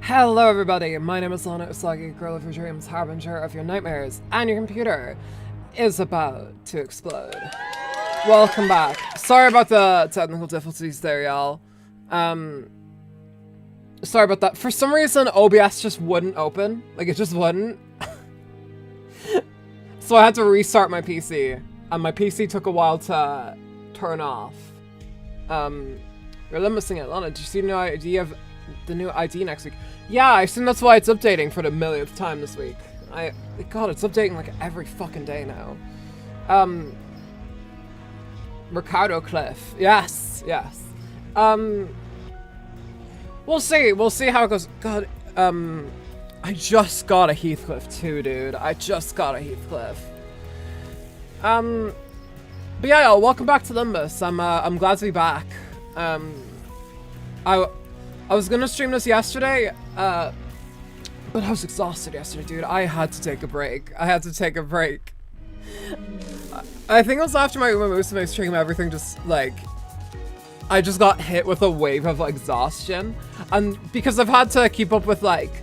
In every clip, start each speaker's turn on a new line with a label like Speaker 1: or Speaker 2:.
Speaker 1: Hello everybody, my name is Lana Usagi, girl of your dreams, harbinger of your nightmares, and your computer is about to explode. Welcome back. Sorry about the technical difficulties there, y'all. Sorry about that. For some reason, OBS just wouldn't open. Like, it just wouldn't. So I had to restart my PC, and my PC took a while to turn off. You're limbusing it. Lana, do you have the new ID next week? Yeah, I assume that's why it's updating for the millionth time this week. God, it's updating like every fucking day now. Ricardo Cliff. Yes. We'll see how it goes. God, I just got a Heathcliff too, dude. I just got a Heathcliff. But yeah, welcome back to Limbus. I'm glad to be back. I was gonna stream this yesterday, but I was exhausted yesterday, dude. I had to take a break. I think it was after my Musume stream, everything just, like, I just got hit with a wave of exhaustion. And because I've had to keep up with, like,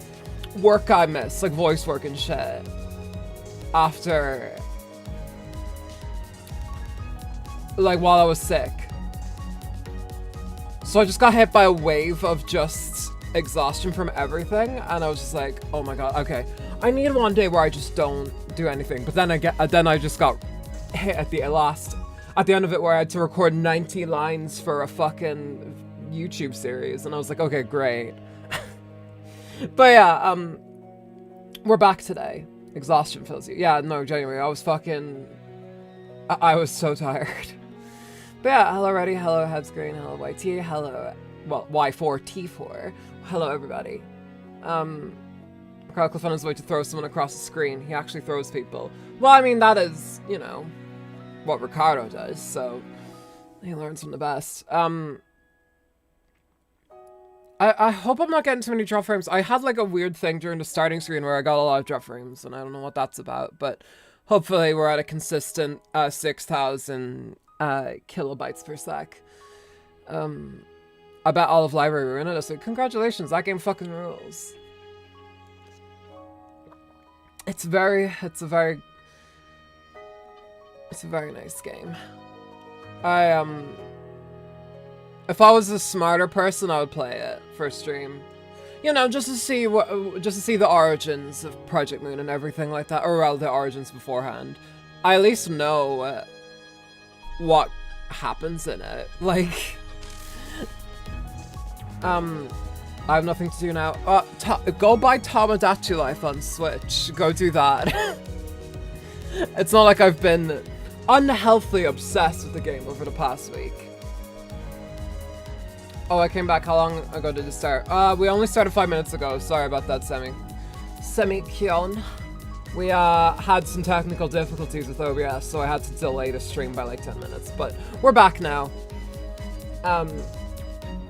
Speaker 1: work I miss, like voice work and shit, after, like, while I was sick. So I just got hit by a wave of just exhaustion from everything, and I was just like, oh my god, okay. I need one day where I just don't do anything. But then I just got hit at the end of it where I had to record 90 lines for a fucking YouTube series, and I was like, okay, great. But yeah, we're back today. Exhaustion fills you. Yeah, no, genuinely, I was so tired. But yeah, hello Reddy, hello Headscreen, hello YT, hello, well, Y4T4, hello everybody. Cliff on his way to throw someone across the screen. He actually throws people. Well, I mean, that is, you know, what Ricardo does, so he learns from the best. I hope I'm not getting too many drop frames. I had like a weird thing during the starting screen where I got a lot of drop frames, and I don't know what that's about, but hopefully we're at a consistent 6,000 kilobytes per sec. I bet all of Library were in it this week. Congratulations, that game fucking rules. It's a very nice game. If I was a smarter person, I would play it for stream. You know, just to see the origins of Project Moon and everything like that, or well, the origins beforehand. I at least know what happens in it. Like, I have nothing to do now. Go buy Traumadumping Life on Switch. Go do that. It's not like I've been unhealthily obsessed with the game over the past week. Oh, I came back. How long ago did it start? We only started 5 minutes ago. Sorry about that, Semi-Kion. We had some technical difficulties with OBS, so I had to delay the stream by like 10 minutes. But we're back now. I'm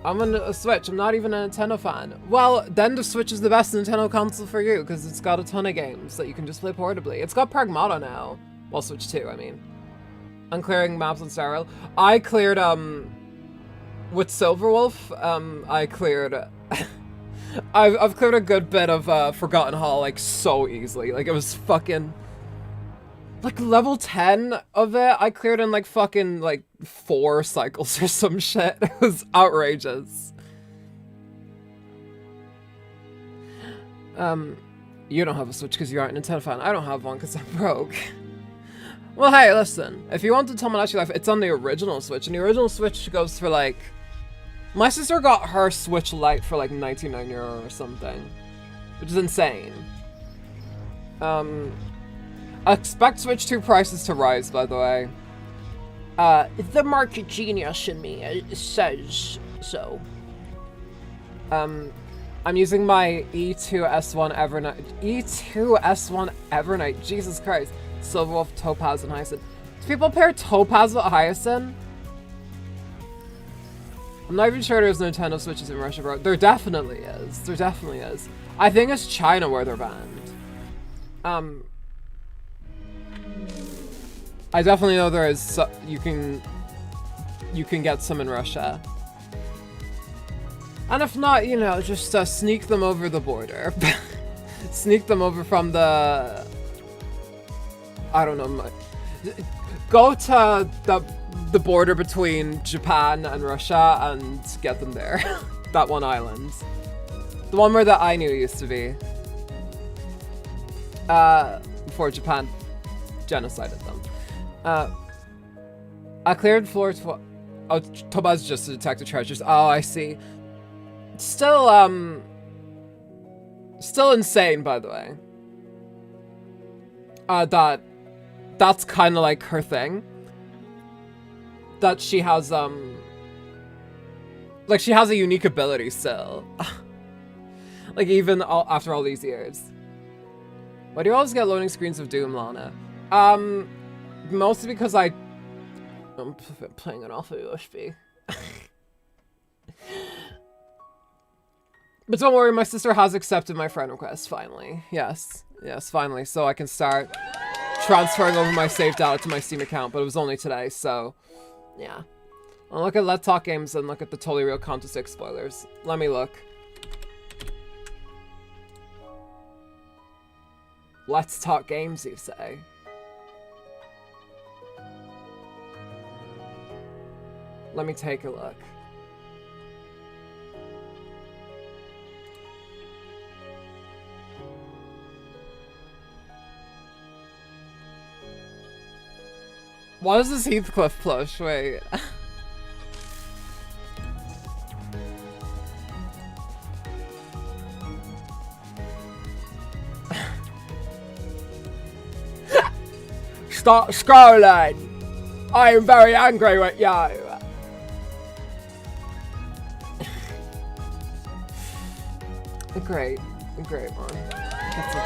Speaker 1: on a Switch. I'm not even a Nintendo fan. Well, then the Switch is the best Nintendo console for you, because it's got a ton of games that you can just play portably. It's got Pragmata now. Well, Switch 2, I mean. I'm clearing maps on Star Rail. I cleared, with Silverwolf, I cleared... I've cleared a good bit of Forgotten Hall, like, so easily. Like, it was fucking... Like, level 10 of it, I cleared in, like, fucking, like, 4 cycles or some shit. It was outrageous. You don't have a Switch because you aren't a Nintendo fan. I don't have one because I'm broke. Well, hey, listen. If you want to Tomodachi Life, it's on the original Switch, and the original Switch goes for, like... My sister got her Switch Lite for like €99 or something, which is insane. I expect Switch 2 prices to rise, by the way. The market genius in me says so. I'm using my E2S1 Evernight. Jesus Christ. Silverwolf, Topaz, and Hyacinth. Do people pair Topaz with Hyacinth? I'm not even sure there's Nintendo Switches in Russia, bro. There definitely is. There definitely is. I think it's China where they're banned. I definitely know there is. You can get some in Russia. And if not, you know, just sneak them over the border. Sneak them over from the... I don't know. Go to the border between Japan and Russia and get them there. That one island. The one where the Ainu used to be. Before Japan genocided them. I cleared floor to... Oh, Toba's just to detect the treasures. Oh, I see. Still insane, by the way. That's kind of like her thing. That she has, like, she has a unique ability still. Like, even after all these years. Why do you always get loading screens of Doom, Lana? Mostly because I'm playing it off of USB. But don't worry, my sister has accepted my friend request, finally. Yes, finally. So I can start transferring over my save data to my Steam account, but it was only today, so... Yeah. I'll look at Let's Talk Games and look at the Totally Real Counter 6 spoilers. Let me look. Let's Talk Games, you say? Let me take a look. What is this Heathcliff plush? Wait. Stop scrolling! I am very angry with you! Great, man. That's a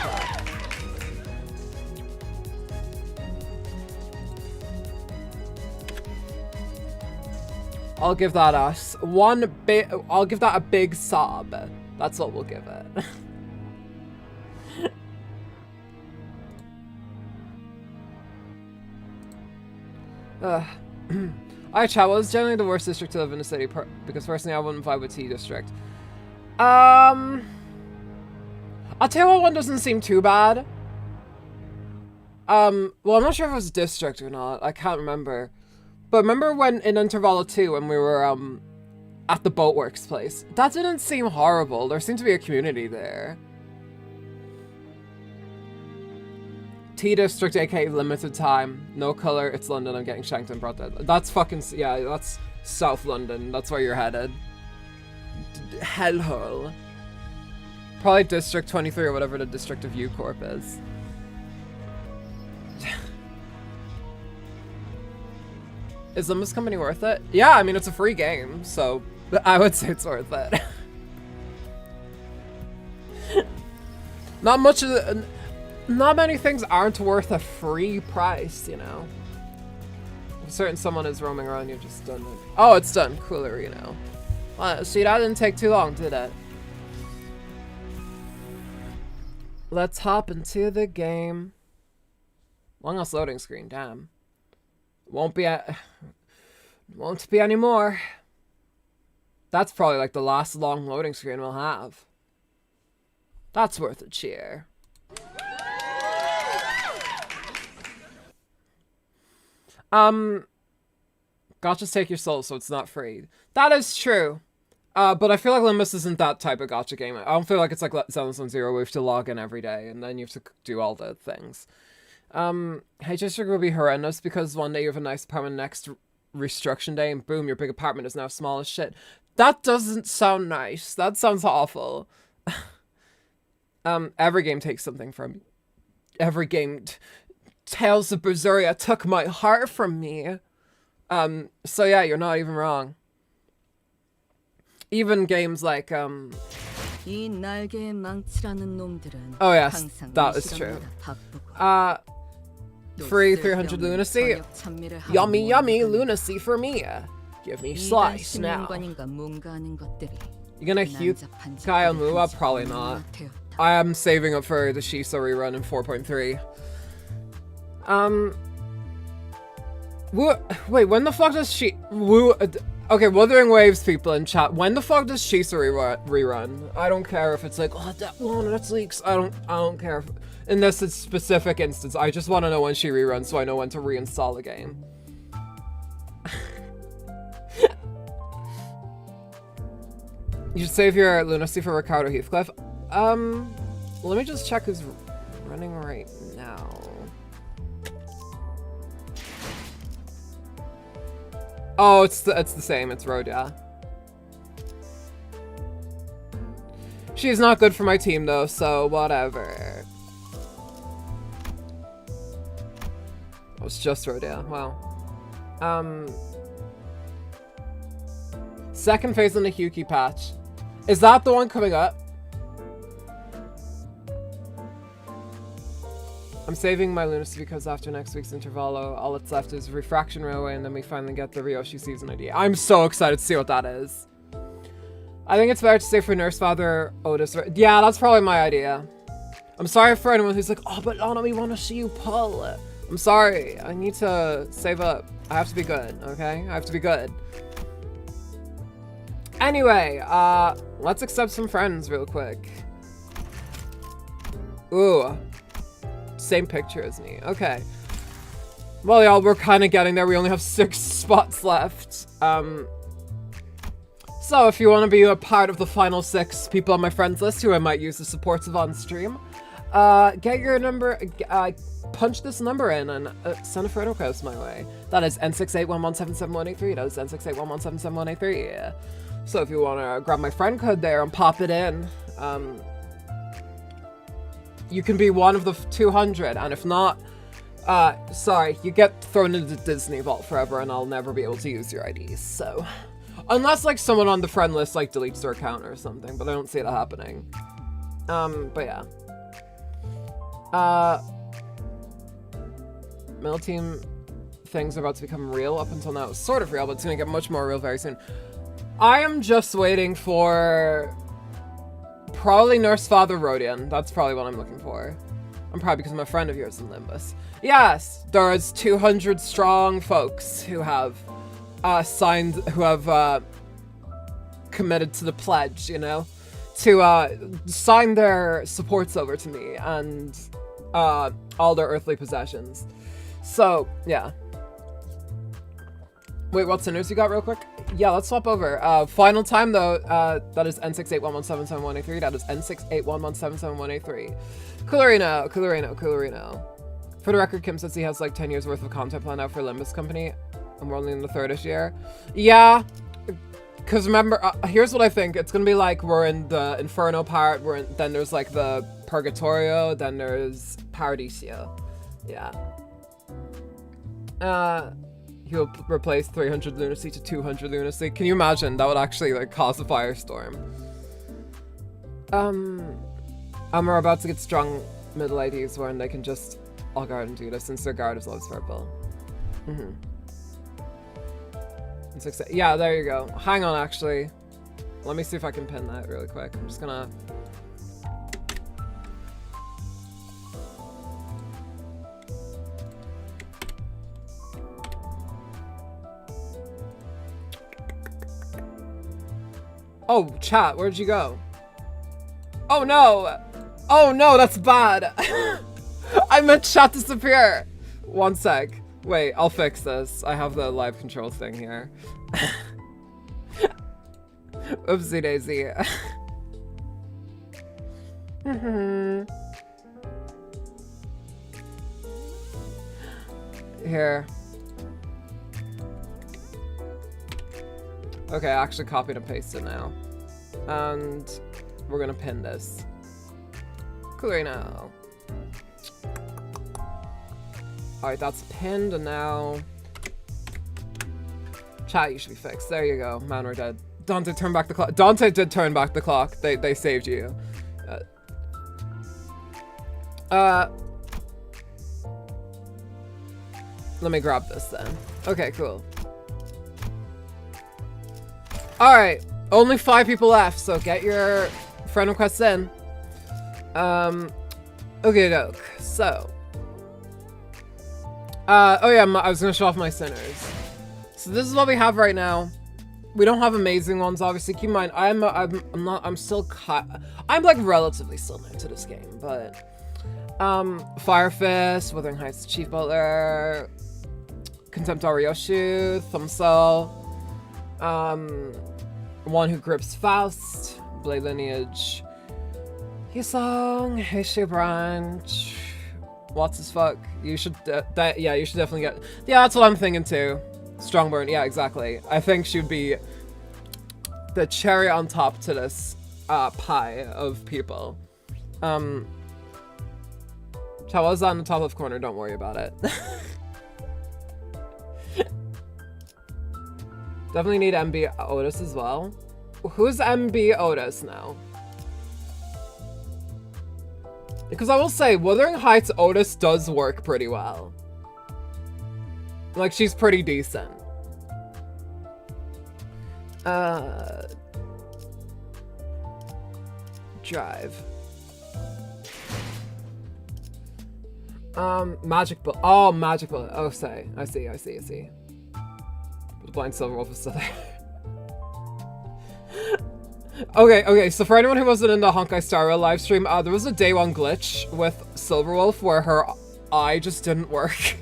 Speaker 1: clap. I'll give that I'll give that a big sob. That's what we'll give it. Alright, chat, what is generally the worst district to live in the city? Because personally, I wouldn't vibe with T district. I'll tell you what, one doesn't seem too bad. Well, I'm not sure if it was district or not. I can't remember. But remember when in Interval 2 when we were at the Boatworks place? That didn't seem horrible. There seemed to be a community there. T District, aka limited time. No color, it's London, I'm getting shanked and brought dead. That's fucking, yeah, that's South London. That's where you're headed. Hellhole. Probably District 23 or whatever the District of U Corp is. Is Limbus Company worth it? Yeah, I mean, it's a free game, so I would say it's worth it. Not many things aren't worth a free price, you know. If a certain someone is roaming around, you've just done it. Oh, it's done. Cooler, you know. Well, see, that didn't take too long, did it? Let's hop into the game. Long-ass loading screen, damn. Won't be any more. That's probably like the last long loading screen we'll have. That's worth a cheer. Gotchas take your soul, so it's not free. That is true. But I feel like Limbus isn't that type of gotcha game. I don't feel like it's like Zelda Zero where you have to log in every day and then you have to do all the things. Hey, district will be horrendous because one day you have a nice apartment, next restriction day, and boom, your big apartment is now small as shit. That doesn't sound nice. That sounds awful. Every game takes something from me. Every game... Tales of Berseria took my heart from me. So yeah, you're not even wrong. Even games like, oh yes, that is true. Free 300 Lunacy. Yummy, yummy Lunacy for me. Give me slice now. You gonna Heathcliff on Mua? Probably not. I am saving up for the Shiso rerun in 4.3. Wait, when the fuck does she... Okay, Wuthering Waves people in chat. When the fuck does Shisa rerun? I don't care if it's like, oh, that one, that's leaks. I don't care. In this specific instance, I just want to know when she reruns so I know when to reinstall the game. You should save your Lunacy for Ricardo Heathcliff. Let me just check who's running right now. Oh, it's the same. It's Rhodia. She's not good for my team though, so whatever. Oh, it's just Rhodia. Wow. Second phase in the Huki patch. Is that the one coming up? I'm saving my Lunacy because after next week's Intervallo, all that's left is Refraction Railway, and then we finally get the Ryoshi season idea. I'm so excited to see what that is. I think it's better to stay for Nurse Father Otis. Yeah, that's probably my idea. I'm sorry for anyone who's like, oh, but Lana, we want to see you pull. I'm sorry. I need to save up. I have to be good, okay? I have to be good. Anyway, let's accept some friends real quick. Ooh. Same picture as me. Okay. Well, y'all, we're kind of getting there. We only have 6 spots left. So if you want to be a part of the final 6 people on my friends list who I might use the supports of on stream, get your number, punch this number in and send a friend request my way. That is N681177183. That is N681177183. So if you want to grab my friend code there and pop it in, you can be one of the 200, and if not, sorry, you get thrown into the Disney Vault forever and I'll never be able to use your IDs, so. Unless, like, someone on the friend list, like, deletes their account or something, but I don't see that happening. But yeah. Middle team things are about to become real. Up until now, it was sort of real, but it's gonna get much more real very soon. I am just waiting for probably Nurse Father Rodian. That's probably what I'm looking for. I'm probably because I'm a friend of yours in Limbus. Yes, there's 200 strong folks who have committed to the pledge, you know, to sign their supports over to me and all their earthly possessions. So yeah. Wait, what sinners you got real quick? Yeah, let's swap over. Final time though, that is N681177183. That is N681177183. Coolerino. For the record, Kim says he has like 10 years worth of content planned out for Limbus Company, and we're only in the 3rd-ish year. Yeah, because remember, here's what I think. It's gonna be like we're in the Inferno part, then there's like the Purgatorio, then there's Paradiso. Yeah. He'll replace 300 Lunacy to 200 Lunacy. Can you imagine? That would actually like cause a firestorm. We're about to get strong middle IDs when they can just all guard and do this since their guard is loves purple. Yeah, there you go. Hang on, actually. Let me see if I can pin that really quick. I'm just gonna... Oh, chat, where'd you go? Oh no! Oh no, that's bad! I meant chat disappear! 1 sec. Wait, I'll fix this. I have the live control thing here. Oopsie daisy. Here. Okay, I actually copied and pasted now. And we're gonna pin this. Cool now. Alright, that's pinned, and now... Chat, you should be fixed. There you go. Man, we're dead. Dante, turn back the clock. Dante did turn back the clock. They saved you. Let me grab this then. Okay, cool. Alright, only 5 people left, so get your friend requests in. Okay, doke. So. Oh yeah, I was gonna show off my sinners. So this is what we have right now. We don't have amazing ones, obviously. Keep in mind, I'm like relatively still new to this game, but Fire Fist, Wuthering Heights Chief Butler, Contempt Arioshu, Thumbsell, One Who Grips Faust, Blade Lineage, Hisong, Heishu Branch, What's His Fuck. You should, yeah, you should definitely get, yeah, that's what I'm thinking too. Strongburn, yeah, exactly. I think she'd be the cherry on top to this pie of people. Chawa's on the top left corner, don't worry about it. Definitely need MB Otis as well. Who's MB Otis now? Because I will say, Wuthering Heights Otis does work pretty well. Like, she's pretty decent. Drive. Magic Bullet. Oh, Magic Bullet. Oh, say. I see. The Blind Silver Wolf is still there. Okay, so for anyone who wasn't in the Honkai Star Rail livestream, there was a day one glitch with Silverwolf where her eye just didn't work.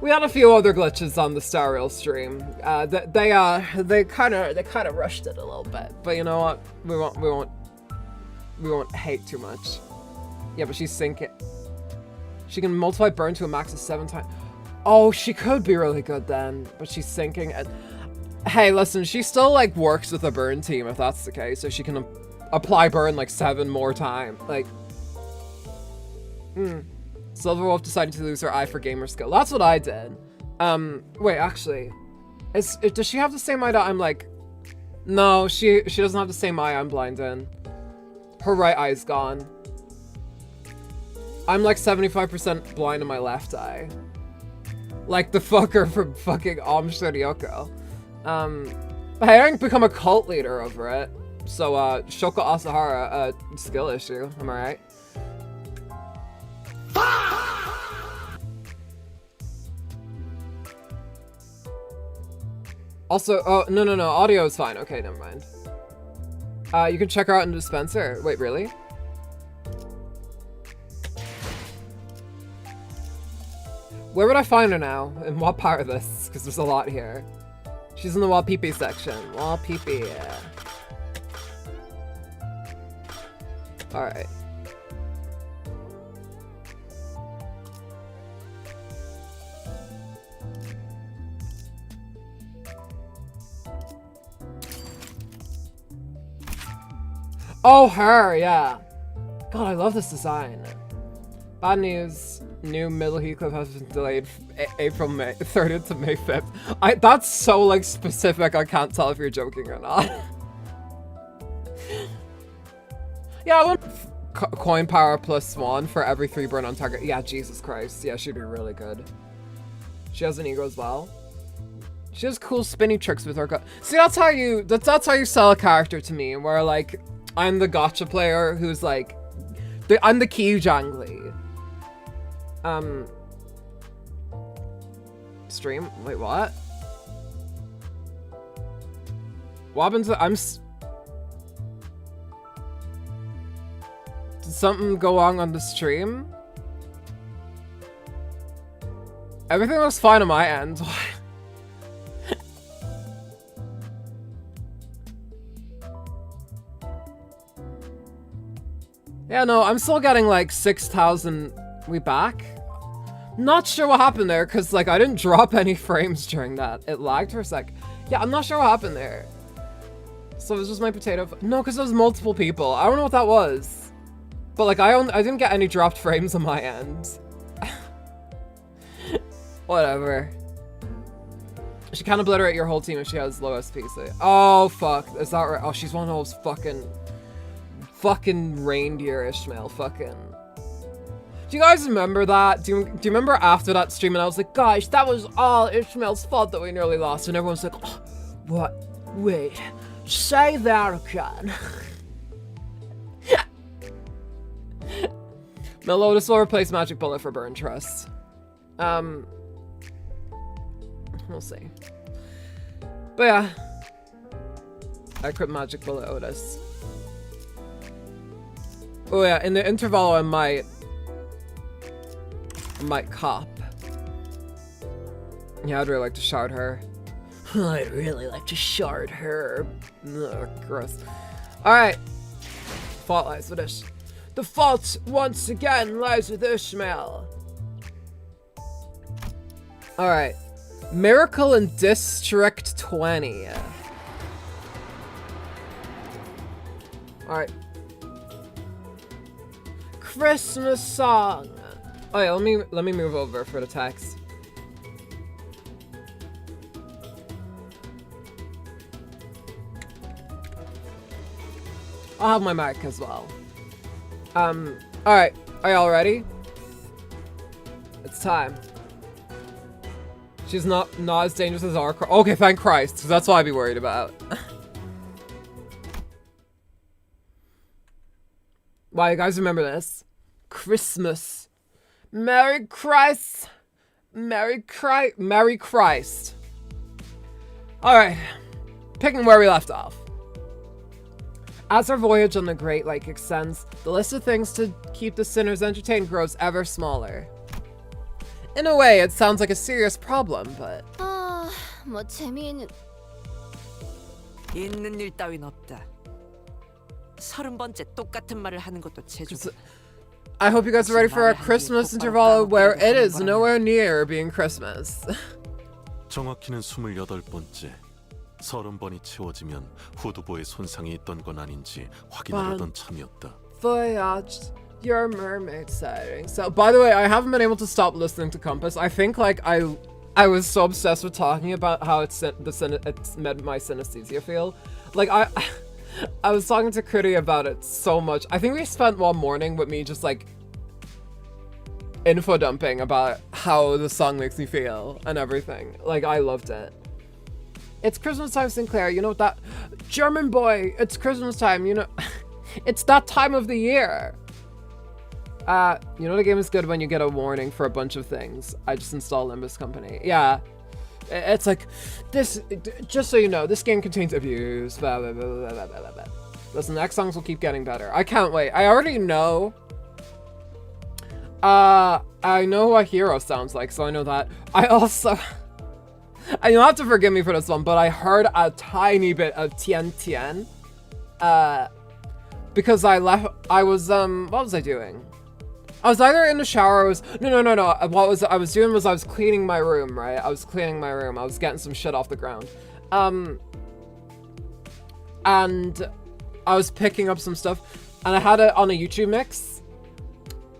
Speaker 1: We had a few other glitches on the Star Rail stream. They kind of rushed it a little bit, but you know what? We won't hate too much. Yeah, but she's sinking. She can multiply burn to a max of 7 times. Oh, she could be really good then, but she's sinking. And hey, listen, she still like works with a burn team if that's the case, so she can apply burn like 7 more times. Like, Silverwolf decided to lose her eye for gamer skill. That's what I did. Wait, actually, does she have the same eye that I'm like? No, she doesn't have the same eye I'm blind in. Her right eye's gone. I'm like 75% blind in my left eye. Like the fucker from fucking Om Shiryoko. Hey, I didn't become a cult leader over it. So, Shoko Asahara, skill issue. Am I right? Also, oh, no, audio is fine. Okay, never mind. You can check her out in the dispenser. Wait, really? Where would I find her now? In what part of this? Because there's a lot here. She's in the Wapipi section. Wapipi, yeah. Alright. Oh, her, yeah. God, I love this design. Bad news. New Middle Heathcliff has been delayed April 30th to May 5th. That's so, like, specific, I can't tell if you're joking or not. Yeah, I want coin power +1 for every 3 burn on target. Yeah, Jesus Christ. Yeah, she'd be really good. She has an ego as well. She has cool spinny tricks with her. See, that's how you sell a character to me, where, like, I'm the gacha player who's, like, I'm the Kyu Jangli. Stream? Wait, what? What happened to... Did something go wrong on the stream? Everything looks fine on my end. Yeah, no, I'm still getting like 6,000... We back? Not sure what happened there, because like I didn't drop any frames during that. It lagged for a sec. Yeah, I'm not sure what happened there. So it was just my potato... No, because there was multiple people. I don't know what that was. But like I didn't get any dropped frames on my end. Whatever. She can't obliterate your whole team if she has low SP. So... Oh, fuck. Is that right? Oh, she's one of those fucking reindeer Ishmael fucking... Do you guys remember that? Do you remember after that stream and I was like, guys, that was all Ishmael's fault that we nearly lost, and everyone's like, oh, what? Wait, say that again. Melotus will replace Magic Bullet for Burn Trust. We'll see. But yeah. I crit magic bullet Otis. Oh yeah, in the interval I might cop. Yeah, I'd really like to shard her. I'd really like to shard her. Ugh, gross. Alright. Fault lies with Ish. The fault once again lies with Ishmael. Alright. Miracle in District 20. Alright. Christmas song. Oh yeah, let me move over for the text. I'll have my mic as well. Alright. Are y'all ready? It's time. She's not as dangerous as our okay, thank Christ, because that's what I'd be worried about. Why, you guys remember this? Christmas. Merry Christ. Merry Christ. Alright. Picking where we left off. As our voyage on the Great Lake extends, the list of things to keep the sinners entertained grows ever smaller. In a way, it sounds like a serious problem, but...
Speaker 2: 뭐 재미있는...
Speaker 3: 있는 일 따윈 없다. 30번째 똑같은 말을 하는 것도 제주.
Speaker 1: I hope you guys are ready for our Christmas interval where it is nowhere near being Christmas.
Speaker 4: 정확히는 28번째. 30번이 채워지면 후두보에 손상이 있던 건 아닌지 확인하려던 참이었다.
Speaker 1: Voyage, your mermaid sighting. So, by the way, I haven't been able to stop listening to Compass. I think like I was so obsessed with talking about how it's made my synesthesia feel. Like I was talking to Critty about it so much. I think we spent one morning with me just like info dumping about how the song makes me feel and everything. Like I loved it. It's Christmas time, Sinclair. You know that German boy. It's Christmas time. You know, it's that time of the year. You know the game is good when you get a warning for a bunch of things. I just installed Limbus Company. Yeah, it's like this. Just so you know, this game contains abuse. Blah, blah, blah, blah, blah, blah, blah. Listen, the next songs will keep getting better. I can't wait. I already know. I know what Hero sounds like, so I know that. I also. And you'll have to forgive me for this one, but I heard a tiny bit of Tian Tian. Because I was, what was I doing? I was either in the shower, no. What I was doing was I was cleaning my room, right? I was cleaning my room. I was getting some shit off the ground. And I was picking up some stuff, and I had it on a YouTube mix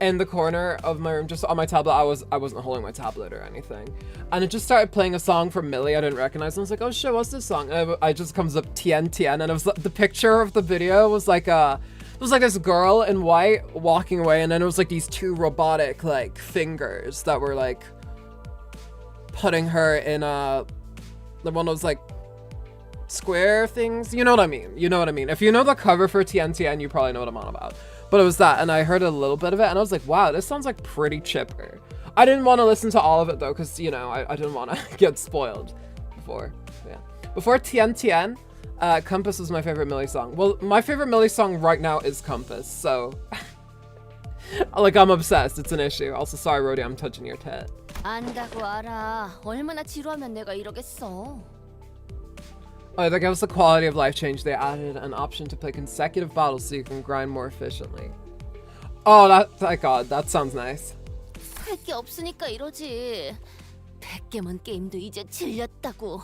Speaker 1: in the corner of my room, just on my tablet. I wasn't holding my tablet or anything. And it just started playing a song from Millie I didn't recognize. And I was like, oh shit, what's this song? And I just comes up Tien Tien, and it was the picture of the video was like it was like this girl in white walking away, and then it was like these two robotic like fingers that were like putting her in the one of those like square things. You know what I mean? You know what I mean? If you know the cover for Tien Tien, you probably know what I'm on about. But it was that, and I heard a little bit of it, and I was like, wow, this sounds like pretty chipper. I didn't want to listen to all of it though, because, you know, I didn't want to get spoiled before. Yeah. Before Tien Tien, Compass was my favorite Millie song. Well, my favorite Millie song right now is Compass, so... like, I'm obsessed. It's an issue. Also, sorry, Rhodey, I'm touching your tit.
Speaker 2: 안다고 알아. 얼마나 지루하면 내가 이러겠어.
Speaker 1: Oh, that gives the quality of life change. They added an option to play consecutive battles so you can grind more efficiently. Oh, thank God. That sounds nice.
Speaker 2: 할 게 없으니까 이러지. 100개만 게임도 이제 질렸다고.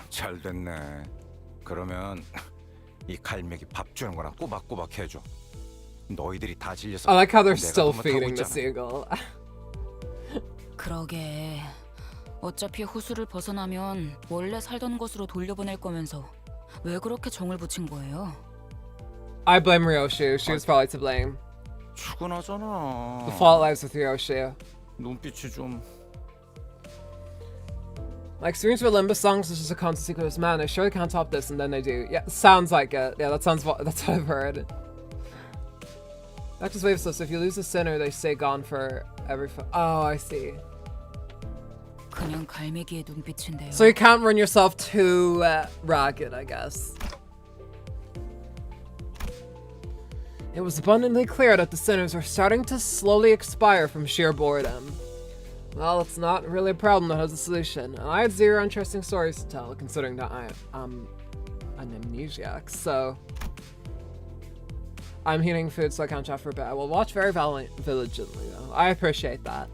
Speaker 5: 잘 됐네. 그러면 이 갈매기 밥 주는 거랑 꼬박꼬박 해줘. 너희들이 다 질려서.
Speaker 1: I like how they're still feeding the seagull.
Speaker 6: 그러게. 어차피 호수를 벗어나면 원래 살던 곳으로 돌려보낼 거면서 왜 그렇게 정을 붙인 거예요?
Speaker 1: I blame Ryoshu. She was probably to blame.
Speaker 5: 출근하잖아.
Speaker 1: The fault lies with Ryoshu.
Speaker 5: 눈빛이 좀.
Speaker 1: My experience with Limbus songs is just a constant sequence. Man, I surely can't top this, and then they do. Yeah, sounds like it. Yeah, that's what I've heard. Back to Wave, so if you lose a sinner, they stay gone for every. Oh, I see.
Speaker 6: 그냥 갈매기의 눈빛인데요.
Speaker 1: So you can't run yourself too ragged, I guess. It was abundantly clear that the sinners were starting to slowly expire from sheer boredom. Well, it's not really a problem that has a solution, and I had zero interesting stories to tell, considering that I am an amnesiac, so... I'm eating food, so I can't chat for a bit. I will watch very diligently, though. I appreciate that.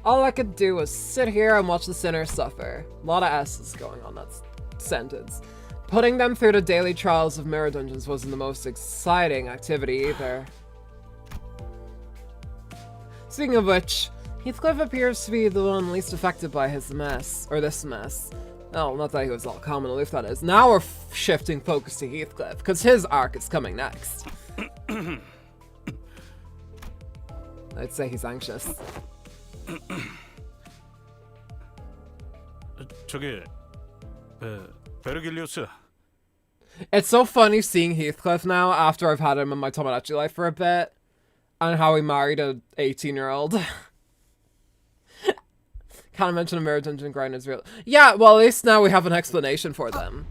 Speaker 1: All I could do was sit here and watch the sinners suffer. A lot of S's going on that sentence. Putting them through the daily trials of mirror dungeons wasn't the most exciting activity either. Speaking of which, Heathcliff appears to be the one least affected by his mess, or this mess. No, not that he was all calm and aloof, that is. Now we're shifting focus to Heathcliff, because his arc is coming next. I'd say he's anxious.
Speaker 7: 저기 베르길리우스.
Speaker 1: It's so funny seeing Heathcliff now after I've had him in my Tomodachi life for a bit, and how he married a 18-year-old. Can't mention a mirror dungeon grind is real. Yeah, well, at least now we have an explanation for them.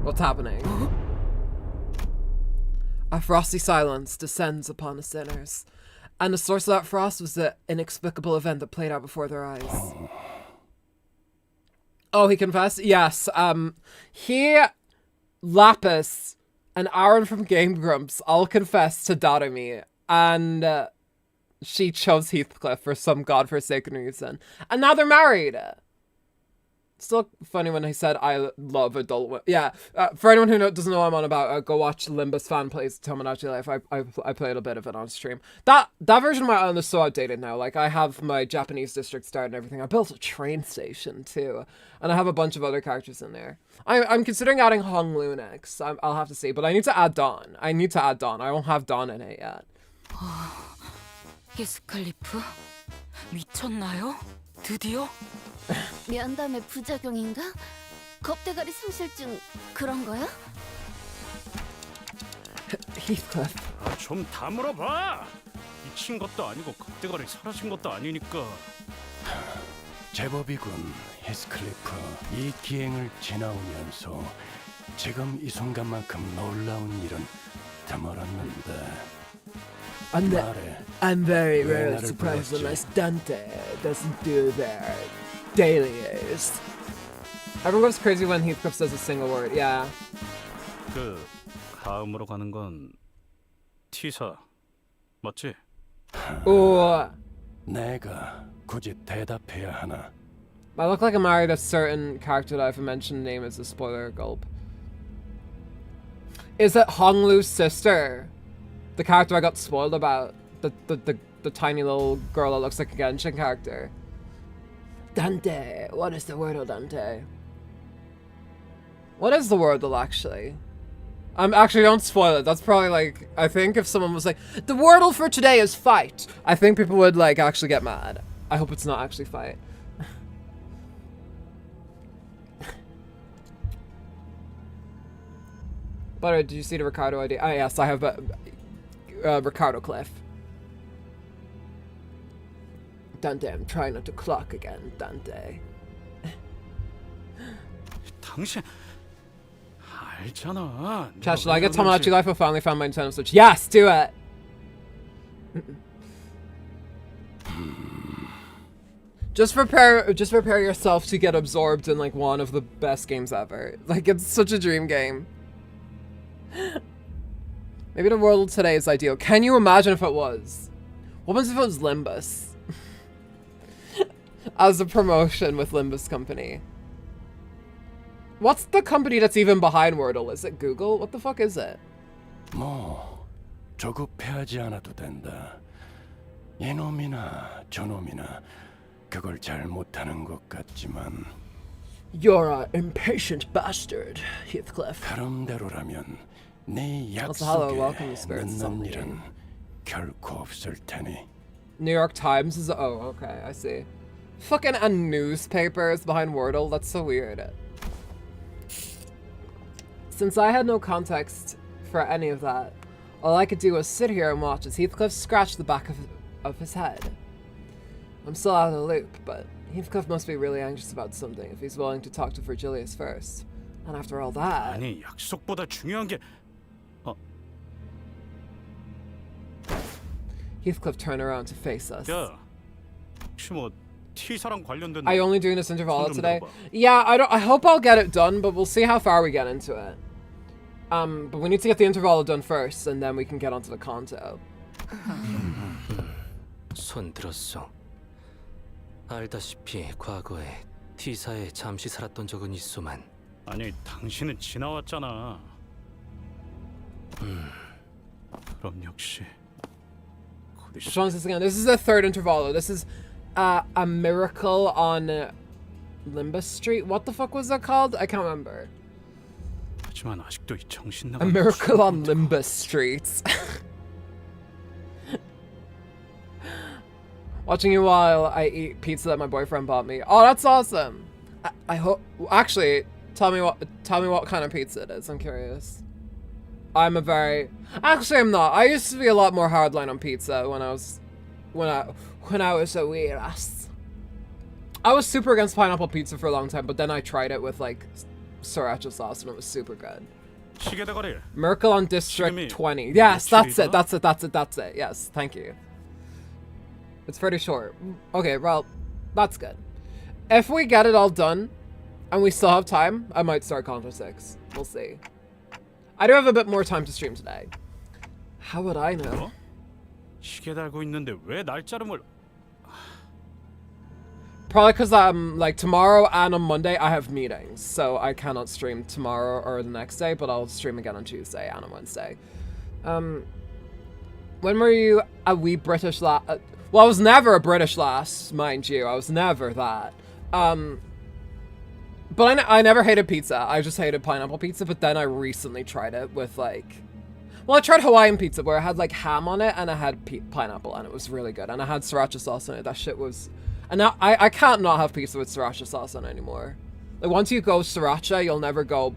Speaker 1: What's happening? A frosty silence descends upon the sinners, and the source of that frost was the inexplicable event that played out before their eyes. Oh, he confessed? Yes. He, Lapis, and Aaron from Game Grumps all confessed to Darumi, and she chose Heathcliff for some godforsaken reason. And now they're married! Still funny when he said, I love adult women. Yeah, for anyone who doesn't know what I'm on about, go watch Limbus fan plays Tomodachi Life. I played a bit of it on stream. That version of my island is so outdated now. Like, I have my Japanese district start and everything. I built a train station, too. And I have a bunch of other characters in there. I'm considering adding Honglu next. I'll have to see. But I need to add Dawn. I don't have Dawn in it yet.
Speaker 6: 히스클리프? 미쳤나요? 드디어?
Speaker 2: 면담의 부작용인가? 겁대가리 상실증 그런 거야?
Speaker 1: Heathcliff.
Speaker 7: 좀 다물어봐. 미친 것도 아니고 겁대가리 사라진 것도 아니니까.
Speaker 8: 제법이군, 히스클리프. 이 기행을 지나오면서 지금 이 순간만큼 놀라운 일은 드물었는데.
Speaker 1: I'm very rarely surprised unless Dante doesn't do their dailies. Everyone goes crazy when Heathcliff says a single word, yeah.
Speaker 7: 그 다음으로 가는 건 T사 맞지?
Speaker 1: Ooh.
Speaker 8: 내가 굳이 대답해야 하나?
Speaker 1: I look like I married a certain character that I've mentioned name as a spoiler gulp. Is it Honglu's sister? The character I got spoiled about. The tiny little girl that looks like a Genshin character. Dante. What is the wordle, Dante? What is the wordle, actually? Actually, don't spoil it. That's probably like, I think if someone was like, the wordle for today is fight, I think people would like actually get mad. I hope it's not actually fight. By the way, did you see the Ricardo ID? Ah, yes, I have Ricardo Cliff. Dante, I'm trying not to clock again, Dante.
Speaker 7: 당신 알잖아.
Speaker 1: Chat, should I get Tomodachi Life or finally found my Nintendo Switch? Yes, do it! Just prepare yourself to get absorbed in like one of the best games ever. Like, it's such a dream game. Maybe the world today is ideal. Can you imagine if it was? What happens if it was Limbus? As a promotion with Limbus Company. What's the company that's even behind Wordle? Is it Google? What the fuck is it?
Speaker 8: 뭐 조급해하지 않아도 된다. 이놈이나 저놈이나 그걸 잘 못하는 것 같지만.
Speaker 1: You're an impatient bastard, Heathcliff.
Speaker 8: 그럼대로라면 네
Speaker 1: hello,
Speaker 8: 약속에
Speaker 1: welcome to Spirits
Speaker 8: 늦는
Speaker 1: Company.
Speaker 8: 일은 결코 없을 테니.
Speaker 1: New York Times is oh, okay, I see. Fucking a newspaper is behind Wordle. That's so weird. Since I had no context for any of that, all I could do was sit here and watch as Heathcliff scratched the back of his head. I'm still out of the loop, but Heathcliff must be really anxious about something if he's willing to talk to Virgilius first. And after all that...
Speaker 7: 아니 약속보다 중요한 게
Speaker 1: Heathcliff turned around to face us.
Speaker 7: 야, 혹시 뭐 T사랑 관련된
Speaker 1: Are you only doing this interval
Speaker 7: 손좀
Speaker 1: today?
Speaker 7: 들어봐.
Speaker 1: Yeah, I hope I'll get it done, but we'll see how far we get into it. But we need to get the interval done first, and then we can get onto the conto.
Speaker 9: 손 들었어. 알다시피 과거에 T사에 잠시 살았던 적은 있소만.
Speaker 7: 아니 당신은 지나왔잖아. 그럼 역시
Speaker 1: Which one is this again? This is the third interval. This is a miracle on Limbus Street. What the fuck was that called? I can't remember.
Speaker 7: 하지만 아직도 이 정신
Speaker 1: A
Speaker 7: 나간
Speaker 1: miracle on Limbus Street. Watching you while I eat pizza that my boyfriend bought me. Oh, that's awesome. I hope. Actually, tell me what kind of pizza it is. I'm curious. I'm a very. Actually, I'm not. I used to be a lot more hardline on pizza when I was a wee lass. I was super against pineapple pizza for a long time, but then I tried it with like sriracha sauce and it was super good.
Speaker 7: 시계대가리.
Speaker 1: Miracle on District 20. Yes, that's it. That's it. Yes, thank you. It's pretty short. Okay, well, that's good. If we get it all done and we still have time, I might start Contra 6. We'll see. I do have a bit more time to stream today. How would I know?
Speaker 7: 시계 달고 있는데 왜 날짜름을?
Speaker 1: Probably because like tomorrow and on Monday I have meetings, so I cannot stream tomorrow or the next day, but I'll stream again on Tuesday and on Wednesday. When were you a wee British lass? Well, I was never a British lass, mind you. I was never that. But I never hated pizza. I just hated pineapple pizza, but then I recently tried it with like... Well, I tried Hawaiian pizza where I had like ham on it and I had pineapple and it was really good. And I had sriracha sauce on it. That shit was... And now I can't not have pizza with sriracha sauce on it anymore. Like once you go sriracha, you'll never go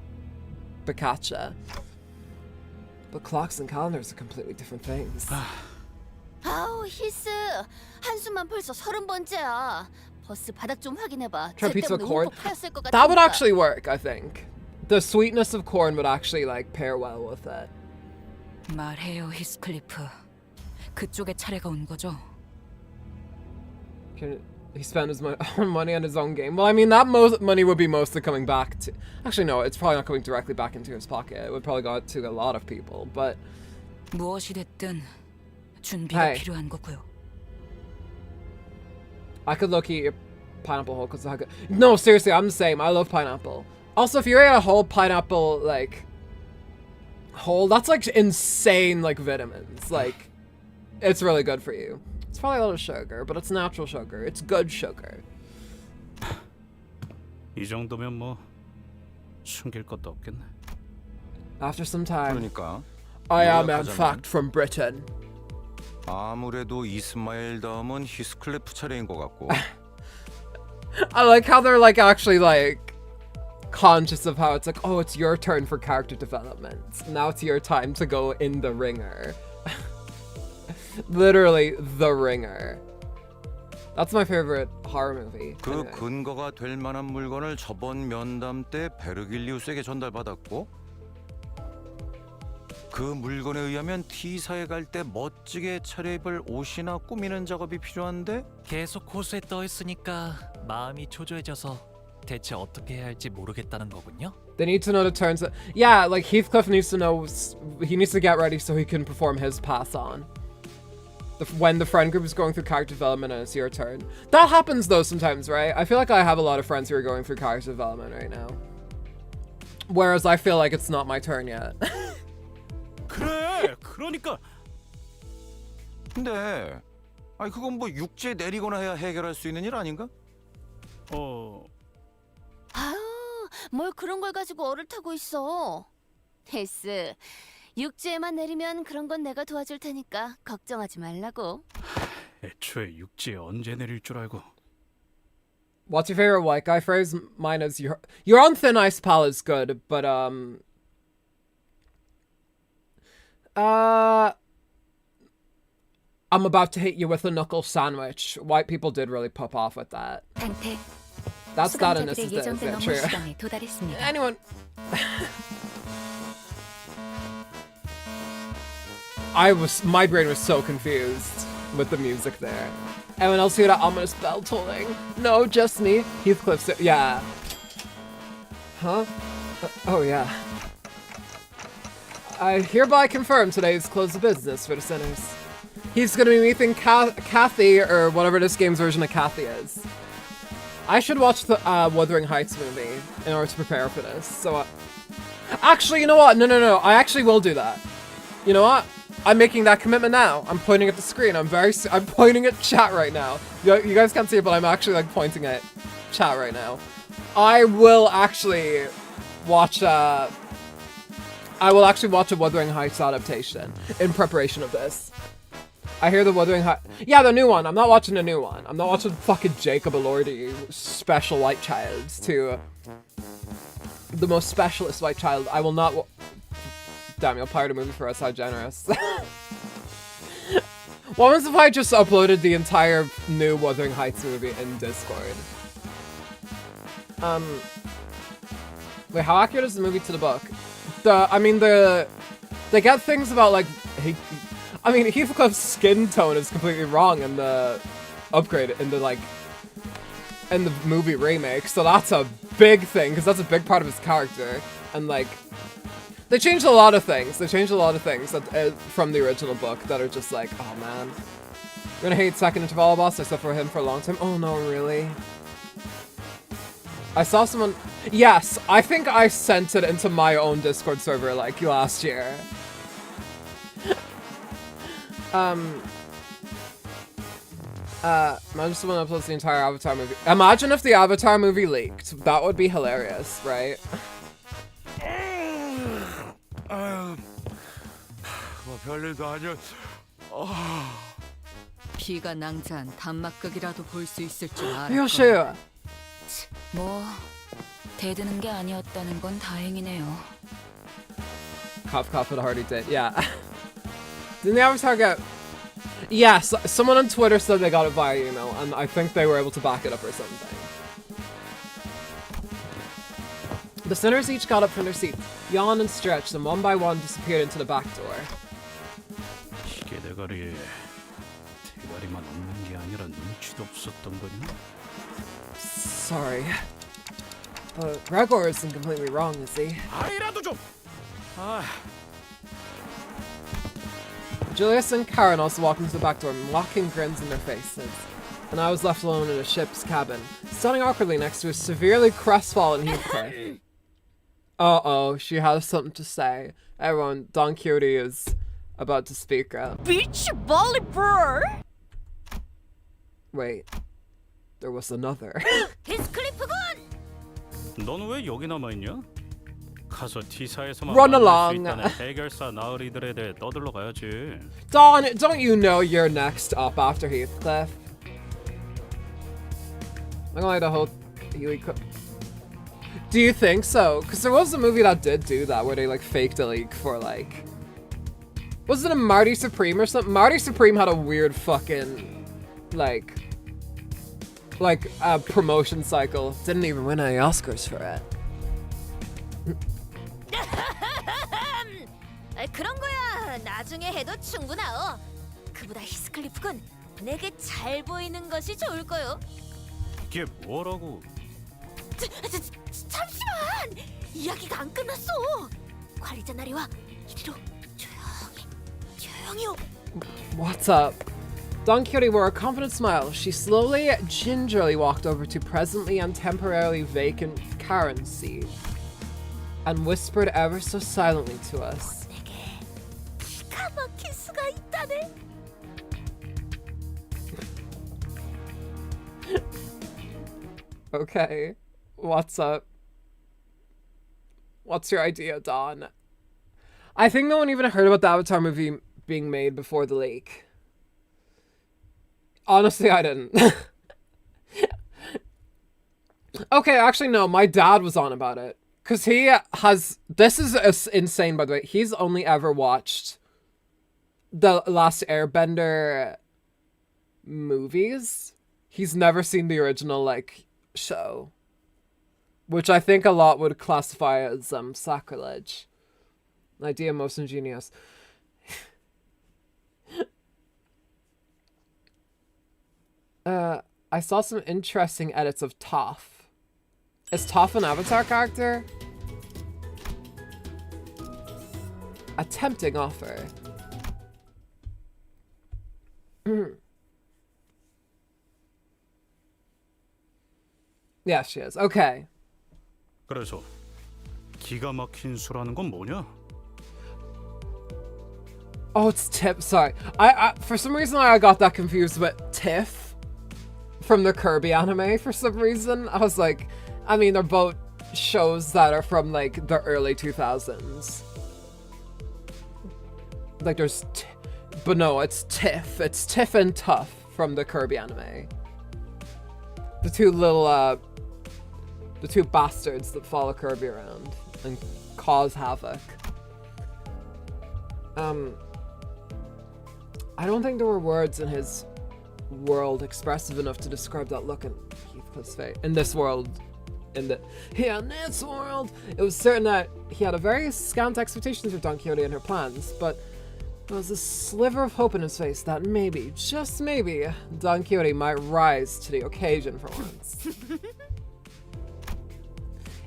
Speaker 1: focaccia. But clocks and calendars are completely different things.
Speaker 2: 아우 히스 한숨만 벌써 30번째야. 버스 바닥 좀 확인해봐.
Speaker 1: Try
Speaker 2: 쟤
Speaker 1: pizza with
Speaker 2: 때문에
Speaker 1: corn.
Speaker 2: 울컥 하였을 것
Speaker 1: That would
Speaker 2: 같으니까.
Speaker 1: actually work, I think. The sweetness of corn would actually like pair well with it.
Speaker 6: 말해요, 히스클리프. 그쪽에 차례가 온 거죠?
Speaker 1: He spent his own money on his own game. Well, I mean, that money would be mostly coming back to... Actually, no, it's probably not going directly back into his pocket. It would probably go to a lot of people, but...
Speaker 6: 무엇이 됐든 준비가
Speaker 1: Hey.
Speaker 6: 필요한 거고요.
Speaker 1: I could look eat a pineapple whole because I could... No, seriously, I'm the same. I love pineapple. Also, if you ate a whole pineapple, like... whole, that's like insane, like, vitamins. Like, it's really good for you. It's probably a lot of sugar, but it's natural sugar. It's good sugar.
Speaker 7: 이 정도면 뭐 숨길 것도 없겠네.
Speaker 1: After some time,
Speaker 5: 그러니까
Speaker 1: I am in
Speaker 5: 요약하자면
Speaker 1: fact from Britain.
Speaker 5: 아무래도 이스마엘 다음은 히스클리프 차례인 것 같고.
Speaker 1: I like how they're like actually like conscious of how it's like, oh, it's your turn for character development. Now it's your time to go in the ringer. Literally the ringer. That's my favorite horror movie.
Speaker 5: 그
Speaker 1: Anyway.
Speaker 5: 근거가 될 만한 물건을 저번 면담 때 베르길리우스에게 전달받았고 그 물건에 의하면 T사에 갈 때 멋지게 차려입을 옷이나 꾸미는 작업이 필요한데
Speaker 10: 계속 코스에 떠 있으니까 마음이 초조해져서 대체 어떻게 해야 할지 모르겠다는 거군요.
Speaker 1: They need to know the turns. Yeah, like Heathcliff needs to know. He needs to get ready so he can perform his pass on. When the friend group is going through character development and it's your turn. That happens though sometimes, right? I feel like I have a lot of friends who are going through character development right now. Whereas I feel like it's not my turn yet.
Speaker 7: 그래, 그러니까.
Speaker 5: 근데 아니 그건 뭐 육지에 내리거나 해야 해결할 수 있는 일 아닌가?
Speaker 2: 아유, 뭘 그런 걸 가지고 얼을 타고 있어. 헬스, 육지에만 내리면 그런 건 내가 도와줄 테니까 걱정하지 말라고.
Speaker 7: 애초에 육지에 언제 내릴 줄 알고.
Speaker 1: What's your favorite white guy phrase? Mine is you're on thin ice, pal is good, but I'm about to hit you with a knuckle sandwich. White people did really pop off with that.
Speaker 6: 강태.
Speaker 1: That's that and this is
Speaker 6: 수감자들의
Speaker 1: this.
Speaker 6: 예정된
Speaker 1: Yeah,
Speaker 6: 업무
Speaker 1: true.
Speaker 6: 시간에 도달했습니다.
Speaker 1: Anyone. My brain was so confused with the music there. Anyone else hear that ominous bell tolling? No, just me. Heathcliff said, yeah. Huh? Oh, yeah. I hereby confirm today's close of business for the sinners. He's gonna be meeting Kathy, or whatever this game's version of Kathy is. I should watch the Wuthering Heights movie in order to prepare for this. So, actually, you know what? No. I actually will do that. You know what? I'm making that commitment now. I'm pointing at the screen. I'm pointing at chat right now. You guys can't see it, but I'm actually like pointing at chat right now. I will actually watch a Wuthering Heights adaptation in preparation of this. I hear the Wuthering Heights. Yeah, the new one. I'm not watching the new one. I'm not watching fucking Jacob Elordi, special white child, to the most specialist white child. I will not. Damn, you'll pirate a movie for us. How generous. What was if I just uploaded the entire new Wuthering Heights movie in Discord? Wait, how accurate is the movie to the book? They get things about like, Heathcliff's skin tone is completely wrong in the upgrade, in the movie remake, so that's a big thing, because that's a big part of his character, and like, they changed a lot of things. They changed a lot of things that, from the original book that are just like, oh man. You're gonna hate second interval boss. I suffered him for a long time. Oh no, really? I saw someone... Yes, I think I sent it into my own Discord server like last year. Imagine someone uploads the entire Avatar movie. Imagine if the Avatar movie leaked. That would be hilarious, right?
Speaker 8: 뭐 별일도 아니었.
Speaker 6: 피가 낭자한 단막극이라도 볼 수 있을 줄 알았고.
Speaker 1: 요시야.
Speaker 6: 뭐 대드는 게 아니었다는 건 다행이네요.
Speaker 1: Cough cough, it already did. Yeah. Didn't the Avatar get... Yes, someone on Twitter said they got it via email, and I think they were able to back it up or something. The sinners each got up from their seats, yawned and stretched, and one by one disappeared into the back door.
Speaker 7: 이게 대가리만 없는 게 아니라 눈치도 없었던 거냐?
Speaker 1: Sorry. But Gregor isn't completely wrong, is he?
Speaker 7: 아이라도 좀.
Speaker 1: Julius and Karen also walked into the back door, mocking grins in their faces. And I was left alone in a ship's cabin, standing awkwardly next to a severely crestfallen Heathcliff. Uh-oh, she has something to say. Everyone, Don Quixote is about to speak up.
Speaker 2: Beach volleyball.
Speaker 1: Wait, there was another.
Speaker 2: 히스클리프군.
Speaker 7: 넌 왜 여기 남아 있냐? 가서 T사에서만
Speaker 1: Run
Speaker 7: 만날 수
Speaker 1: along.
Speaker 7: 있다는 해결사 나으리들에 대해 떠들러 가야지.
Speaker 1: Don, don't you know you're next up after Heathcliff? I'm gonna the whole Healy. Do you think so? Because there was a movie that did do that, where they like faked a leak for like... Was it a Marty Supreme or something? Marty Supreme had a weird fucking like a promotion cycle. Didn't even win any Oscars for it.
Speaker 2: 그런 거야. 나중에 해도 충분하오. 그보다 히스클리프군, 내게 잘 보이는 것이 좋을 거요.
Speaker 7: 이게 뭐라고?
Speaker 2: 잠시만! 이야기가 안 끝났어! 관리자 나리와 이리로 조용히요.
Speaker 1: What's up? Don Quixote wore a confident smile. She slowly, gingerly walked over to presently and temporarily vacant Karen's seat and whispered ever so silently to us.
Speaker 2: 내게 기가 막힐 수가 있다네.
Speaker 1: Okay, what's up? What's your idea, Don? I think no one even heard about the Avatar movie being made before the leak. Honestly, I didn't. Okay, actually no, my dad was on about it. Because he has... This is insane, by the way. He's only ever watched the Last Airbender movies. He's never seen the original, like, show. Which I think a lot would classify as sacrilege. An idea most ingenious. I saw some interesting edits of Toph. Is Toph an Avatar character? A tempting offer. Yeah, she is. Okay.
Speaker 7: 그래서 기가 막힌 수라는 건 뭐냐?
Speaker 1: Oh, it's Tiff. Sorry. I for some reason I got that confused with Tiff from the Kirby anime for some reason. I was like, I mean, they're both shows that are from like the early 2000s. Like there's but no, it's Tiff. It's Tiff and Tough from the Kirby anime. The two little the two bastards that follow Kirby around and cause havoc. I don't think there were words in his world expressive enough to describe that look in Heathcliff's face. In this world. In this world! It was certain that he had a very scant expectations of Don Quixote and her plans, but there was a sliver of hope in his face that maybe, just maybe, Don Quixote might rise to the occasion for once.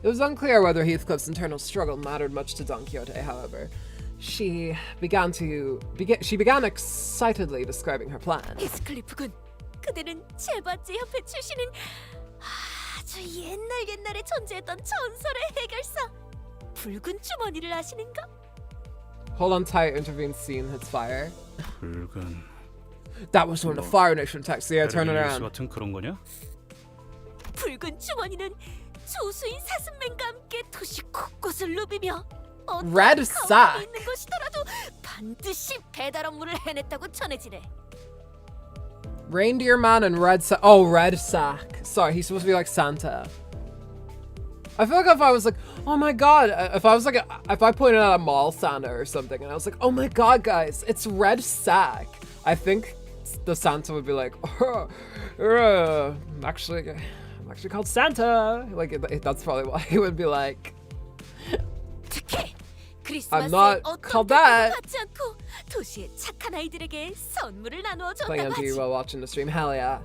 Speaker 1: It was unclear whether Heathcliff's internal struggle mattered much to Don Quixote, however. She began excitedly describing her plan.
Speaker 2: 히스클리프군, 그대는 제바제 협회 출신인 아주 옛날에 존재했던 전설의 해결사 붉은 주머니를 아시는가?
Speaker 1: Hold on tight, intervene scene hits fire.
Speaker 7: 붉은
Speaker 1: That was when the Fire Nation text. Yeah, turn it around.
Speaker 7: 같은 그런 거냐?
Speaker 2: 붉은 주머니는 조수인 사슴맨과 함께 도시 곳곳을 누비며
Speaker 1: Red sack.
Speaker 2: 있는 것이더라도 반드시 배달 업무를 해냈다고 전해지네.
Speaker 1: Reindeer Man and Red Sack. Oh, Red Sack. Sorry, he's supposed to be like Santa. I feel like if I was like, oh my god, if I pointed out a mall Santa or something and I was like, oh my god, guys, it's Red Sack. I think the Santa would be like, I'm actually called Santa. Like, that's probably why he would be like, I'm not called that. Playing on TV while watching the stream. Hell yeah.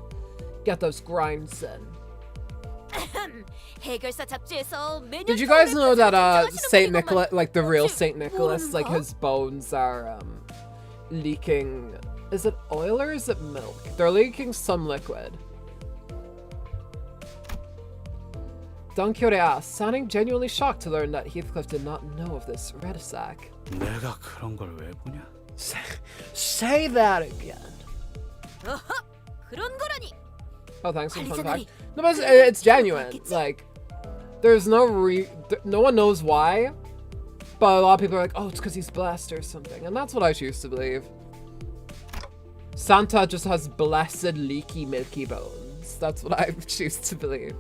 Speaker 1: Get those grinds in. Did you guys know that Saint Nicholas, like the real Saint Nicholas, like his bones are leaking? Is it oil or is it milk? They're leaking some liquid. Don Quixote asked, sounding genuinely shocked to learn that Heathcliff did not know of this red sack.
Speaker 7: 내가 그런 걸 왜 보냐?
Speaker 1: Say that again.
Speaker 2: 그런 거라니.
Speaker 1: Oh, thanks for the fun fact. No, but it's genuine. Like, there's no no one knows why, but a lot of people are like, oh, it's because he's blessed or something, and that's what I choose to believe. Santa just has blessed, leaky, milky bones. That's what I choose to believe.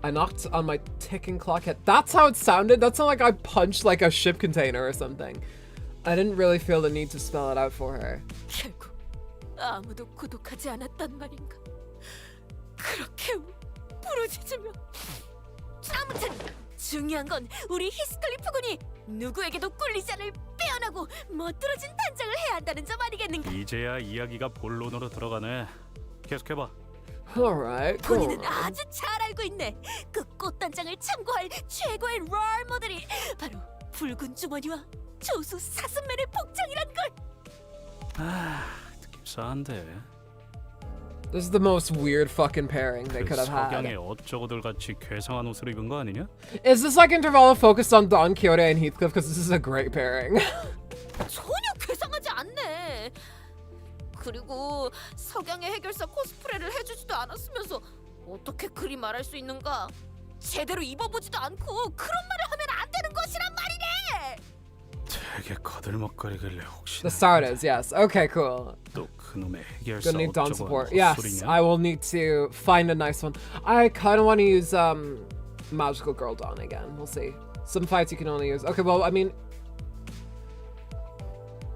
Speaker 1: I knocked on my ticking clock head. That's how it sounded. That sounded like I punched like a ship container or something. I didn't really feel the need to spell it out for her.
Speaker 2: 결국 아무도 구독하지 않았단 말인가? 그렇게 부러지며. 아무튼 중요한 건 우리 히스클리프 군이 누구에게도 꿀리지 않을 빼어나고 멋들어진 단장을 해야 한다는 점 아니겠는가?
Speaker 7: 이제야 이야기가 본론으로 들어가네. 계속해봐.
Speaker 1: Alright, go on.
Speaker 2: 본인은 아주 잘 알고 있네. 그 꽃단장을 참고할 최고의 롤 모델이 바로 붉은 주머니와 조수 사슴맨의 복장이란 걸.
Speaker 7: 아, 느낌싸한데.
Speaker 1: This is the most weird fucking pairing they could have
Speaker 7: 석양의
Speaker 1: had.
Speaker 7: 어쩌고들 같이 괴상한 옷을 입은 거 아니냐?
Speaker 1: Is this like interval focused on Don Quixote and Heathcliff? Because this is a great pairing.
Speaker 2: 전혀 괴상하지 않네. 그리고 석양의 해결사 코스프레를 해주지도 않았으면서 어떻게 그리 말할 수 있는가? 제대로 입어보지도 않고 그런 말을 하면 안 되는 것이란 말이네.
Speaker 7: 되게 거들먹거리길래 혹시.
Speaker 1: The start is, yes. Okay, cool.
Speaker 7: 또 그놈의 해결사
Speaker 1: Gonna need Don
Speaker 7: 어쩌고
Speaker 1: support.
Speaker 7: 하는
Speaker 1: Yes,
Speaker 7: 헛소리냐?
Speaker 1: I will need to find a nice one. I kind of want to use Magical Girl Dawn again. We'll see. Some fights you can only use. Okay, well, I mean,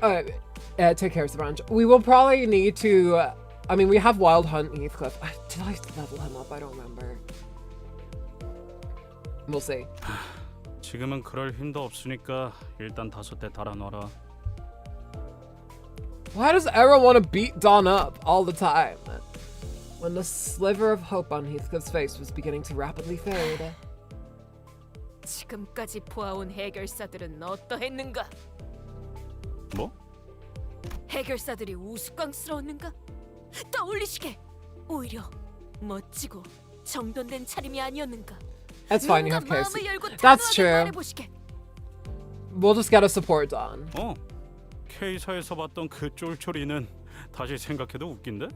Speaker 1: take care of the branch. We will probably need to. I mean, we have Wild Hunt Heathcliff. Did I level him up? I don't remember. We'll see.
Speaker 7: 지금은 그럴 힘도 없으니까 일단 5대 달아놔라.
Speaker 1: Why does everyone want to beat Dawn up all the time? When the sliver of hope on Heathcliff's face was beginning to rapidly fade.
Speaker 2: 지금까지 보아온 해결사들은 어떠했는가?
Speaker 7: 뭐?
Speaker 2: 해결사들이 우스꽝스러웠는가? 떠올리시게 오히려 멋지고 정돈된 차림이 아니었는가?
Speaker 1: That's fine, you have
Speaker 2: 눈과
Speaker 1: Casey.
Speaker 2: 마음을 열고
Speaker 1: That's
Speaker 2: 단호하게
Speaker 1: true.
Speaker 2: 말해보시게.
Speaker 1: We'll just get a support Dawn.
Speaker 7: K사에서 봤던 그 쫄쫄이는 다시 생각해도 웃긴데?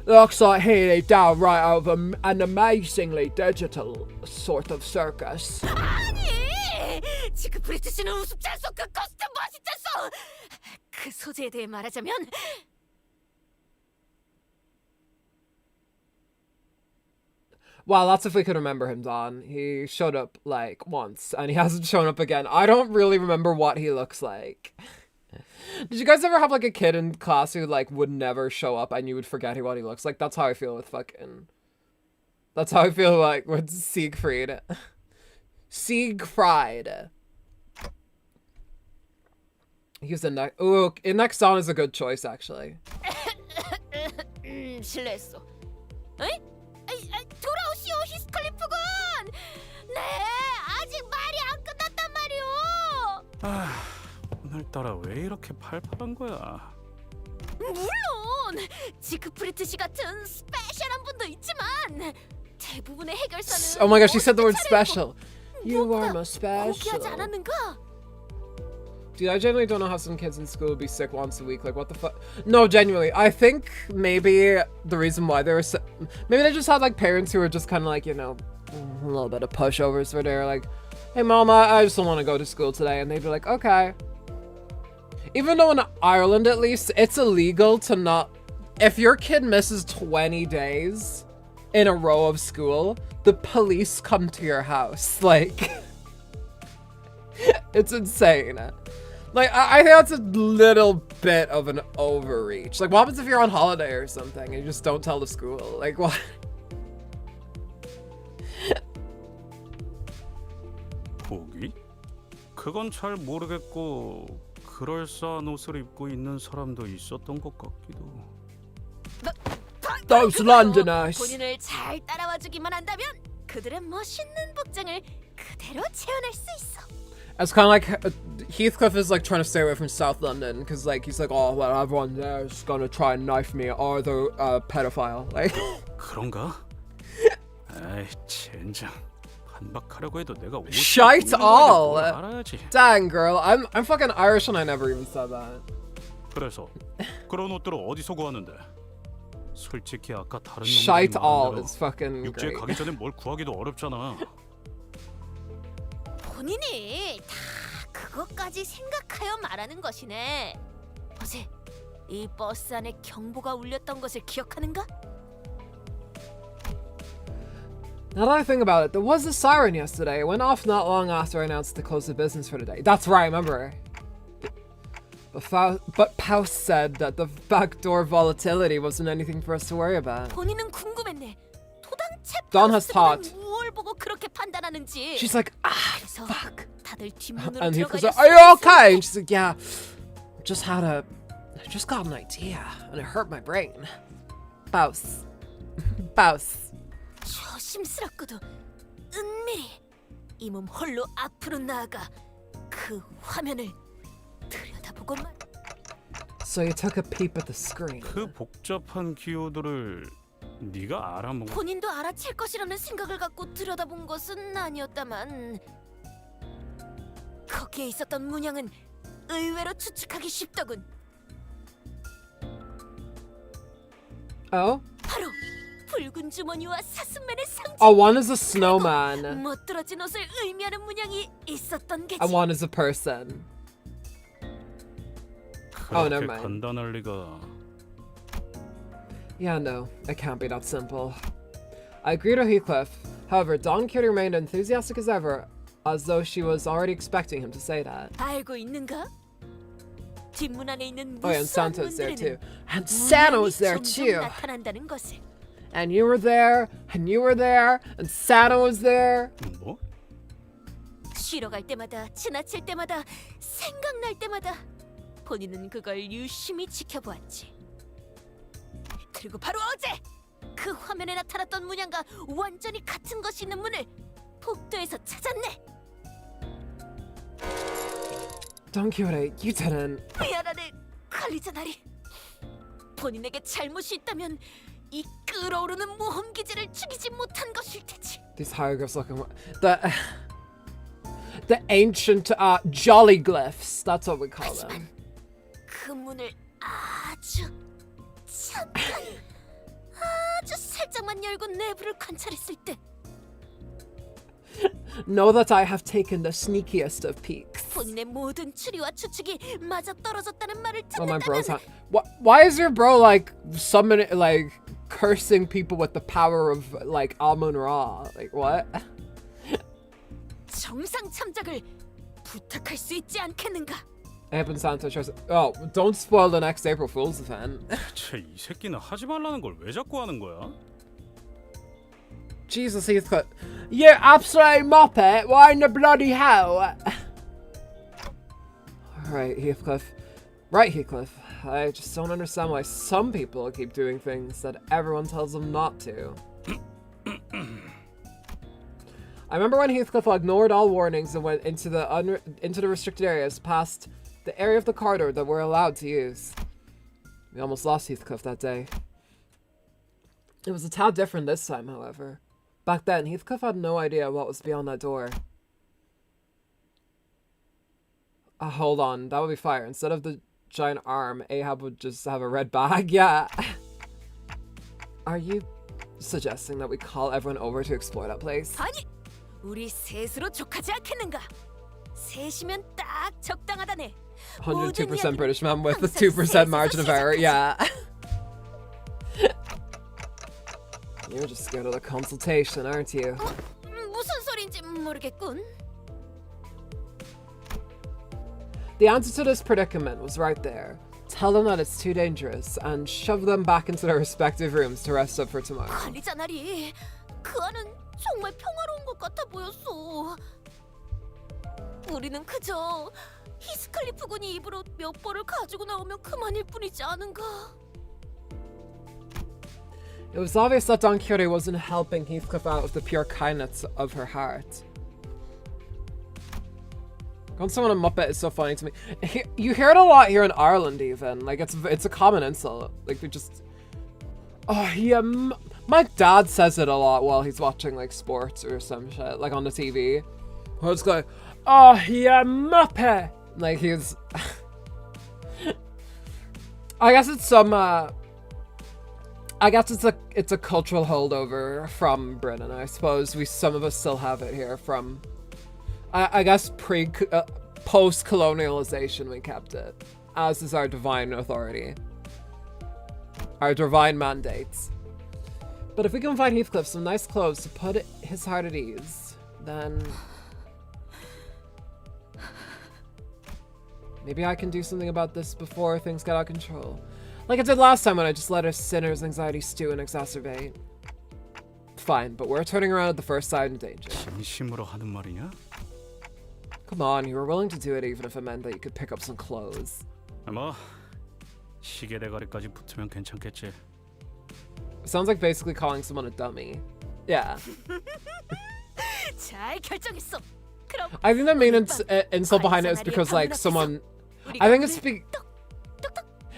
Speaker 1: Looks like he laid down right out of an amazingly digital sort of circus.
Speaker 2: 아니! 지금 브리티시는 우습지 않소. 그 코스튬 멋있잖소. 그 소재에 대해 말하자면
Speaker 1: Wow, that's if we could remember him, Dawn. He showed up like once and he hasn't shown up again. I don't really remember what he looks like. Did you guys ever have like a kid in class who like would never show up and you would forget what he looks like? That's how I feel with fucking... That's how I feel like with Siegfried. Siegfried. He was in next... Ooh, in next Dawn is a good choice, actually.
Speaker 2: 실례했어. 에이? 돌아오시오, 히스클리프군! 네, 아직 말이 안 끝났단 말이오!
Speaker 7: 오늘따라 왜 이렇게 팔팔한 거야?
Speaker 2: 물론! 지크프리트 씨 같은 스페셜한 분도 있지만 대부분의 해결사는
Speaker 1: Oh my gosh, she said the word special. You are my special.
Speaker 2: 포기하지 않았는가?
Speaker 1: Dude, I genuinely don't know how some kids in school would be sick once a week. Like, what the fuck? No, genuinely. I think maybe the reason why they were sick... Maybe they just had, like, parents who were just kind of, like, you know, a little bit of pushovers where they're like, hey, mama, I just don't want to go to school today. And they'd be like, okay. Even though in Ireland, at least, it's illegal to not... If your kid misses 20 days in a row of school, the police come to your house. Like... It's insane. Like, I think that's a little bit of an overreach. Like, what happens if you're on holiday or something and you just don't tell the school? Like, what?
Speaker 7: 포기? 그건 잘 모르겠고 그럴싸한 옷을 입고 있는 사람도 있었던 것 같기도.
Speaker 1: Those Londoners.
Speaker 2: 본인을 잘 따라와주기만 한다면 그들의 멋있는 복장을 그대로 채워낼 수 있어.
Speaker 1: It's kind of like Heathcliff is like trying to stay away from South London because like he's like, oh well, everyone there is gonna try and knife me or they're a pedophile. Like.
Speaker 7: 그런가? 아이 젠장. 반박하려고 해도 내가 옷을
Speaker 1: Shite all.
Speaker 7: 알아야지.
Speaker 1: Dang girl, I'm fucking Irish and I never even said that.
Speaker 7: 그래서 그런 옷들을 어디서 구하는데? 솔직히 아까 다른
Speaker 1: Shite
Speaker 7: 놈들이
Speaker 1: all
Speaker 7: 말한
Speaker 1: is fucking
Speaker 7: 대로 육지에
Speaker 1: great.
Speaker 7: 가기 전에 뭘 구하기도 어렵잖아.
Speaker 2: 본인이 다 그것까지 생각하여 말하는 것이네. 어제 이 버스 안에 경보가 울렸던 것을 기억하는가?
Speaker 1: Now that I think about it, there was a siren yesterday. It went off not long after I announced to close the business for today. That's right, I remember. But Paus said that the backdoor volatility wasn't anything for us to worry about.
Speaker 2: 본인은 궁금했네. 도당체
Speaker 1: Dawn has thought.
Speaker 2: 무엇을 보고 그렇게 판단하는지.
Speaker 1: She's like,
Speaker 2: 그래서
Speaker 1: fuck.
Speaker 2: 다들 뒷문으로
Speaker 1: And he goes,
Speaker 2: 들어가려
Speaker 1: are you okay? And she's like, yeah. I just got an idea and it hurt my brain. Paus. Paus.
Speaker 2: 조심스럽고도 은밀히 이 몸 홀로 앞으로 나아가 그 화면을 들여다보고 말.
Speaker 1: So you took a peep at the screen.
Speaker 7: 그 복잡한 기호들을 네가 알아먹.
Speaker 2: 본인도 알아챌 것이라는 생각을 갖고 들여다본 것은 아니었다만 거기에 있었던 문양은 의외로 추측하기 쉽더군.
Speaker 1: Oh?
Speaker 2: 바로 붉은 주머니와 사슴맨의 상징.
Speaker 1: One is a snowman.
Speaker 2: 멋들어진 옷을 의미하는 문양이 있었던 게지.
Speaker 1: And one is a person. Oh, never mind.
Speaker 7: 간단할 리가.
Speaker 1: Yeah, no, it can't be that simple. I agreed with Heathcliff. However, Dawn Kitty remained enthusiastic as ever, as though she was already expecting him to say that.
Speaker 2: 알고 있는가? 뒷문 안에 있는
Speaker 1: Oh, yeah, and
Speaker 2: 무수한
Speaker 1: Santa's there too.
Speaker 2: 문들에는
Speaker 1: And Santa was there
Speaker 2: 점점
Speaker 1: too.
Speaker 2: 나타난다는 것을.
Speaker 1: And you were there, and you were there, and Santa was there.
Speaker 7: 뭐?
Speaker 2: 쉬러 갈 때마다, 지나칠 때마다, 생각날 때마다 본인은 그걸 유심히 지켜보았지. 그리고 바로 어제 그 화면에 나타났던 문양과 완전히 같은 것이 있는 문을 복도에서 찾았네.
Speaker 1: Don Quixote, you didn't.
Speaker 2: 미안하네, 관리자나리. 본인에게 잘못이 있다면 이 끓어오르는 모험 기제를 죽이지 못한 것일 테지.
Speaker 1: These hieroglyphs looking. The ancient jolly glyphs. That's what we call them.
Speaker 2: 그 문을 아주 잠깐, 아주 살짝만 열고 내부를 관찰했을 때
Speaker 1: Know that I have taken the sneakiest of peeks.
Speaker 2: 본인의 모든 추리와 추측이 맞아 떨어졌다는 말을
Speaker 1: Oh, my bro's
Speaker 2: 듣는다면
Speaker 1: not. Why is your bro like summoning, like cursing people with the power of like Amun-Ra? Like what?
Speaker 2: 정상 참작을 부탁할 수 있지 않겠는가?
Speaker 1: Eben Santa tries. Oh, don't spoil the next April Fool's event.
Speaker 7: 쟤 이 새끼는 하지 말라는 걸 왜 자꾸 하는 거야?
Speaker 1: Jesus, Heathcliff. You absolute muppet! Why in the bloody hell? Right, Heathcliff. Right, Heathcliff. I just don't understand why some people keep doing things that everyone tells them not to. I remember when Heathcliff ignored all warnings and went into the restricted areas past the area of the corridor that we're allowed to use. We almost lost Heathcliff that day. It was a tad different this time, however. Back then, Heathcliff had no idea what was beyond that door. Hold on, that would be fire. Instead of the giant arm, Ahab would just have a red bag. Yeah. Are you suggesting that we call everyone over to explore that place?
Speaker 2: 아니, 우리 셋으로 족하지 않겠는가? 셋이면 딱 적당하다네.
Speaker 1: 102% British man with a 2% margin of error. Yeah. You're just scared of the consultation, aren't you?
Speaker 2: 무슨 소린지 모르겠군.
Speaker 1: The answer to this predicament was right there. Tell them that it's too dangerous and shove them back into their respective rooms to rest up for tomorrow.
Speaker 2: 관리자 나리, 그 안은 정말 평화로운 것 같아 보였어. 우리는 그저 히스클리프 군이 입으로 몇 벌을 가지고 나오면 그만일 뿐이지 않은가?
Speaker 1: It was obvious that Don Quixote wasn't helping Heathcliff out of the pure kindness of her heart. Calling someone a muppet is so funny to me. You hear it a lot here in Ireland, even. Like, it's a common insult. Like, they just... Oh, yeah, my dad says it a lot while he's watching, like, sports or some shit, like, on the TV. He'll just go, oh, yeah, muppet! Like, he's... I guess it's some, I guess it's a cultural holdover from Britain. I suppose some of us still have it here from, I guess post-colonialization we kept it, as is our divine authority, our divine mandates. But if we can find Heathcliff some nice clothes to put his heart at ease, then maybe I can do something about this before things get out of control. Like I did last time when I just let a sinner's anxiety stew and exacerbate. Fine, but we're turning around at the first sign of danger.
Speaker 7: 진심으로 하는 말이냐?
Speaker 1: Come on, you were willing to do it even if it meant that you could pick up some clothes.
Speaker 7: 뭐 시계 대가리까지 붙으면 괜찮겠지.
Speaker 1: Sounds like basically calling someone a dummy. Yeah.
Speaker 2: 잘 결정했어. 그럼
Speaker 1: I think the main insult behind it is because like someone... I think it's...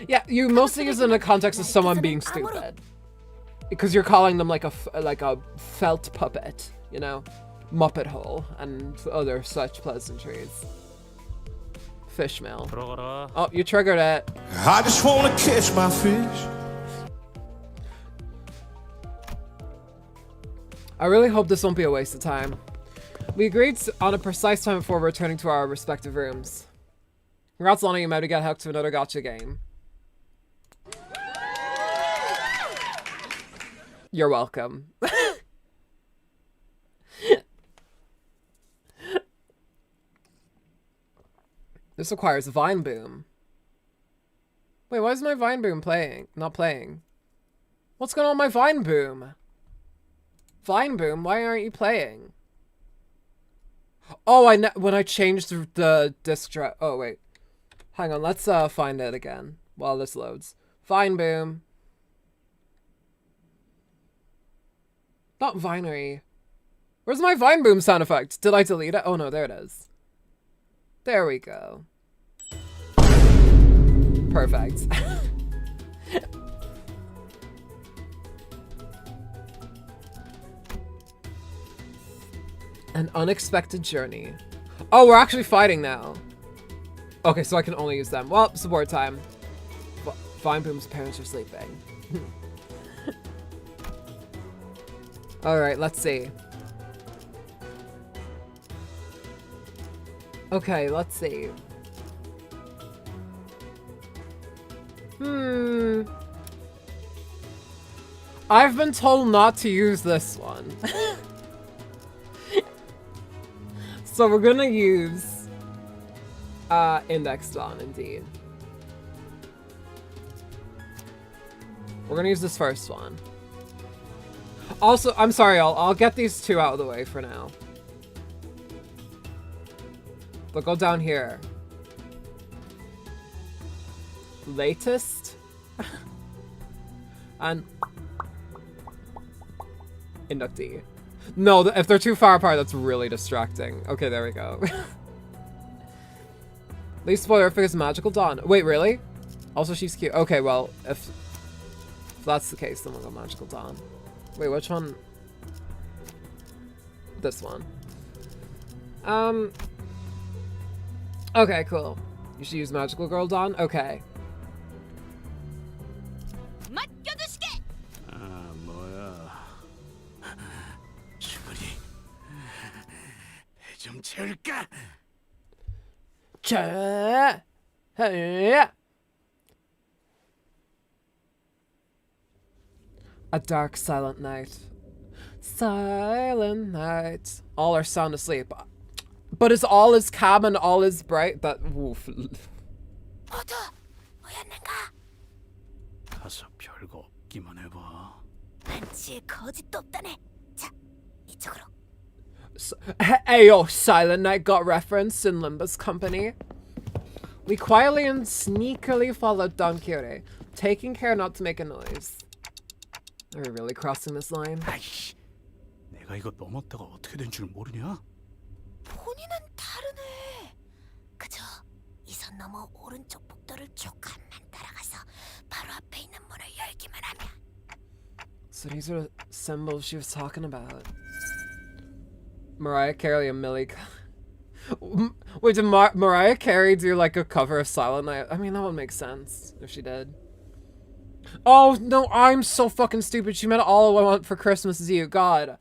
Speaker 1: Yeah, you mostly use it in the context of someone being stupid. Because you're calling them like a felt puppet, you know? Muppet hole and other such pleasantries. Fishmail.
Speaker 7: 들어가라.
Speaker 1: Oh, you triggered it.
Speaker 8: I just wanna catch my fish.
Speaker 1: I really hope this won't be a waste of time. We agreed on a precise time before returning to our respective rooms. Congrats, Lana, you might get hooked to another gotcha game. You're welcome. This requires a vine boom. Wait, why is my Vine Boom playing? Not playing. What's going on with my Vine Boom? Vine Boom, why aren't you playing? Oh, when I changed the disc drive. Oh, wait. Hang on, let's find it again while this loads. Vine Boom. Not Vinery. Where's my Vine Boom sound effect? Did I delete it? Oh no, there it is. There we go. Perfect. An unexpected journey. Oh, we're actually fighting now. Okay, so I can only use them. Well, support time. Vine Boom's parents are sleeping. Alright, let's see. Okay, let's see. I've been told not to use this one. So we're gonna use indexed on, indeed. We're gonna use this first one. Also, I'm sorry, I'll get these two out of the way for now. But go down here. Latest. And inductee. No, if they're too far apart, that's really distracting. Okay, there we go. Least spoiler is Magical Dawn. Wait, really? Also, she's cute. Okay, well, if that's the case, then we'll go Magical Dawn. Wait, which one? This one. Okay, cool. You should use Magical Girl Dawn? Okay.
Speaker 7: 아, 뭐야. 충분히 배 좀 채울까?
Speaker 1: A dark, silent night. Silent night. All are sound asleep. But is all is calm and all is bright? That woof.
Speaker 7: 가서 별거 없기만 해봐.
Speaker 2: 반지에 거짓도 없다네. 자, 이쪽으로.
Speaker 1: Hey, yo, Silent Night got referenced in Limbus Company. We quietly and sneakily followed Don Quixote, taking care not to make a noise. Are we really crossing this line?
Speaker 7: 아이씨, 내가 이거 넘었다가 어떻게 된 줄 모르냐?
Speaker 2: 본인은 다르네. 그저 이 선 넘어 오른쪽 복도를 조금만 따라가서 바로 앞에 있는 문을 열기만 하면.
Speaker 1: So these are the symbols she was talking about. Mariah Carey and Millie. Wait, did Mariah Carey do like a cover of Silent Night? I mean, that would make sense if she did. Oh, no, I'm so fucking stupid. She meant All I Want for Christmas Is You. God.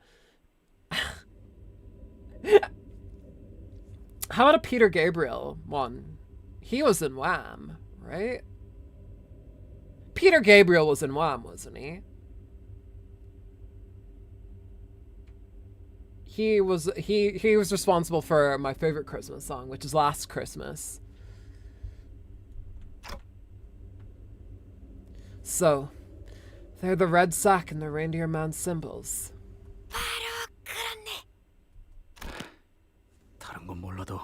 Speaker 1: How about a Peter Gabriel one? He was in Wham, right? Peter Gabriel was in Wham, wasn't he? He was responsible for my favorite Christmas song, which is Last Christmas. So, they're the red sack and the reindeer man symbols.
Speaker 7: 다른 건 몰라도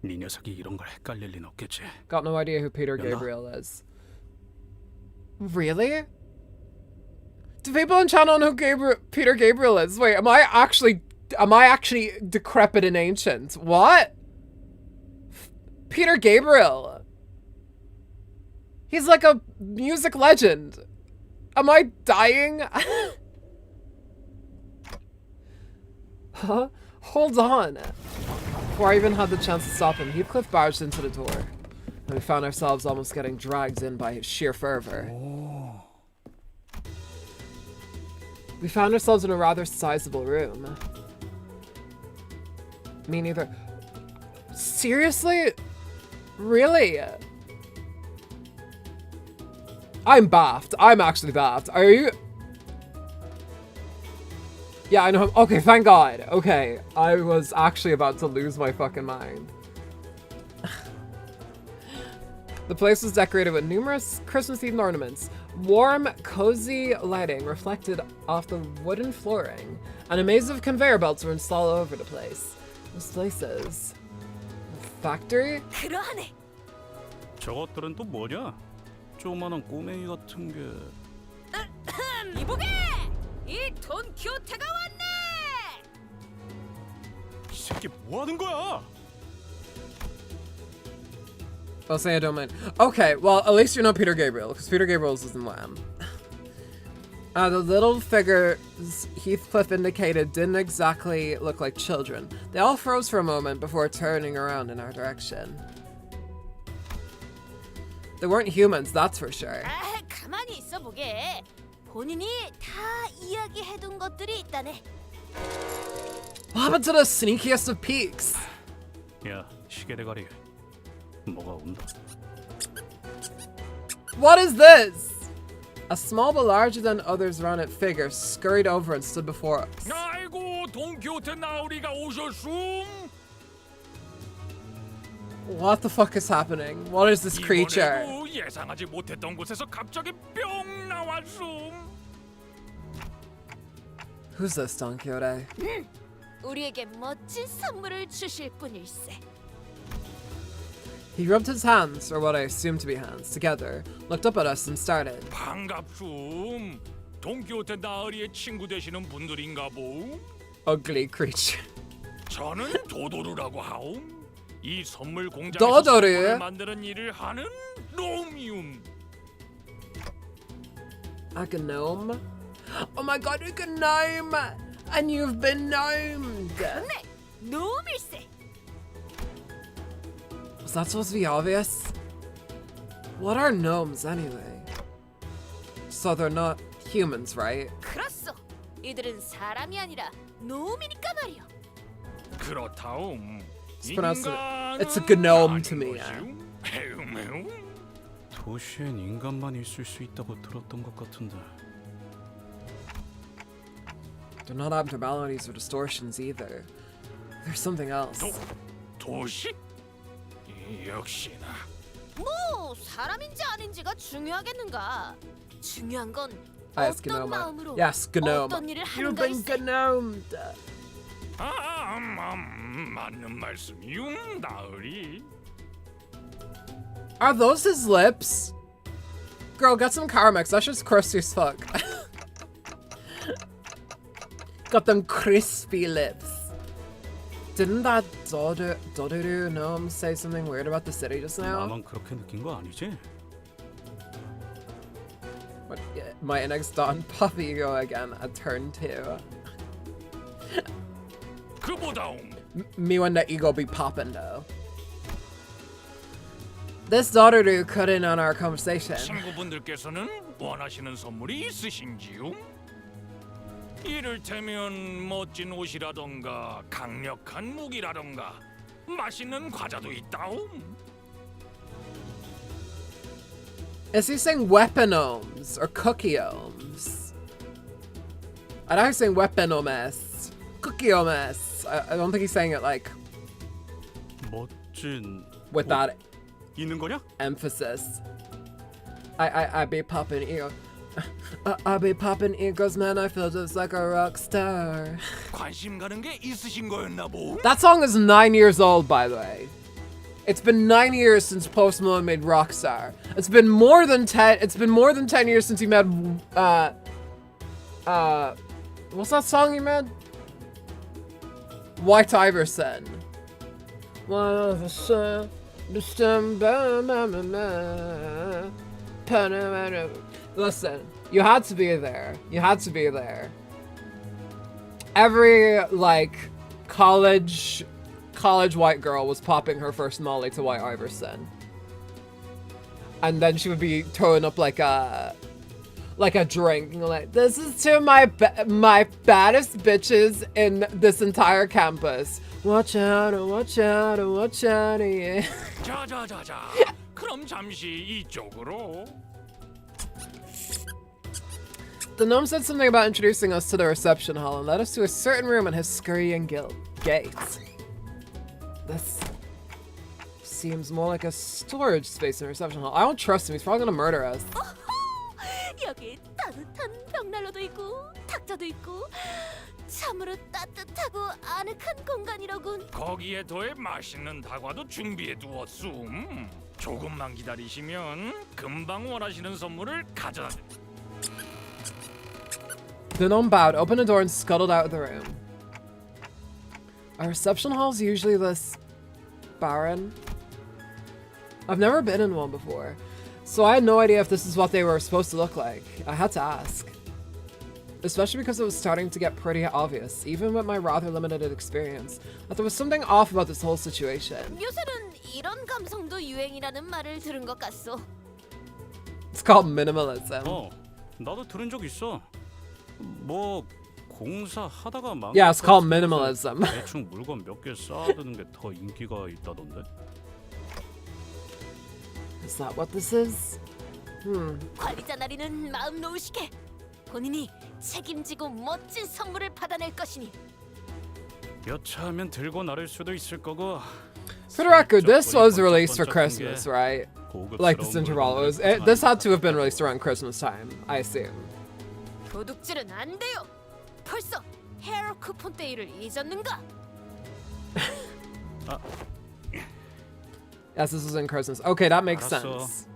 Speaker 7: 네 녀석이 이런 걸 헷갈릴 린 없겠지.
Speaker 1: Got no idea who Peter Gabriel is. Really? Do people in chat know who Peter Gabriel is? Wait, am I actually decrepit and ancient? What? Peter Gabriel. He's like a music legend. Am I dying? Huh? Hold on. Before I even had the chance to stop him, Heathcliff barged into the door. And we found ourselves almost getting dragged in by sheer fervor.
Speaker 7: Oh.
Speaker 1: We found ourselves in a rather sizable room. Me neither. Seriously? Really? I'm baffed. I'm actually baffed. Are you? Yeah, I know. Okay, thank God. Okay, I was actually about to lose my fucking mind. The place was decorated with numerous Christmas-themed ornaments. Warm, cozy lighting reflected off the wooden flooring, and a maze of conveyor belts were installed all over the place. This place is a factory?
Speaker 2: 그러하네.
Speaker 7: 저것들은 또 뭐냐? 조그마한 꼬맹이 같은 게.
Speaker 2: 이보게! 이 돈키호테가 왔네!
Speaker 7: 이 새끼 뭐 하는 거야?
Speaker 1: I'll say I don't mind. Okay, well, at least you're not Peter Gabriel, because Peter Gabriel's isn't Lamb. The little figures Heathcliff indicated didn't exactly look like children. They all froze for a moment before turning around in our direction. They weren't humans, that's for sure.
Speaker 2: 아, 가만히 있어 보게. 본인이 다 이야기해둔 것들이 있다네.
Speaker 1: What happened to the sneakiest of peaks?
Speaker 7: 야, 시계 대가리. 뭐가 온다.
Speaker 1: What is this? A small but larger than others around it figure scurried over and stood before us.
Speaker 7: 아이고, 돈키호테 나으리가 오셨음.
Speaker 1: What the fuck is happening? What is this creature?
Speaker 7: 이번에도 예상하지 못했던 곳에서 갑자기 뿅 나왔음.
Speaker 1: Who's this, Don Quixote?
Speaker 2: 우리에게 멋진 선물을 주실 분일세.
Speaker 1: He rubbed his hands, or what I assumed to be hands, together, looked up at us and started.
Speaker 7: 반갑숨. 돈키호테 나으리의 친구 되시는 분들인가 보.
Speaker 1: Ugly creature.
Speaker 7: 저는 도도루라고 하옴. 이 선물 공장에서
Speaker 1: 도도루?
Speaker 7: 선물을 만드는 일을 하는 놈이움.
Speaker 1: A gnome? Oh my god, a gnome! And you've been gnomed!
Speaker 2: 네, 놈일세.
Speaker 1: Was that supposed to be obvious? What are gnomes anyway? So they're not humans, right?
Speaker 2: 그렇소. 이들은 사람이 아니라 놈이니까 말이오.
Speaker 7: 그렇다움.
Speaker 1: It's pronounced it's a gnome to me.
Speaker 7: 도시엔 인간만 있을 수 있다고 들었던 것 같은데.
Speaker 1: They're not abnormalities or distortions either. There's something else.
Speaker 7: 도시? 역시나.
Speaker 2: 뭐 사람인지 아닌지가 중요하겠는가? 중요한 건
Speaker 1: Yes,
Speaker 2: 어떤
Speaker 1: gnome.
Speaker 2: 마음으로
Speaker 1: Yes, gnome.
Speaker 2: 어떤 일을
Speaker 1: You've
Speaker 2: 하는가
Speaker 1: been gnomed.
Speaker 7: 맞는 말씀이움 나으리.
Speaker 1: Are those his lips? Girl, get some Carmex. That shit's crusty as fuck. Got them crispy lips. Didn't that Dodoru gnome say something weird about the city just now?
Speaker 7: 나만 그렇게 느낀 거 아니지?
Speaker 1: What, yeah, my index Don Puppy go again at turn 2.
Speaker 7: 그보다움.
Speaker 1: Me when the ego be popping though. This Dodoru cut in on our conversation.
Speaker 7: 친구분들께서는 원하시는 선물이 있으신지요? 이를테면 멋진 옷이라던가 강력한 무기라던가 맛있는 과자도 있다움.
Speaker 1: Is he saying weapon-ohms or cookie-ohms? I know he's saying weapon-ohms. Cookie-ohms. I don't think he's saying it like
Speaker 7: 멋진
Speaker 1: with that
Speaker 7: 있는 거냐?
Speaker 1: emphasis. I be popping ego. I be popping egos, man. I feel just like a rock star.
Speaker 7: 관심 가는 게 있으신 거였나 보.
Speaker 1: That song is 9 years old, by the way. It's been 9 years since Post Malone made Rockstar. It's been more than 10. It's been more than 10 years since he made. What's that song he made? White Iverson. Listen, you had to be there. You had to be there. Every like college white girl was popping her first molly to White Iverson, and then she would be throwing up like a drink, like, this is to my baddest bitches in this entire campus. Watch out, watch out, watch out, yeah.
Speaker 7: 자자자자. 그럼 잠시 이쪽으로.
Speaker 1: The gnome said something about introducing us to the reception hall and led us to a certain room in his scurrying gate. This seems more like a storage space in a reception hall. I don't trust him. He's probably gonna murder us.
Speaker 2: 여기 따뜻한 벽난로도 있고 탁자도 있고 참으로 따뜻하고 아늑한 공간이로군.
Speaker 11: 거기에 더해 맛있는 다과도 준비해 두었음. 조금만 기다리시면 금방 원하시는 선물을 가져다.
Speaker 1: The gnome bowed, opened a door, and scuttled out of the room. Are reception halls usually this barren? I've never been in one before, so I had no idea if this is what they were supposed to look like. I had to ask. Especially because it was starting to get pretty obvious, even with my rather limited experience, that there was something off about this whole situation.
Speaker 2: 요새는 이런 감성도 유행이라는 말을 들은 것 같소.
Speaker 1: It's called minimalism.
Speaker 7: 나도 들은 적 있어. 뭐 공사 하다가 망.
Speaker 1: Yeah, it's called minimalism.
Speaker 7: 대충 물건 몇 개 쌓아두는 게 더 인기가 있다던데.
Speaker 1: Is that what this is?
Speaker 2: 관리자 나리는 마음 놓으시게. 본인이 책임지고 멋진 선물을 받아낼 것이니.
Speaker 7: 여차하면 들고 나를 수도 있을 거고.
Speaker 1: For the record, this was released for Christmas, right? Like this interval. This had to have been released around Christmas time, I assume.
Speaker 2: 도둑질은 안 돼요. 벌써 헤어 쿠폰 데이를 잊었는가?
Speaker 1: Yes, this was in Christmas. Okay, that makes sense.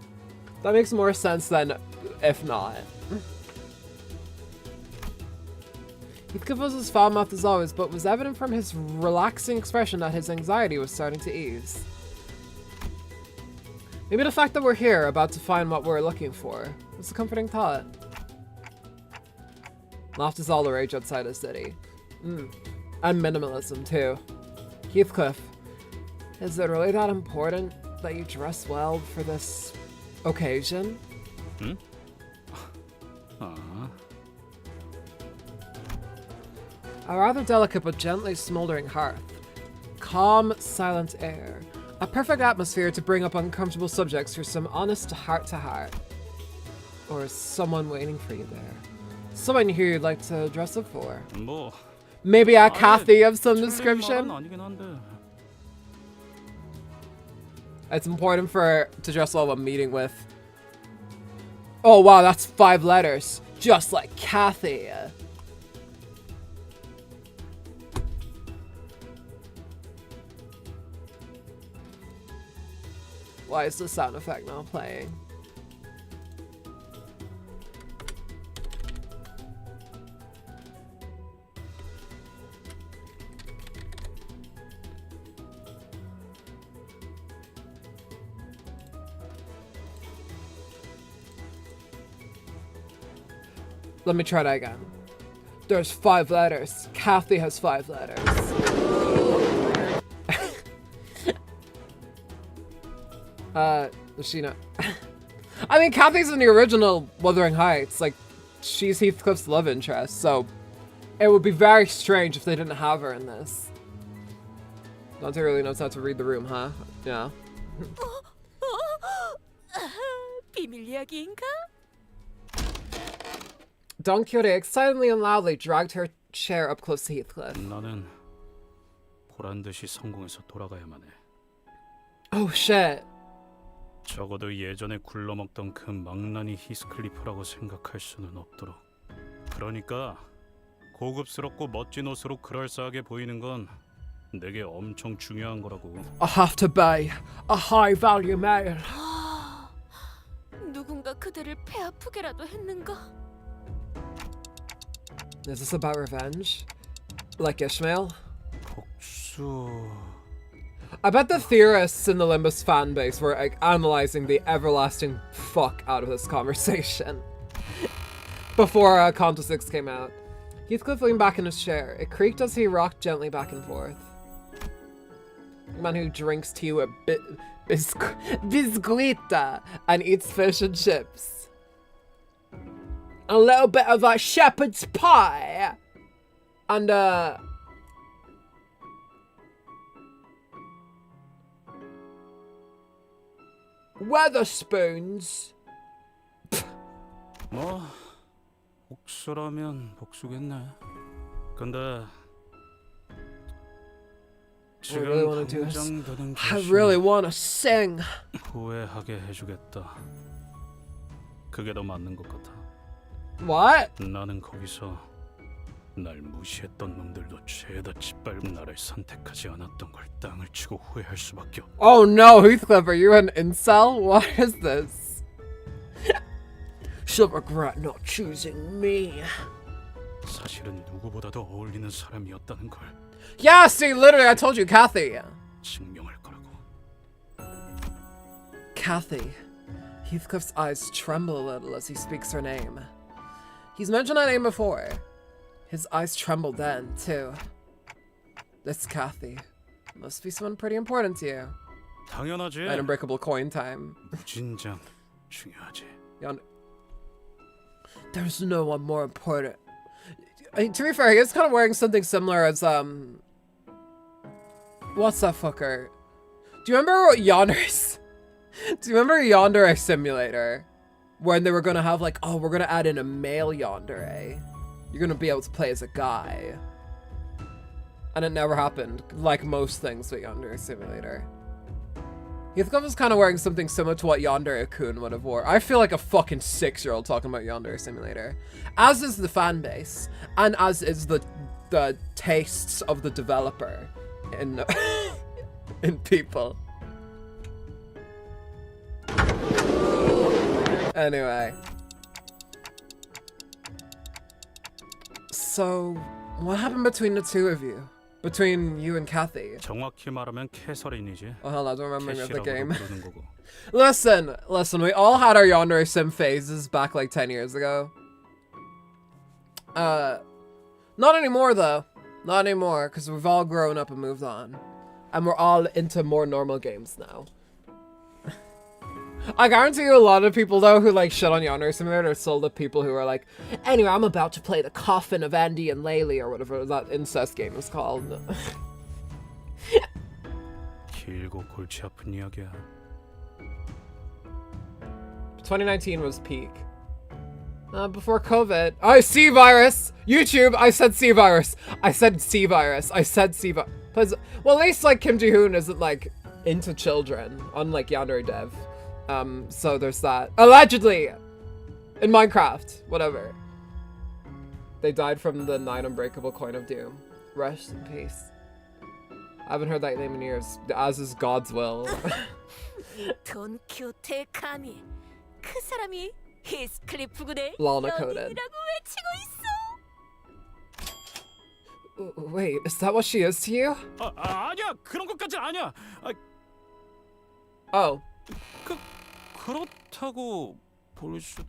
Speaker 1: That makes more sense than if not. Heathcliff was as foul-mouthed as always, but was evident from his relaxing expression that his anxiety was starting to ease. Maybe the fact that we're here, about to find what we're looking for, was a comforting thought. Loft is all the rage outside the city. And minimalism, too. Heathcliff, is it really that important that you dress well for this occasion? A rather delicate but gently smoldering hearth. Calm, silent air. A perfect atmosphere to bring up uncomfortable subjects for some honest heart-to-heart. Or is someone waiting for you there? Someone here you'd like to dress up for? Maybe a Kathy of some description? It's important to dress well when meeting with... Oh wow, that's 5 letters. Just like Kathy. Why is the sound effect not playing? Let me try that again. There's 5 letters. Kathy has 5 letters. Does she know? I mean, Kathy's in the original Wuthering Heights. Like, she's Heathcliff's love interest, so it would be very strange if they didn't have her in this. Dante really knows how to read the room, huh? Yeah.
Speaker 2: 비밀 이야기인가?
Speaker 1: Don Quixote excitedly and loudly dragged her chair up close to Heathcliff.
Speaker 7: 나는 보란 듯이 성공해서 돌아가야만 해.
Speaker 1: Oh shit.
Speaker 7: 적어도 예전에 굴러먹던 그 망나니 히스클리프라고 생각할 수는 없도록. 그러니까 고급스럽고 멋진 옷으로 그럴싸하게 보이는 건 내게 엄청 중요한 거라고.
Speaker 1: I have to buy a high-value male.
Speaker 2: 누군가 그대를 배 아프게라도 했는가?
Speaker 1: Is this about revenge? Like Ishmael?
Speaker 7: 복수.
Speaker 1: I bet the theorists in the Limbus fanbase were like analyzing the everlasting fuck out of this conversation before Conto 6 came out. Heathcliff leaned back in his chair. It creaked as he rocked gently back and forth. A man who drinks tea with biscuita and eats fish and chips. A little bit of a shepherd's pie and Weatherspoons.
Speaker 7: 뭐 복수라면 복수겠네. 근데
Speaker 1: really
Speaker 7: 지금
Speaker 1: want to do this.
Speaker 7: 당장 너는
Speaker 1: I really want to sing.
Speaker 7: 후회하게 해주겠다. 그게 더 맞는 것 같아.
Speaker 1: What?
Speaker 7: 나는 거기서 날 무시했던 놈들도 죄다 짓밟은 나를 선택하지 않았던 걸 땅을 치고 후회할 수밖에 없.
Speaker 1: Oh no, Heathcliff, are you an incel? What is this? She'll regret not choosing me.
Speaker 7: 사실은 누구보다도 어울리는 사람이었다는 걸
Speaker 1: Yeah, see, literally, I told you, Kathy.
Speaker 7: 증명할 거라고.
Speaker 1: Kathy. Heathcliff's eyes tremble a little as he speaks her name. He's mentioned that name before. His eyes trembled then, too. This Kathy. Must be someone pretty important to you.
Speaker 7: 당연하지.
Speaker 1: An unbreakable coin time.
Speaker 7: 진장 중요하지.
Speaker 1: There's no one more important. To be fair, he is kind of wearing something similar as, what's that fucker? Do you remember what Yonder's... Do you remember Yandere Simulator? When they were gonna have like, oh, we're gonna add in a male Yandere. You're gonna be able to play as a guy. And it never happened, like most things with Yandere Simulator. Heathcliff is kind of wearing something similar to what Yandere-kun would have wore. I feel like a fucking 6-year-old talking about Yandere Simulator. As is the fan base, and as is the tastes of the developer in in people. Anyway. So, what happened between the two of you? Between you and Kathy?
Speaker 7: 정확히 말하면 캐서린이지.
Speaker 1: Oh hell, I don't remember the game.
Speaker 7: 부르는 거고.
Speaker 1: Listen, we all had our Yandere Sim phases back like 10 years ago. Not anymore though. Not anymore, because we've all grown up and moved on. And we're all into more normal games now. I guarantee you a lot of people though who like shit on Yandere Simulator are still the people who are like, anyway, I'm about to play the Coffin of Andy and Laylee or whatever that incest game is called.
Speaker 7: 길고 골치 아픈 이야기야.
Speaker 1: 2019 was peak. Before COVID. Oh, C-Virus! YouTube, I said C-Virus. I said C-Virus. I said C-Virus. Well, at least like Kim Ji-hoon isn't like into children, unlike Yandere Dev. So there's that. Allegedly! In Minecraft. Whatever. They died from the 9 unbreakable coin of doom. Rest in peace. I haven't heard that name in years. As is God's will.
Speaker 2: 돈 큐테 카미. 그 사람이 히스클리프군의
Speaker 1: Lana coded.
Speaker 2: 연인이라고 외치고 있어.
Speaker 1: Wait, is that what she is to you?
Speaker 7: 아니야, 그런 것까지 아니야.
Speaker 1: Oh.
Speaker 7: 그렇다고 볼 수도.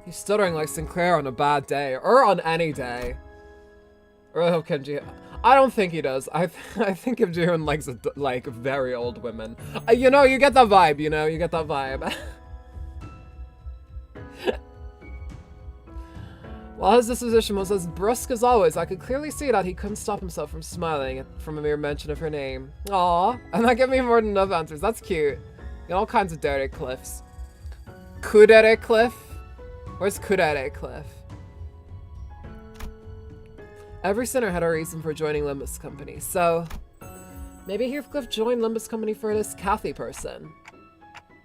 Speaker 1: He's stuttering like Sinclair on a bad day, or on any day. I really hope Kim Ji. I don't think he does. I think Kim Ji Hoon likes like very old women. You know, you get that vibe. You know, you get that vibe. While his disposition was as brusque as always, I could clearly see that he couldn't stop himself from smiling from a mere mention of her name. Aww, and that gave me more than enough answers. That's cute. You know, all kinds of Dere Cliffs. Kudere Cliff? Where's Kudere Cliff? Every sinner had a reason for joining Limbus Company, so maybe Heathcliff joined Limbus Company for this Kathy person.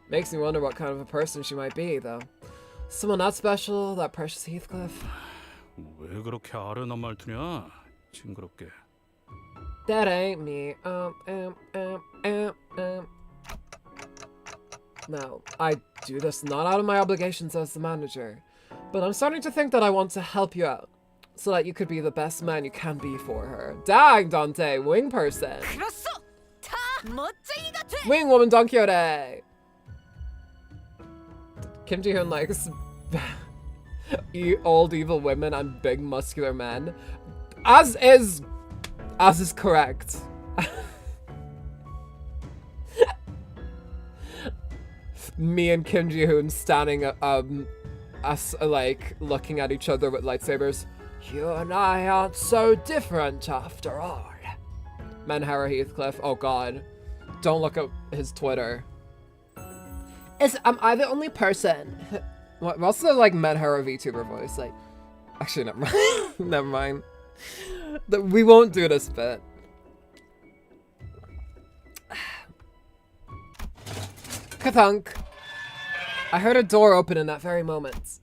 Speaker 1: Makes me wonder what kind of a person she might be, though. Someone that special, that precious Heathcliff.
Speaker 7: 왜 그렇게 아련한 말투냐? 징그럽게.
Speaker 1: That ain't me. No, I do this not out of my obligations as the manager, but I'm starting to think that I want to help you out, so that you could be the best man you can be for her. Dang, Dante, wing person.
Speaker 2: 그렇소. 다 멋쟁이가 돼.
Speaker 1: Wing woman Don Quixote. Kim Ji-hoon likes old evil women and big muscular men, as is correct. Me and Kim Ji-hoon standing us like looking at each other with lightsabers. You and I aren't so different after all. Menhara Heathcliff. Oh god. Don't look at his Twitter. Am I the only person? What's the like Menhara VTuber voice? Like, actually, never mind. Never mind. We won't do this bit. Ka-thunk. I heard a door open in that very moment.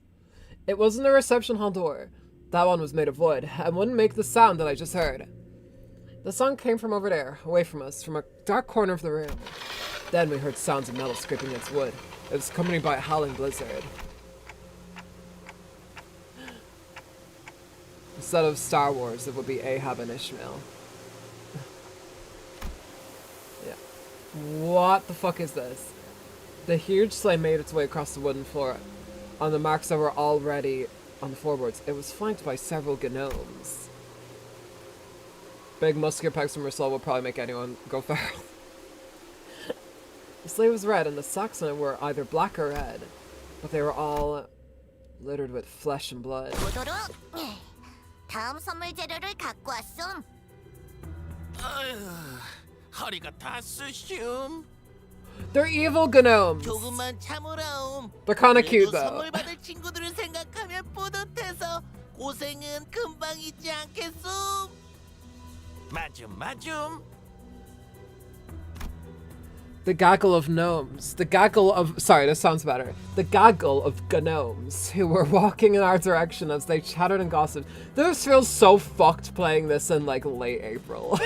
Speaker 1: It wasn't a reception hall door. That one was made of wood and wouldn't make the sound that I just heard. The sound came from over there, away from us, from a dark corner of the room. Then we heard sounds of metal scraping against wood. It was accompanied by a howling blizzard. Instead of Star Wars, it would be Ahab and Ishmael. Yeah. What the fuck is this? The huge sleigh made its way across the wooden floor on the marks that were already on the floorboards. It was flanked by several gnomes. Big muscular pecs from her soul will probably make anyone go feral. The sleigh was red and the socks on it were either black or red, but they were all littered with flesh and blood.
Speaker 2: 다음 선물 재료를 갖고 왔음.
Speaker 12: 허리가 다 쑤숑.
Speaker 1: They're evil gnomes.
Speaker 12: 조금만 참으라옴.
Speaker 1: They're kind of cute though.
Speaker 12: 선물 받을 친구들을 생각하면 뿌듯해서 고생은 금방 잊지 않겠음. 맞음.
Speaker 1: The gaggle of gnomes. The gaggle of... Sorry, this sounds better. The gaggle of gnomes who were walking in our direction as they chattered and gossiped. This feels so fucked playing this in, like, late April.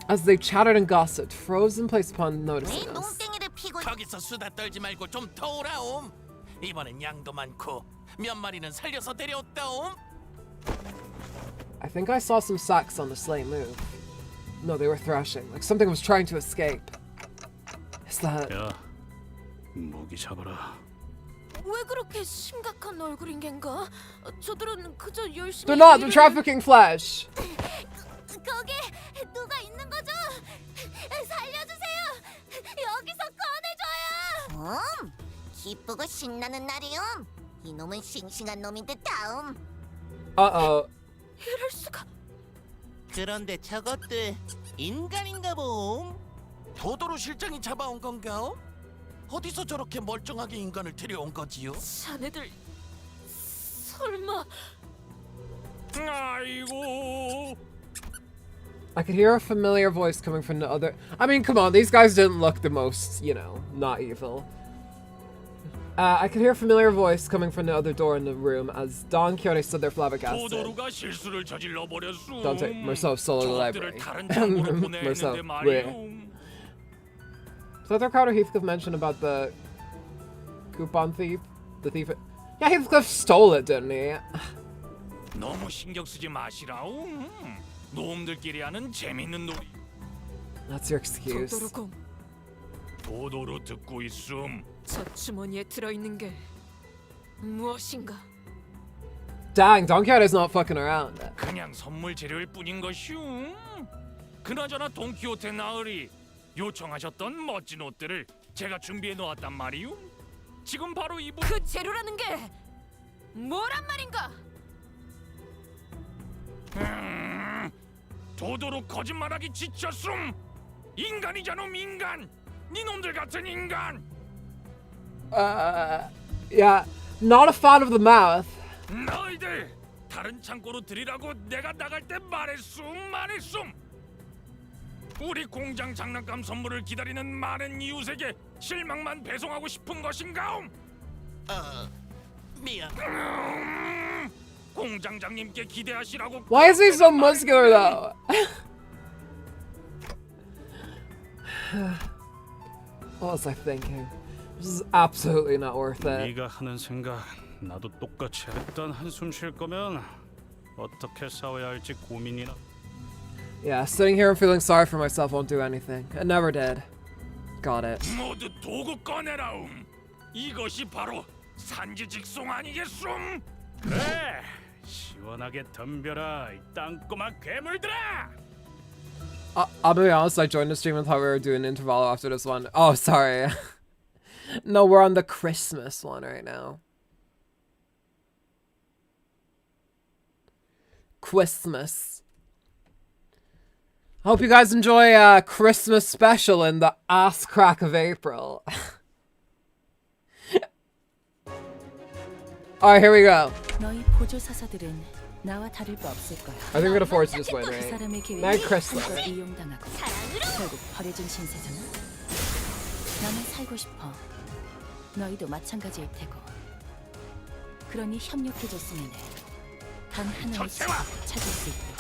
Speaker 1: As they chattered and gossiped, froze in place upon noticing us.
Speaker 12: 거기서 수다 떨지 말고 좀 더 오라옴. 이번엔 양도 많고 몇 마리는 살려서 데려왔다옴.
Speaker 1: I think I saw some sacks on the sleigh move. No, they were thrashing, like something was trying to escape. Is that...
Speaker 7: 야, 모기 잡아라.
Speaker 2: 왜 그렇게 심각한 얼굴인 겐가? 저들은 그저 열심히.
Speaker 1: They're not. They're trafficking flesh.
Speaker 2: 거기 누가 있는 거죠? 살려주세요. 여기서 꺼내줘요. 기쁘고 신나는 날이요. 이놈은 싱싱한 놈인데 다음.
Speaker 1: Uh-oh.
Speaker 2: 이럴 수가.
Speaker 12: 그런데 저것들 인간인가 봄? 도도로 실장이 잡아온 건가? 어디서 저렇게 멀쩡하게 인간을 데려온 거지요?
Speaker 2: 자네들 설마?
Speaker 11: 아이고.
Speaker 1: I could hear a familiar voice coming from the other... I mean, come on, these guys didn't look the most, you know, not evil. I could hear a familiar voice coming from the other door in the room as Don Quixote stood there flabbergasted. Don't take myself solo to the library. Myself, so that Crowder Heathcliff mentioned about the coupon thief? The thief... Yeah, Heathcliff stole it, didn't he?
Speaker 11: 너무 신경 쓰지 마시라오. 놈들끼리 하는 재밌는 놀이.
Speaker 1: That's your excuse.
Speaker 11: 도도로 듣고 있음.
Speaker 2: 저 주머니에 들어있는 게 무엇인가?
Speaker 1: Dang, Don Quixote's not fucking around.
Speaker 11: 그냥 선물 재료일 뿐인 것이오. 그나저나 돈키호테 나으리 요청하셨던 멋진 옷들을 제가 준비해 놓았단 말이오. 지금 바로 입을.
Speaker 2: 그 재료라는 게 뭐란 말인가?
Speaker 11: 도도로 거짓말하기 지쳤음. 인간이잖아, 인간. 니놈들 같은 인간.
Speaker 1: Yeah, not a fan of the mouth.
Speaker 11: 너희들 다른 창고로 들이라고 내가 나갈 때 말했음. 우리 공장 장난감 선물을 기다리는 많은 이웃에게 실망만 배송하고 싶은 것인가옴?
Speaker 12: 미안.
Speaker 11: 공장장님께 기대하시라고.
Speaker 1: Why is he so muscular though? What was I thinking? This is absolutely not worth it.
Speaker 7: 네가 하는 생각 나도 똑같이 해. 일단 한숨 쉴 거면 어떻게 싸워야 할지 고민이나.
Speaker 1: Yeah, sitting here and feeling sorry for myself won't do anything. It never did. Got it.
Speaker 11: 모두 도구 꺼내라움. 이것이 바로 산지직송 아니겠음?
Speaker 7: 그래, 시원하게 덤벼라 이 땅꼬마 괴물들아.
Speaker 1: I'll be honest, I joined the stream and thought we were doing an interval after this one. Oh, sorry. No, we're on the Christmas one right now. Christmas. I hope you guys enjoy a Christmas special in the ass crack of April. Alright, here we go.
Speaker 6: 너희 보조 사사들은 나와 다를 바 없을 거야.
Speaker 1: I think we're gonna force this win,
Speaker 6: 그
Speaker 1: right?
Speaker 6: 사람의 계획이
Speaker 1: Merry Christmas.
Speaker 6: 한껏 이용당하고 결국 버려진 신세잖아. 나는 살고 싶어. 너희도 마찬가지일 테고. 그러니 협력해줬으면 해. 단 하나의 집을 찾을 수 있도록.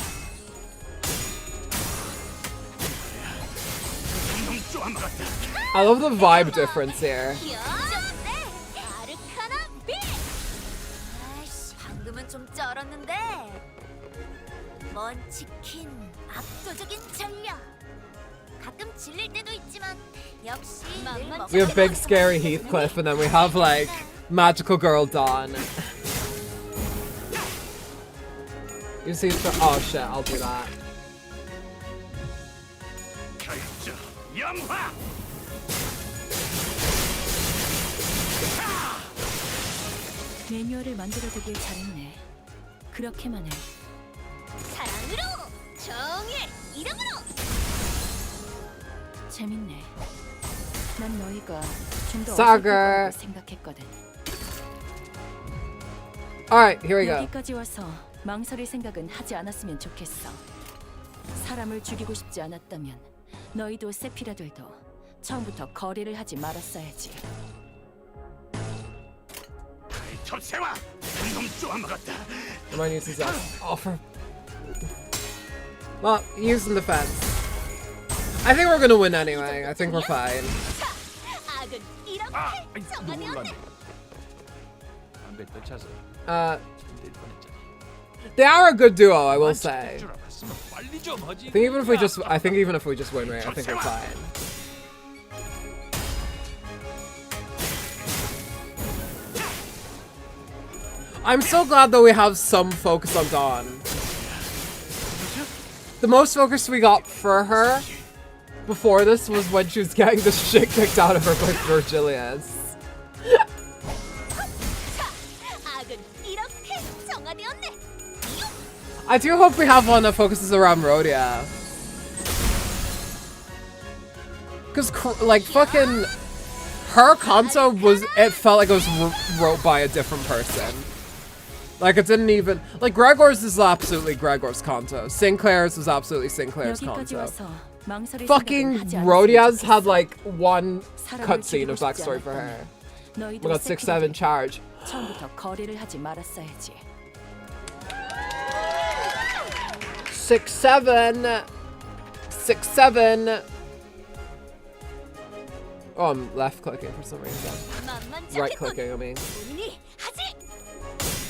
Speaker 1: I love the vibe difference here.
Speaker 2: 방금은 좀 쩔었는데. 먼 치킨, 압도적인 전력. 가끔 질릴 때도 있지만 역시
Speaker 1: We have big scary Heathcliff, and then we have like magical girl Dawn. You see, oh shit, I'll do that.
Speaker 6: 매뉴얼을 만들어두길 잘했네. 그렇게만 해.
Speaker 2: 사랑으로 정의 이름으로.
Speaker 6: 재밌네. 난 너희가 좀 더
Speaker 1: Saga.
Speaker 6: 어색할 거라고 생각했거든.
Speaker 1: Alright, here we go.
Speaker 6: 여기까지 와서 망설일 생각은 하지 않았으면 좋겠어. 사람을 죽이고 싶지 않았다면 너희도 세피라들도 처음부터 거래를 하지 말았어야지.
Speaker 1: I might use his offer. Well, using the fence. I think we're gonna win anyway. I think we're fine. They are a good duo, I will say. I think even if we just win, right? I think we're fine. I'm so glad that we have some focus on Dawn. The most focus we got for her before this was when she was getting the shit kicked out of her by Virgilius. I do hope we have one that focuses around Rhodia. Cause like fucking her Kanto was, it felt like it was wrote by a different person. Like it didn't even, like Gregor's is absolutely Gregor's Kanto. Sinclair's was absolutely Sinclair's Kanto. Fucking Rhodia's had like one cutscene of backstory for her. We got 6-7 charge. 6-7. 6-7. Oh, I'm left clicking for some reason. Right clicking, I mean.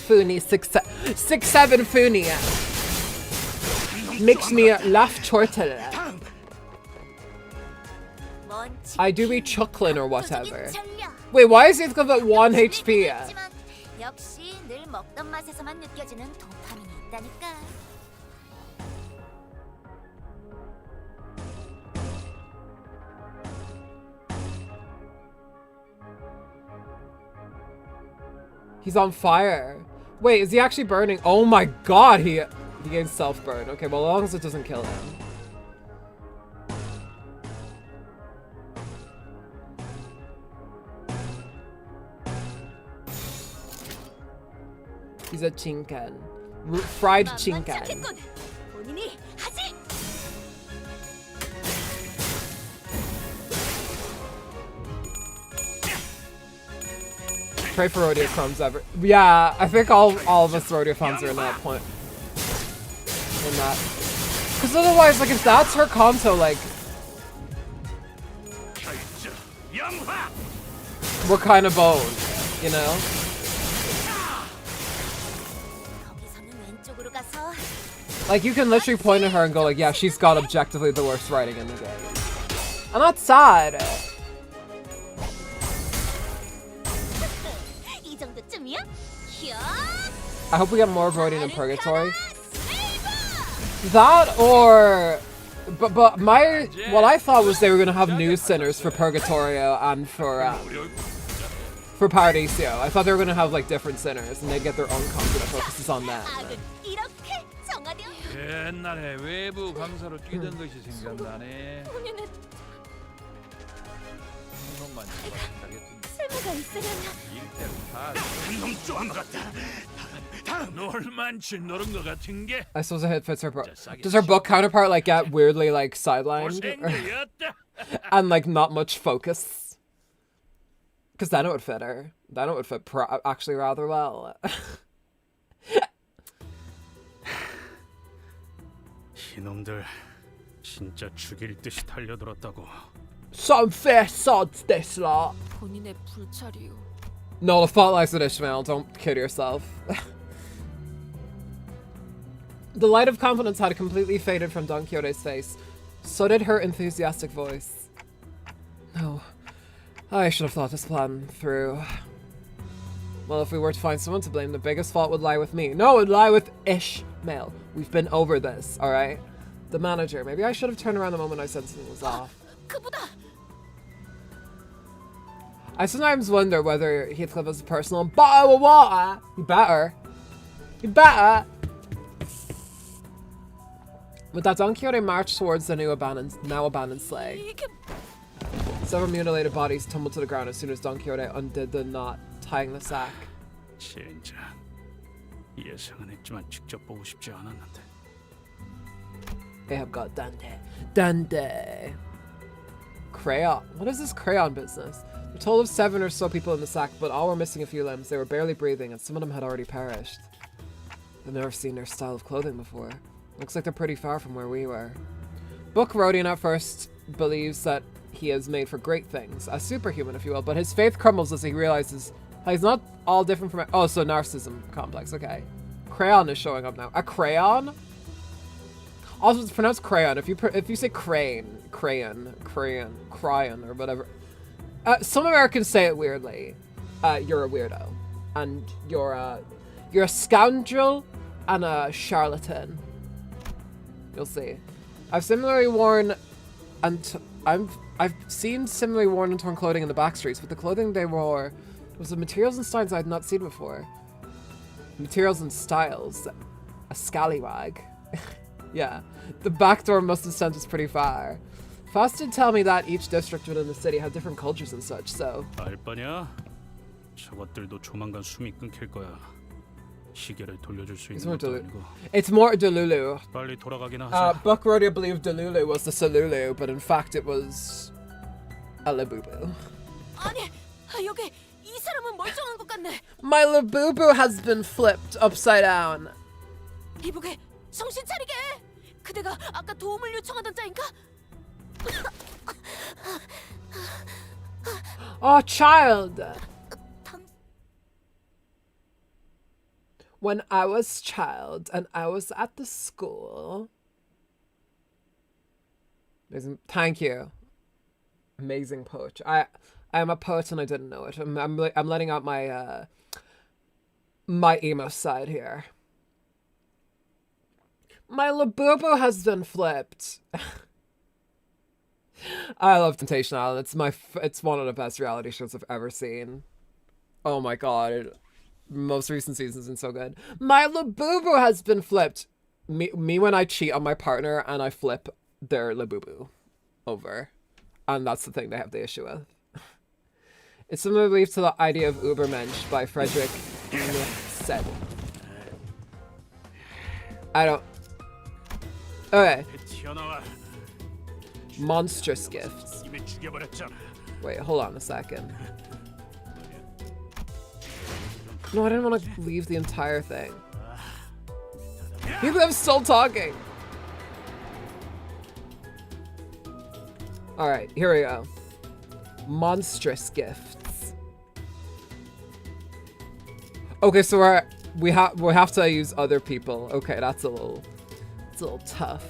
Speaker 1: Funi 6-7 Funi. Makes me laugh turtle. I do be chuckling or whatever. Wait, why is Heathcliff at 1 HP?
Speaker 2: 역시 늘 먹던 맛에서만 느껴지는 도파민이 있다니까.
Speaker 1: He's on fire. Wait, is he actually burning? Oh my god, he gains self-burn. Okay, well, as long as it doesn't kill him. He's a chinkan. Fried chinkan. Pray for Rhodia crumbs ever. Yeah, I think all of us Rhodia fans are in that point. In that. Because otherwise, like, if that's her Kanto, like, we're kind of boned, you know? Like, you can literally point at her and go like, yeah, she's got objectively the worst writing in the game. And that's sad. I hope we get more Rodian in Purgatory. That or... But my... What I thought was they were going to have new sinners for Purgatorio and for Paradiso. I thought they were going to have like different sinners and they'd get their own content that focuses on them.
Speaker 13: 옛날에 외부 강사로 뛰던 것이 생각나네. 이놈만 생각했던데.
Speaker 2: 쓸모가 있으려면
Speaker 13: 일대로 다
Speaker 11: 좀 같다. 놀만치 노른 것 같은 게
Speaker 1: I suppose it fits her book. Does her book counterpart like get weirdly like sidelined and like not much focus? Because then it would fit her. Then it would fit actually rather well.
Speaker 7: 이놈들 진짜 죽일 듯이 달려들었다고.
Speaker 1: Some fair sods this lot.
Speaker 2: 본인의 불찰이요.
Speaker 1: No, the fault lies with Ishmael. Don't kid yourself. The light of confidence had completely faded from Don Quixote's face. So did her enthusiastic voice. No, I should have thought this plan through. Well, if we were to find someone to blame, the biggest fault would lie with me. No, it would lie with Ishmael. We've been over this, alright? The manager. Maybe I should have turned around the moment I said something was off.
Speaker 2: 그보다
Speaker 1: I sometimes wonder whether Heathcliff has a personal bottle of water. You better. You better. With that, Don Quixote marched towards the now abandoned sleigh. Several mutilated bodies tumbled to the ground as soon as Don Quixote undid the knot tying the sack.
Speaker 7: 진짜 예상은 했지만 직접 보고 싶지 않았는데.
Speaker 1: They have got Dante. Dante. Crayon. What is this crayon business? We're told of 7 or so people in the sack, but all were missing a few limbs. They were barely breathing, and some of them had already perished. I've never seen their style of clothing before. Looks like they're pretty far from where we were. Book Rodian at first believes that he is made for great things, a superhuman if you will, but his faith crumbles as he realizes how he's not all different from... Oh, so narcissism complex, okay. Crayon is showing up now. A crayon? Also, it's pronounced crayon. If you say crayon, or whatever. Some Americans say it weirdly. You're a weirdo. And you're a scoundrel and a charlatan. You'll see. I've seen similarly worn and torn clothing in the back streets, but the clothing they wore was of materials and styles I had not seen before. Materials and styles. A scallywag. Yeah. The back door must have sent us pretty far. Foss did tell me that each district within the city had different cultures and such, so...
Speaker 7: 알바냐? 저것들도 조만간 숨이 끊길 거야. 시계를 돌려줄 수 있는 것도 아니고.
Speaker 1: It's more Delulu.
Speaker 7: 빨리 돌아가긴 하자.
Speaker 1: Buck Rodeo believed Delulu was the Salulu, but in fact it was a Labubu.
Speaker 2: 아니, 여기 이 사람은 멀쩡한 것 같네.
Speaker 1: My Labubu has been flipped upside down.
Speaker 2: 이보게, 정신 차리게. 그대가 아까 도움을 요청하던 자인가?
Speaker 1: Oh, child. When I was child and I was at the school. Amazing. Thank you. Amazing poetry. I am a poet and I didn't know it. I'm letting out my my emo side here. My Labubu has been flipped. I love Temptation Island. It's one of the best reality shows I've ever seen. Oh my god. Most recent seasons and so good. My Labubu has been flipped. Me when I cheat on my partner and I flip their Labubu over. And that's the thing they have the issue with. It's similar belief to the idea of Ubermensch by Frederick said. I don't... Okay. Monstrous gifts. Wait, hold on a second. No, I didn't want to leave the entire thing. Heathcliff's still talking. Alright, here we go. Monstrous gifts. Okay, so we have to use other people. Okay, that's a little tough.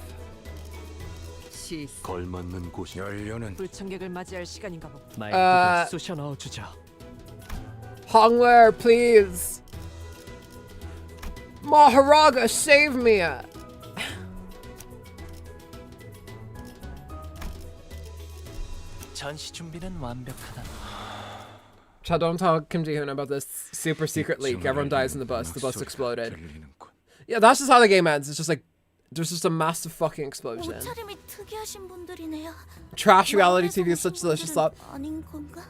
Speaker 4: 걸맞는 곳이 열려는
Speaker 3: 불청객을 맞이할 시간인가 봐.
Speaker 10: 말 쑤셔 넣어 주죠.
Speaker 1: Hongler, please. Maharaga, save me.
Speaker 10: 전시 준비는 완벽하다.
Speaker 1: Chad, don't tell Kim Ji-hoon about this super secret leak. Everyone dies in the bus. The bus exploded. Yeah, that's just how the game ends. It's just like, there's just a massive fucking explosion.
Speaker 2: 옷차림이 특이하신 분들이네요.
Speaker 1: Trash reality TV is such delicious love.
Speaker 2: 아닌 건가?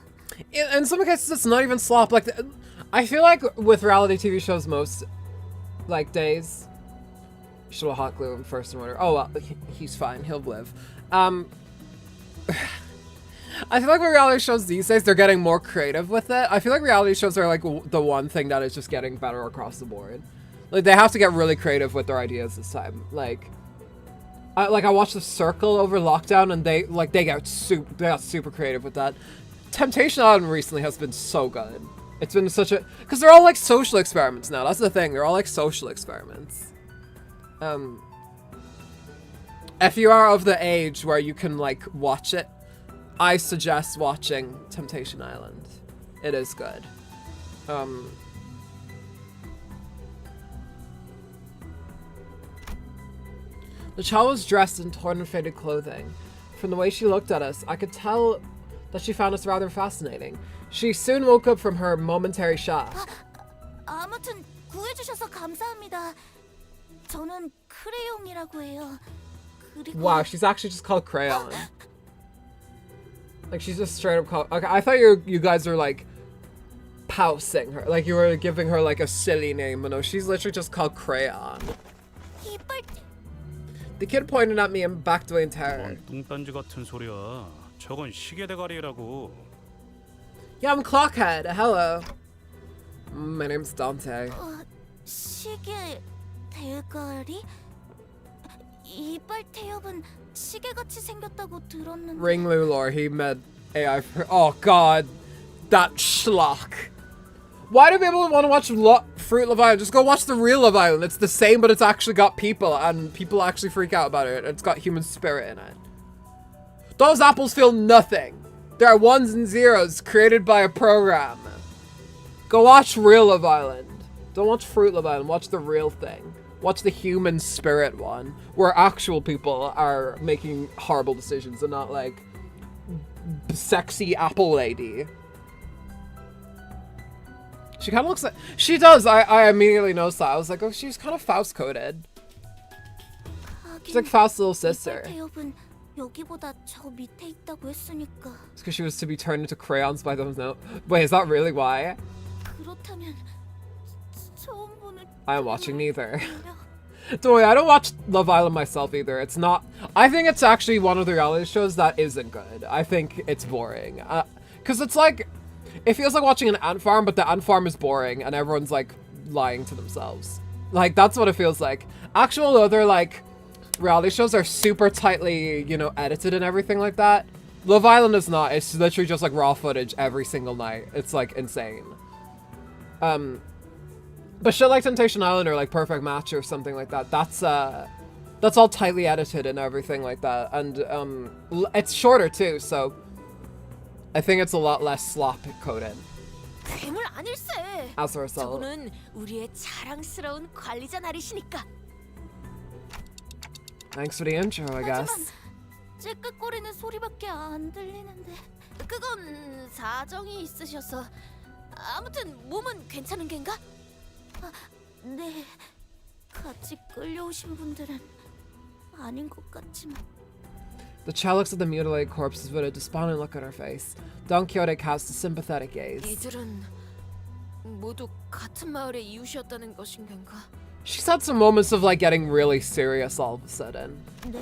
Speaker 1: In some cases, it's not even slop. Like, I feel like with reality TV shows, most like days. Should have hot glue him first in order. Oh well, he's fine. He'll live. I feel like with reality shows these days, they're getting more creative with it. I feel like reality shows are like the one thing that is just getting better across the board. Like they have to get really creative with their ideas this time. Like I watched The Circle over lockdown, and they got super creative with that. Temptation Island recently has been so good. It's been such a because they're all like social experiments now. That's the thing. They're all like social experiments. If you are of the age where you can like watch it, I suggest watching Temptation Island. It is good. The child was dressed in torn and faded clothing. From the way she looked at us, I could tell that she found us rather fascinating. She soon woke up from her momentary shock.
Speaker 2: 아무튼 구해주셔서 감사합니다. 저는 크레용이라고 해요.
Speaker 1: Wow, she's actually just called Crayon. Like she's just straight up called. Okay, I thought you guys were like pousing her, like you were giving her like a silly name, but no, she's literally just called Crayon. The kid pointed at me and backed away in terror.
Speaker 7: 뚱딴지 같은 소리야. 저건 시계 대가리라고.
Speaker 1: Yeah, I'm Clockhead. Hello. My name's Dante.
Speaker 2: 시계 대가리? 이빨 태엽은 시계같이 생겼다고 들었는데.
Speaker 1: Ring Lulor, he met AI for. Oh god, that schlock. Why do people want to watch Fruit Love Island? Just go watch the real Love Island. It's the same, but it's actually got people, and people actually freak out about it. It's got human spirit in it. Those apples feel nothing. There are ones and zeros created by a program. Go watch real Love Island. Don't watch Fruit Love Island. Watch the real thing. Watch the human spirit one, where actual people are making horrible decisions and not like sexy apple lady. She kind of looks like she does. I immediately noticed that. I was like, oh, she's kind of Faust coded. She's like Faust's little sister. It's because she was to be turned into crayons by those. No, wait, is that really why? I am watching neither. Don't worry, I don't watch Love Island myself either. It's not. I think it's actually one of the reality shows that isn't good. I think it's boring. Because it's like, it feels like watching an ant farm, but the ant farm is boring and everyone's like lying to themselves. Like, that's what it feels like. Actual other like reality shows are super tightly, you know, edited and everything like that. Love Island is not. It's literally just like raw footage every single night. It's like insane. But shit like Temptation Island or like Perfect Match or something like that, that's all tightly edited and everything like that. And it's shorter too, so I think it's a lot less slop coded.
Speaker 2: 괴물 아닐세.
Speaker 1: As a result.
Speaker 2: 저분은 우리의 자랑스러운 관리자 나리시니까.
Speaker 1: Thanks for the intro, I guess.
Speaker 2: 찌끄거리는 소리밖에 안 들리는데. 그건 사정이 있으셔서. 아무튼 몸은 괜찮은 겐가? 네. 같이 끌려오신 분들은 아닌 것 같지만.
Speaker 1: The child looks at the mutilated corpses with a despondent look on her face. Don Quixote casts a sympathetic gaze.
Speaker 2: 이들은 모두 같은 마을의 이웃이었다는 것인 건가?
Speaker 1: She's had some moments of like getting really serious all of a sudden.
Speaker 2: 네.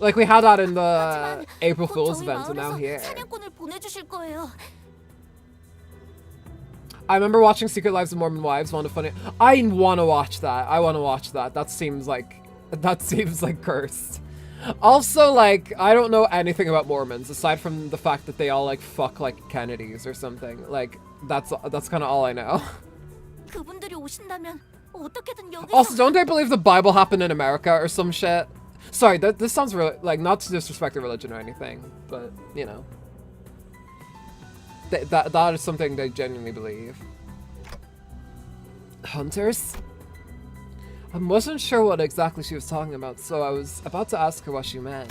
Speaker 1: Like we had that in the April Fool's event, and now here.
Speaker 2: 사냥꾼을 보내주실 거예요.
Speaker 1: I remember watching Secret Lives of Mormon Wives. One of funny. I want to watch that. I want to watch that. That seems like cursed. Also, like, I don't know anything about Mormons aside from the fact that they all like fuck like Kennedys or something. Like that's kind of all I know.
Speaker 2: 그분들이 오신다면 어떻게든 여기서.
Speaker 1: Also, don't they believe the Bible happened in America or some shit? Sorry, this sounds really like not to disrespect the religion or anything, but you know. That is something they genuinely believe. Hunters? I wasn't sure what exactly she was talking about, so I was about to ask her what she meant.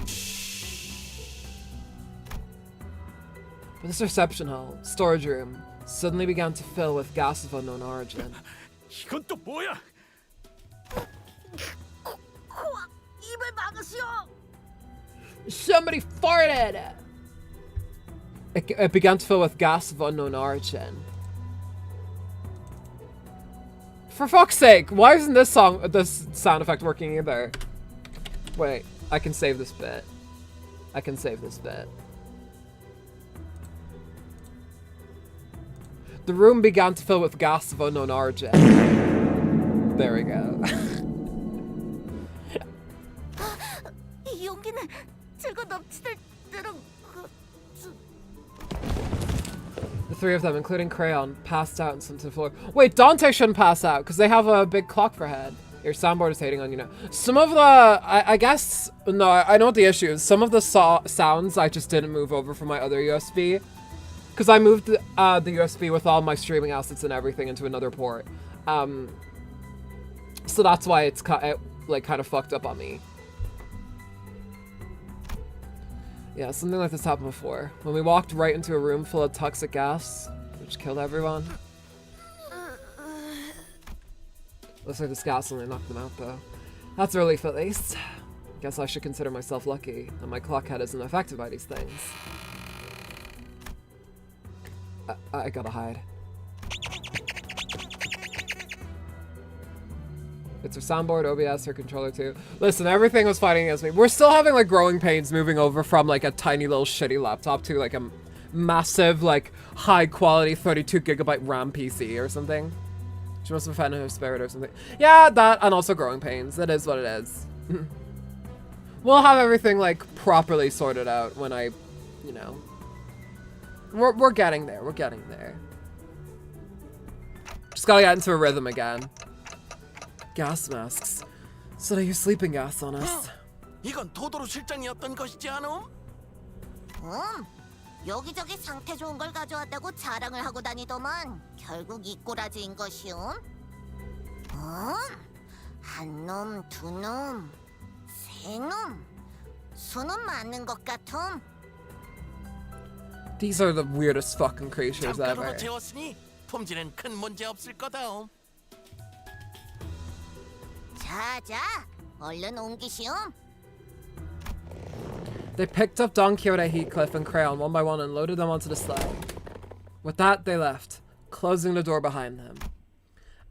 Speaker 1: But this reception hall, storage room, suddenly began to fill with gases of unknown origin.
Speaker 11: 이건 또 뭐야?
Speaker 2: 입을 막으시오.
Speaker 1: Somebody farted! It began to fill with gas of unknown origin. For fuck's sake, why isn't this sound effect working either? Wait, I can save this bit. I can save this bit. The room began to fill with gas of unknown origin. There we go.
Speaker 2: 용기는 들고 넘치들 대로
Speaker 1: The three of them, including Crayon, passed out and slumped to the floor. Wait, Dante shouldn't pass out because they have a big clock for a head. Your soundboard is hating on you now. Some of the, I guess, no, I know what the issue is. Some of the sounds I just didn't move over from my other USB. Because I moved the USB with all my streaming assets and everything into another port. So that's why it's like kind of fucked up on me. Yeah, something like this happened before. When we walked right into a room full of toxic gas, which killed everyone. Looks like this gas only knocked them out though. That's a relief at least. Guess I should consider myself lucky that my clock head isn't affected by these things. I gotta hide. It's her soundboard, OBS, her controller too. Listen, everything was fighting against me. We're still having like growing pains moving over from like a tiny little shitty laptop to like a massive, like high quality 32GB RAM PC or something. She must have found her spirit or something. Yeah, that and also growing pains. That is what it is. We'll have everything like properly sorted out when I, you know. We're getting there. We're getting there. Just gotta get into a rhythm again. Gas masks. So they use sleeping gas on us.
Speaker 12: 이건 도도로 실장이었던 것이지 않음?
Speaker 2: 여기저기 상태 좋은 걸 가져왔다고 자랑을 하고 다니더만 결국 이 꼬라지인 것이오. 한 놈, 두 놈, 세 놈. 수는 맞는 것 같음.
Speaker 1: These are the weirdest fucking creatures ever.
Speaker 12: 잠깐으로 재웠으니 품질은 큰 문제 없을 거다.
Speaker 2: 자자, 얼른 옮기시오.
Speaker 1: They picked up Don Quixote, Heathcliff, and Crayon one by one and loaded them onto the sleigh. With that, they left, closing the door behind them.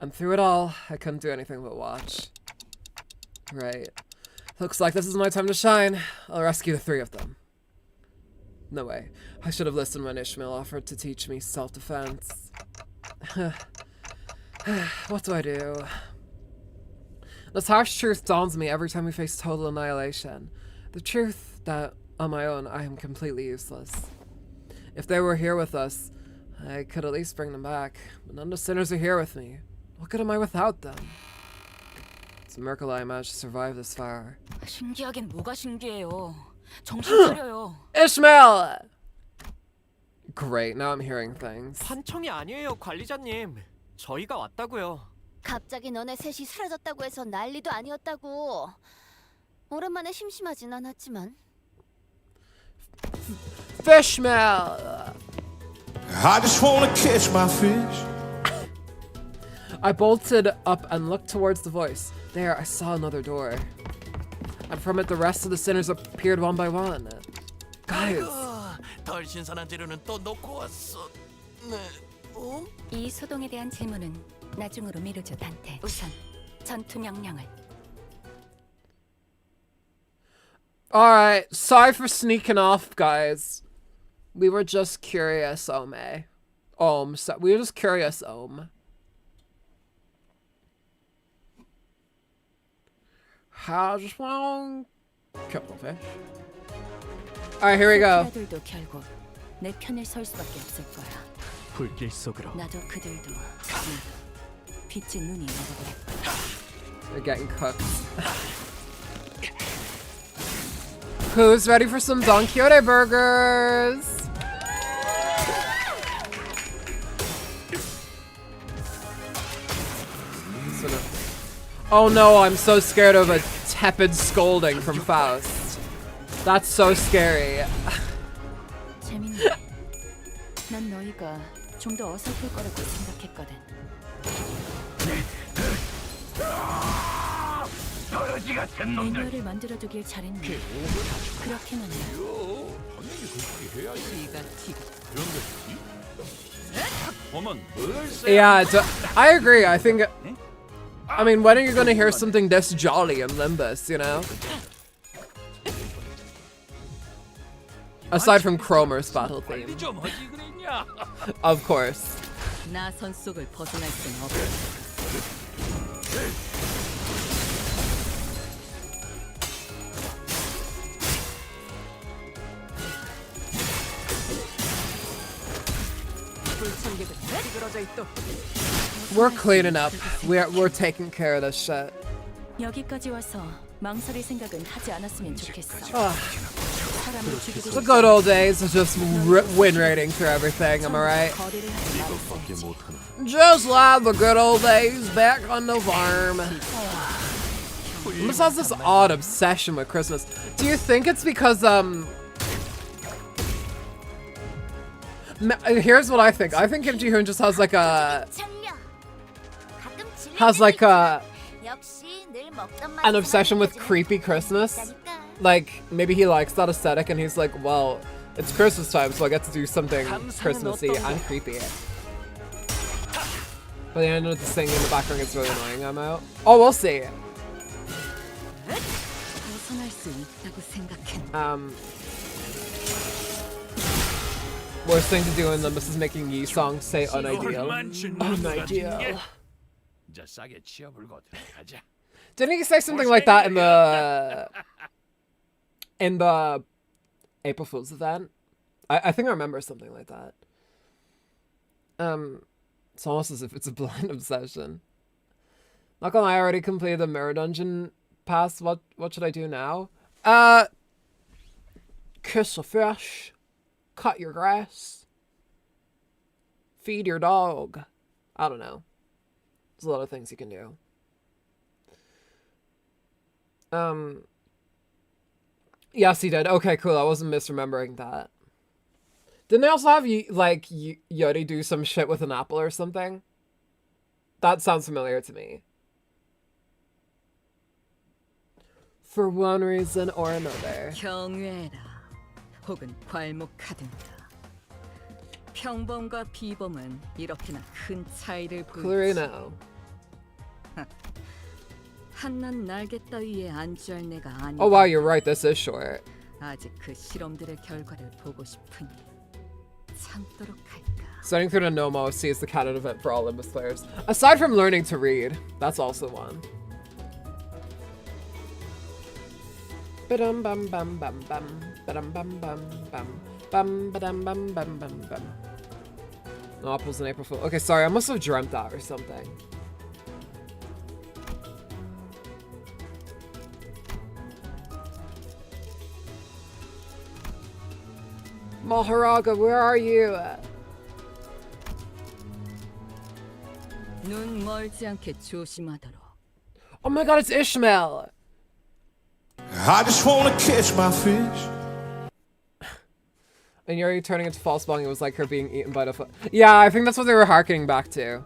Speaker 1: And through it all, I couldn't do anything but watch. Right. Looks like this is my time to shine. I'll rescue the three of them. No way. I should have listened when Ishmael offered to teach me self-defense. What do I do? This harsh truth dawns on me every time we face total annihilation. The truth that, on my own, I am completely useless. If they were here with us, I could at least bring them back. But none of the sinners are here with me. What good am I without them? It's a miracle I managed to survive this far.
Speaker 6: 신기하긴 뭐가 신기해요. 정신 차려요.
Speaker 1: Ishmael! Great, now I'm hearing things.
Speaker 3: 환청이 아니에요, 관리자님. 저희가 왔다고요.
Speaker 2: 갑자기 너네 셋이 사라졌다고 해서 난리도 아니었다고. 오랜만에 심심하진 않았지만.
Speaker 1: Fishmail!
Speaker 8: I just wanna catch my fish.
Speaker 1: I bolted up and looked towards the voice. There, I saw another door. And from it, the rest of the sinners appeared one by one. Guys.
Speaker 12: 덜 신선한 재료는 또 놓고 왔어. 네.
Speaker 6: 이 소동에 대한 질문은 나중으로 미루죠, 단테. 우선 전투 명령을.
Speaker 1: Alright, sorry for sneaking off, guys. We were just curious, Ome. We were just curious, Ome. I just want a couple of fish. Alright, here we go.
Speaker 6: 그들도 결국 내 편을 설 수밖에 없을 거야.
Speaker 10: 불길 속으로.
Speaker 6: 나도 그들도 빛의 눈이 먹어버렸다.
Speaker 1: They're getting cooked. Who's ready for some Don Quixote burgers? Oh no, I'm so scared of a tepid scolding from Faust. That's so scary.
Speaker 6: 재밌네. 난 너희가 좀 더 어설플 거라고 생각했거든. 매뉴얼을 만들어두길 잘했네. 그렇게만 해.
Speaker 1: Yeah, I agree. I think. I mean, when are you gonna hear something this jolly in Limbus? You know. Aside from Cromer's battle theme. Of course.
Speaker 6: 나선 속을 벗어날 순 없어.
Speaker 1: We're cleaning up. We're taking care of this shit.
Speaker 6: 여기까지 와서 망설일 생각은 하지 않았으면 좋겠어. 사람을 죽이고
Speaker 1: The good old days of just win rating through everything, am I right? Just like the good old days back on the farm. Limbus has this odd obsession with Christmas. Do you think it's because here's what I think. I think Kim Ji-hoon just has like an obsession with creepy Christmas. Like, maybe he likes that aesthetic and he's like, well, it's Christmas time, so I get to do something Christmassy and creepy. But the end of the singing in the background gets really annoying, I'm out. Oh, we'll see. Worst thing to do in Limbus is making Yi songs say unideal. Unideal. Didn't he say something like that in the April Fool's event? I think I remember something like that. It's almost as if it's a blind obsession. Not gonna lie, I already completed the mirror dungeon pass. What should I do now? Kiss a fish. Cut your grass. Feed your dog. I don't know. There's a lot of things you can do. Yes, he did. Okay, cool. I wasn't misremembering that. Didn't they also have Yodi do some shit with an apple or something? That sounds familiar to me. For one reason or another.
Speaker 6: 경외라. 혹은 괄목하든가. 평범과 비범은 이렇게나 큰 차이를 보이지.
Speaker 1: Clarino.
Speaker 6: 한낱 날개 따위에 안주할 내가 아니다.
Speaker 1: Oh wow, you're right. This is short.
Speaker 6: 아직 그 실험들의 결과를 보고 싶으니 참도록 할까.
Speaker 1: Studying through the Gnome-Mas is the canon event for all Limbus players. Aside from learning to read, that's also one. Ba-dum bum bum bum bum. Ba-dum bum bum bum. Bum ba-dum bum bum bum bum. No apples in April Fool. Okay, sorry, I must have dreamt that or something. Maharaga, where are you?
Speaker 6: 눈 멀지 않게 조심하도록.
Speaker 1: Oh my god, it's Ishmael!
Speaker 8: I just wanna catch my fish.
Speaker 1: And Yuri turning into false bong, it was like her being eaten by the foot. Yeah, I think that's what they were harkening back to.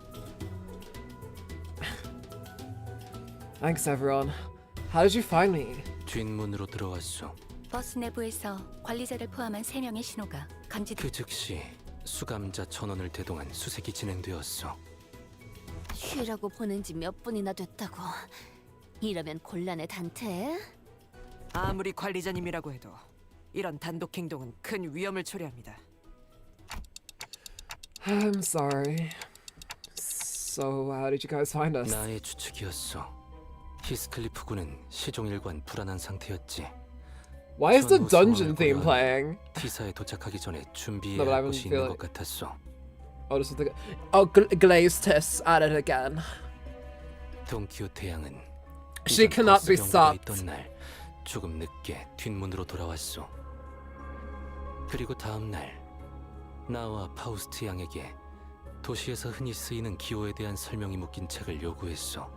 Speaker 1: Thanks, everyone. How did you find me?
Speaker 9: 뒷문으로 들어왔소.
Speaker 6: 버스 내부에서 관리자를 포함한 3명의 신호가 감지돼.
Speaker 9: 그 즉시 수감자 전원을 대동한 수색이 진행되었어.
Speaker 2: 쉬라고 보낸 지 몇 분이나 됐다고. 이러면 곤란해, 단테.
Speaker 3: 아무리 관리자님이라고 해도 이런 단독 행동은 큰 위험을 초래합니다.
Speaker 1: I'm sorry. So, how did you guys find us?
Speaker 9: 나의 추측이었어. 히스클리프 군은 시종일관 불안한 상태였지.
Speaker 1: Why is the dungeon theme playing?
Speaker 9: 티사에 도착하기 전에 준비해야 할 것이 있는 것 같았어.
Speaker 1: Oh, this is the glazed test at it again.
Speaker 9: 돈키호테 양은
Speaker 1: She cannot be stopped.
Speaker 9: 있던 날 조금 늦게 뒷문으로 돌아왔어. 그리고 다음 날 나와 파우스트 양에게 도시에서 흔히 쓰이는 기호에 대한 설명이 묶인 책을 요구했어.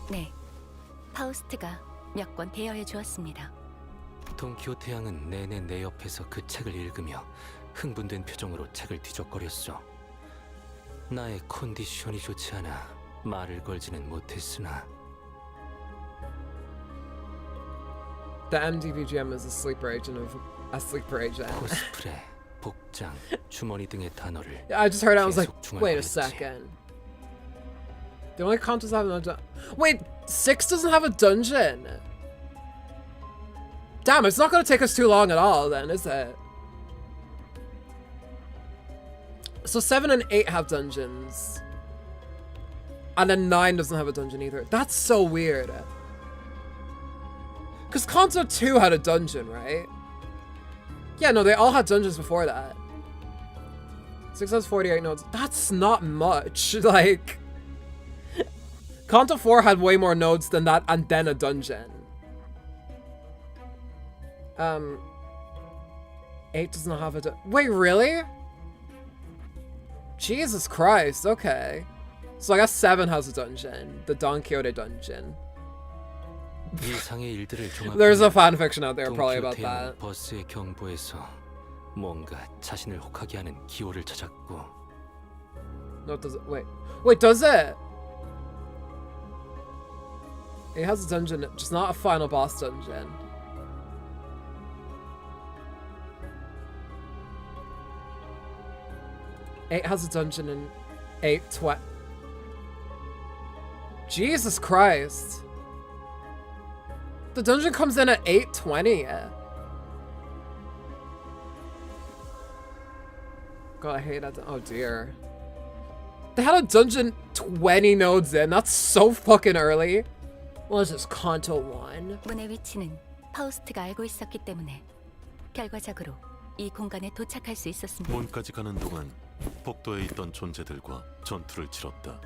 Speaker 6: 네, 파우스트가 몇 권 대여해 주었습니다.
Speaker 9: 돈키호테 양은 내내 내 옆에서 그 책을 읽으며 흥분된 표정으로 책을 뒤적거렸어. 나의 컨디션이 좋지 않아 말을 걸지는 못했으나
Speaker 1: The MDVGM is a sleeper agent of a sleeper agent.
Speaker 9: 코스프레, 복장, 주머니 등의 단어를
Speaker 1: Yeah, I just heard it, I was like,
Speaker 9: 계속
Speaker 1: wait a
Speaker 9: 중얼거렸지.
Speaker 1: second. The only consoles have no dungeon. Wait, 6 doesn't have a dungeon. Damn, it's not gonna take us too long at all then, is it? So 7 and 8 have dungeons. And then 9 doesn't have a dungeon either. That's so weird. Because Kanto 2 had a dungeon, right? Yeah, no, they all had dungeons before that. 6 has 48 nodes. That's not much. Like, Kanto 4 had way more nodes than that and then a dungeon. 8 does not have a wait, really? Jesus Christ, okay. So I guess 7 has a dungeon. The Don Quixote dungeon.
Speaker 9: 이상의 일들을
Speaker 1: There's a
Speaker 9: 종합하면
Speaker 1: fanfiction out there probably about that.
Speaker 9: 버스의 경보에서 뭔가 자신을 혹하게 하는 기호를 찾았고.
Speaker 1: No, does it? Wait, does it? It has a dungeon, just not a final boss dungeon. Eight has a dungeon in 8:20. Jesus Christ. The dungeon comes in at 8:20. God, I hate that. Oh dear. They had a dungeon 20 nodes in. That's so fucking early. What is this, Kanto 1?
Speaker 6: 문의 위치는 파우스트가 알고 있었기 때문에 결과적으로 이 공간에 도착할 수 있었습니다.
Speaker 14: 문까지 가는 동안 복도에 있던 존재들과 전투를 치렀다.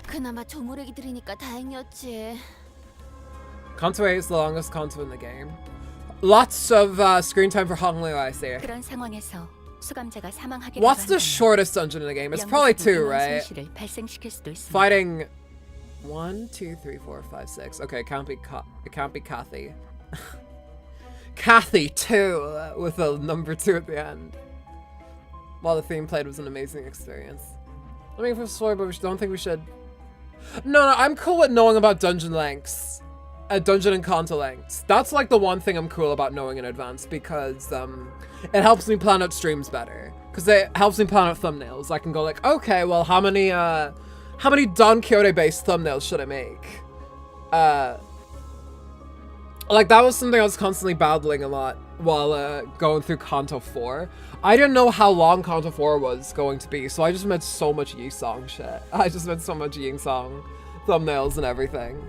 Speaker 2: 그나마 조무래기들이니까 다행이었지.
Speaker 1: Kanto 8 is the longest Kanto in the game. Lots of screen time for Hong Liu, I say.
Speaker 6: 그런 상황에서 수감자가 사망하게
Speaker 1: What's the shortest dungeon in the game? It's probably 2, right?
Speaker 6: 발생시킬 수도 있습니다.
Speaker 1: Fighting 1, 2, 3, 4, 5, 6. Okay, it can't be Kathy. Kathy 2 with a number 2 at the end. While the theme played was an amazing experience. I mean, for story, but we don't think we should. No, I'm cool with knowing about dungeon lengths. Dungeon and Kanto lengths. That's like the one thing I'm cool about knowing in advance because it helps me plan out streams better. Because it helps me plan out thumbnails. I can go like, okay, well, how many Don Quixote based thumbnails should I make? Like that was something I was constantly battling a lot while going through Kanto 4. I didn't know how long Kanto 4 was going to be, so I just made so much Yi-Song shit. I just made so much Yi-Song thumbnails and everything.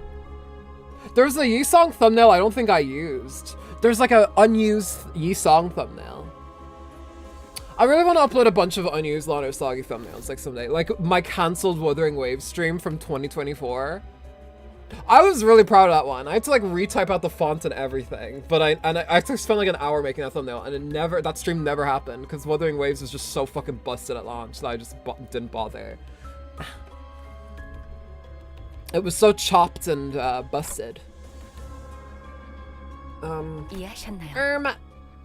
Speaker 1: There's a Yi-Song thumbnail I don't think I used. There's like an unused Yi-Song thumbnail. I really want to upload a bunch of unused Lana Usagi thumbnails like someday. Like my cancelled Wuthering Waves stream from 2024. I was really proud of that one. I had to like retype out the font and everything. But I actually spent like an hour making that thumbnail and that stream never happened because Wuthering Waves was just so fucking busted at launch that I just didn't bother. It was so chopped and busted.
Speaker 6: 이해하셨나요?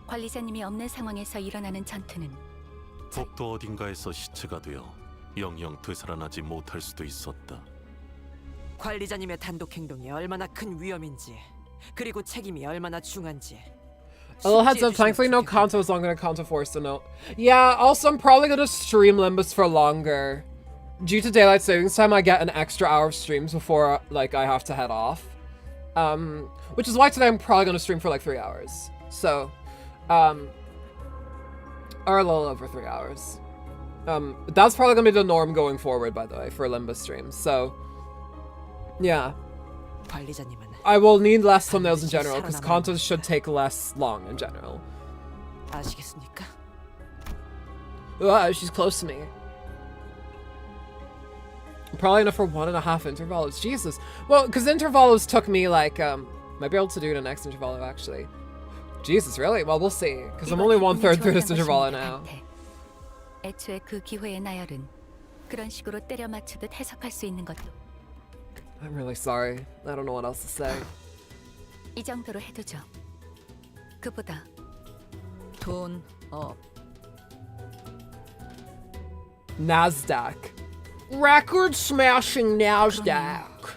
Speaker 6: 관리자님이 없는 상황에서 일어나는 전투는
Speaker 14: 복도 어딘가에서 시체가 되어 영영 되살아나지 못할 수도 있었다.
Speaker 3: 관리자님의 단독 행동이 얼마나 큰 위험인지, 그리고 책임이 얼마나 중한지.
Speaker 1: A little heads up, thankfully no Kanto is longer than Kanto 4, so no. Yeah, also I'm probably gonna stream Limbus for longer. Due to daylight savings time, I get an extra hour of streams before like I have to head off. Which is why today I'm probably gonna stream for like 3 hours. So, or a little over 3 hours. That's probably gonna be the norm going forward, by the way, for Limbus streams. So, yeah. I will need less thumbnails in general, because content should take less long in general.
Speaker 3: 아시겠습니까?
Speaker 1: She's close to me. Probably enough for 1.5 intervalos. Jesus. Well, because intervalos took me like, might be able to do the next intervalo actually. Jesus, really? Well, we'll see. Because I'm only 1/3 through this intervalo now.
Speaker 6: 애초에 그 기회의 나열은 그런 식으로 때려 맞추듯 해석할 수 있는 것도.
Speaker 1: I'm really sorry. I don't know what else to say.
Speaker 6: 이 정도로 해두죠. 그보다 돈 업.
Speaker 1: Nasdaq. Record smashing Nasdaq.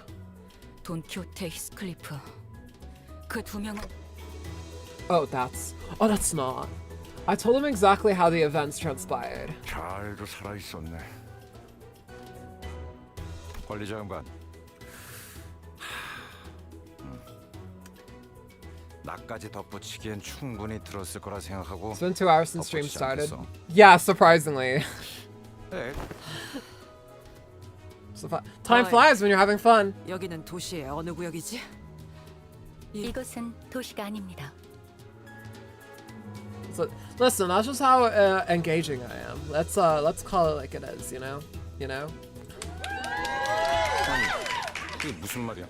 Speaker 6: 돈 큐테 히스클리프. 그 두 명은
Speaker 1: Oh, that's not. I told him exactly how the events transpired.
Speaker 5: 잘도 살아 있었네. 관리자 양반. 나까지 덧붙이기엔 충분히 들었을 거라 생각하고.
Speaker 1: It's been 2 hours since stream started. Yeah, surprisingly.
Speaker 5: 네.
Speaker 1: So time flies when you're having fun.
Speaker 3: 여기는 도시의 어느 구역이지?
Speaker 6: 이곳은 도시가 아닙니다.
Speaker 1: So, listen, that's just how engaging I am. Let's call it like it is, you know? You know?
Speaker 5: 아니, 이게 무슨 말이야?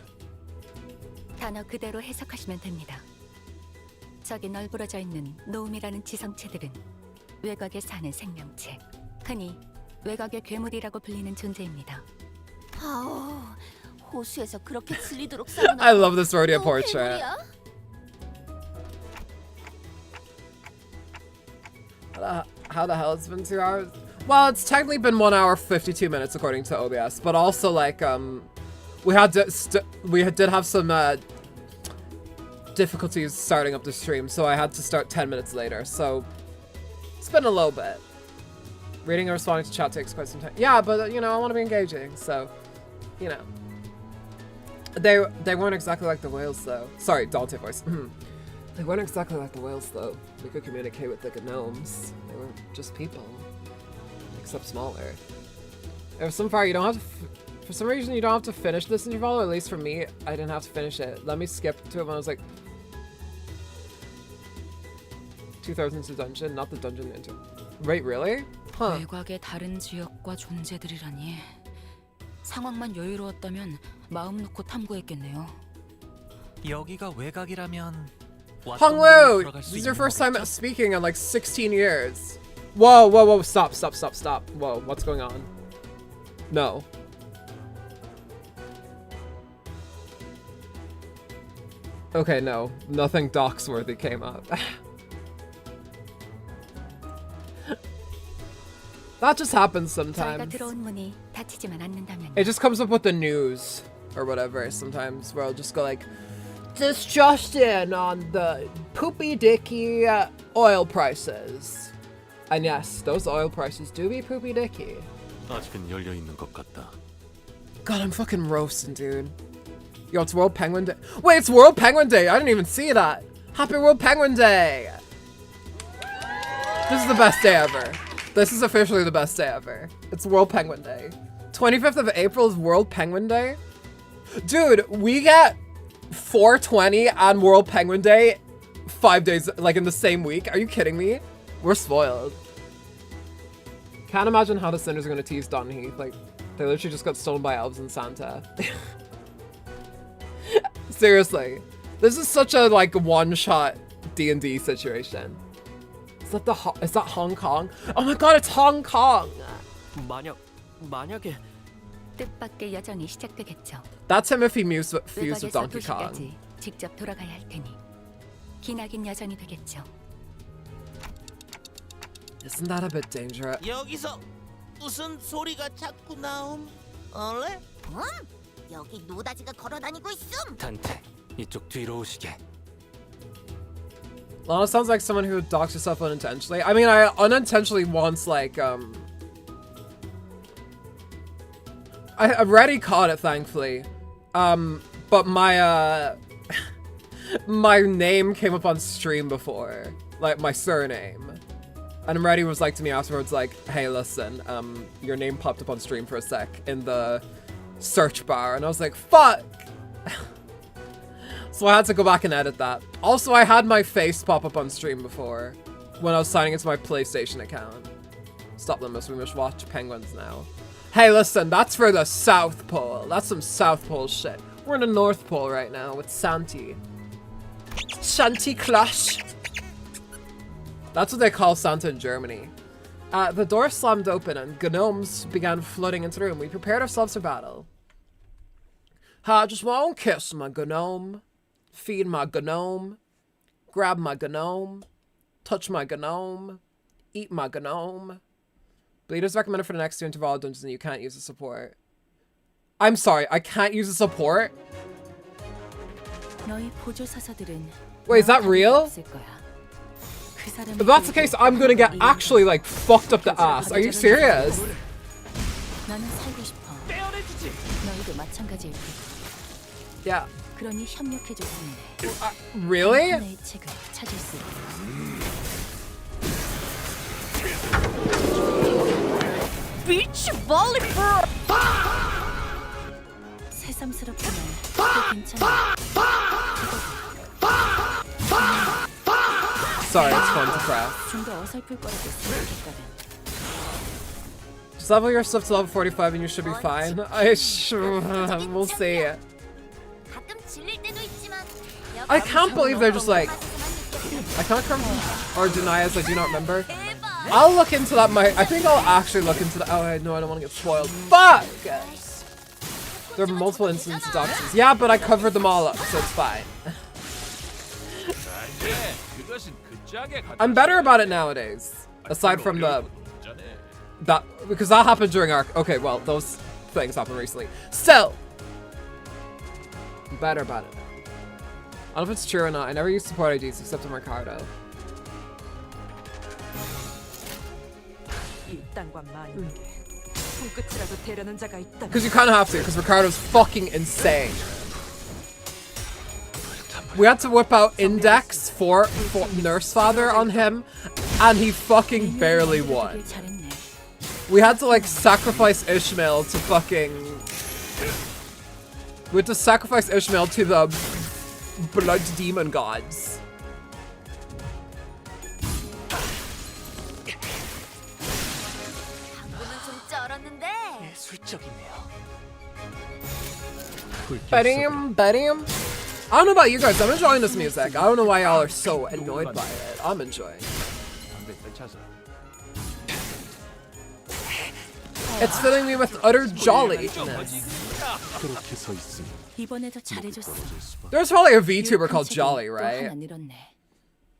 Speaker 6: 단어 그대로 해석하시면 됩니다. 저기 널브러져 있는 노움이라는 지성체들은 외곽에 사는 생명체, 흔히 외곽의 괴물이라고 불리는 존재입니다.
Speaker 2: 아우, 호수에서 그렇게 질리도록 사는
Speaker 1: I love this rodeo portrait. How the hell it's been 2 hours? Well, it's technically been 1 hour 52 minutes according to OBS, but also like we did have some difficulties starting up the stream, so I had to start 10 minutes later. So it's been a little bit. Reading and responding to chat takes quite some time. Yeah, but you know, I want to be engaging, so you know. They weren't exactly like the whales though. Sorry, Dante voice. They weren't exactly like the whales though. We could communicate with the gnomes. They were just people, except smaller. If some far you don't have to, for some reason you don't have to finish this interval, or at least for me, I didn't have to finish it. Let me skip to it when I was like 2/3 into the dungeon, not the dungeon into. Wait, really? Huh.
Speaker 6: 외곽의 다른 지역과 존재들이라니. 상황만 여유로웠다면 마음 놓고 탐구했겠네요.
Speaker 10: 여기가 외곽이라면
Speaker 1: Honglu, this is your first time speaking in like 16 years. Whoa, whoa, whoa! Stop, stop, stop, stop! Whoa, what's going on? No. Okay, no, nothing dox-worthy came up. That just happens sometimes. It just comes up with the news or whatever sometimes, where I'll just go like, disgusting on the poopy dicky oil prices. And yes, those oil prices do be poopy dicky.
Speaker 14: 아직은 열려 있는 것 같다.
Speaker 1: God, I'm fucking roasting, dude. Yo, it's World Penguin Day. Wait, it's World Penguin Day. I didn't even see that. Happy World Penguin Day. This is the best day ever. This is officially the best day ever. It's World Penguin Day. 25th of April is World Penguin Day. Dude, we get 420 on World Penguin Day 5 days, like in the same week. Are you kidding me? We're spoiled. Can't imagine how the Cinders are gonna tease Don Heath. Like, they literally just got stolen by elves and Santa. Seriously. This is such a, like, one-shot D&D situation. Is that Hong Kong? Oh my god, it's Hong Kong!
Speaker 10: 만약에
Speaker 6: 뜻밖의 여정이 시작되겠죠.
Speaker 1: That's him if he fused with Donkey Kong.
Speaker 6: 직접 돌아가야 할 테니 기나긴 여정이 되겠죠.
Speaker 1: Isn't that a bit dangerous?
Speaker 12: 여기서 무슨 소리가 자꾸 나옴? 얼레?
Speaker 2: 여기 노다지가 걸어다니고 있음.
Speaker 9: 단테, 이쪽 뒤로 오시게.
Speaker 1: Lana sounds like someone who docks herself unintentionally. I mean, I unintentionally once, like, I already caught it, thankfully. But my, my name came up on stream before. Like, my surname. And Reddy was like to me afterwards, like, hey, listen, your name popped up on stream for a sec in the search bar. And I was like, fuck! So I had to go back and edit that. Also, I had my face pop up on stream before when I was signing into my PlayStation account. Stop, Limbus, we must watch penguins now. Hey, listen, that's for the South Pole. That's some South Pole shit. We're in the North Pole right now with Santi. Shanty Clash. That's what they call Santa in Germany. The door slammed open and gnomes began flooding into the room. We prepared ourselves for battle. I just want to kiss my gnome. Feed my gnome. Grab my gnome. Touch my gnome. Eat my gnome. Bleeders recommended for the next 2 interval dungeons and you can't use the support. I'm sorry, I can't use the support?
Speaker 6: 너희 보조 사서들은
Speaker 1: Wait, is that real?
Speaker 6: 없을 거야. 그 사람이
Speaker 1: If that's the case, I'm gonna get actually like fucked up the ass. Are you serious?
Speaker 6: 너는 살고 싶어. 너희도 마찬가지일 테고.
Speaker 1: Yeah.
Speaker 6: 그러니 협력해줬으면 해.
Speaker 1: Really?
Speaker 6: 하나의 책을 찾을 수 있어.
Speaker 2: 비치 볼리볼.
Speaker 6: 새삼스럽지만 또 괜찮아.
Speaker 1: Sorry, it's fun to craft.
Speaker 6: 좀더 어설플 거라고 생각했거든.
Speaker 1: Just level your stuff to level 45 and you should be fine. We'll see.
Speaker 2: 가끔 질릴 때도 있지만.
Speaker 1: I can't believe they're just like... I can't confirm or deny as I do not remember. I'll look into that. I think I'll actually look into that. Oh, no, I don't want to get spoiled. Fuck! There are multiple instance adoptions. Yeah, but I covered them all up, so it's fine. I'm better about it nowadays. Aside from that, because that happened during our... Okay, well, those things happened recently. Still! I'm better about it. I don't know if it's true or not. I never use support IDs except in Ricardo. Because you kind of have to, because Ricardo's fucking insane. We had to whip out Index for Nurse Father on him, and he fucking barely won. We had to like sacrifice Ishmael to fucking... We had to sacrifice Ishmael to the blood demon gods. Bam, bam. I don't know about you guys, I'm enjoying this music. I don't know why y'all are so annoyed by it. I'm enjoying it. It's filling me with utter jolliness. There's probably a VTuber called Jolly, right?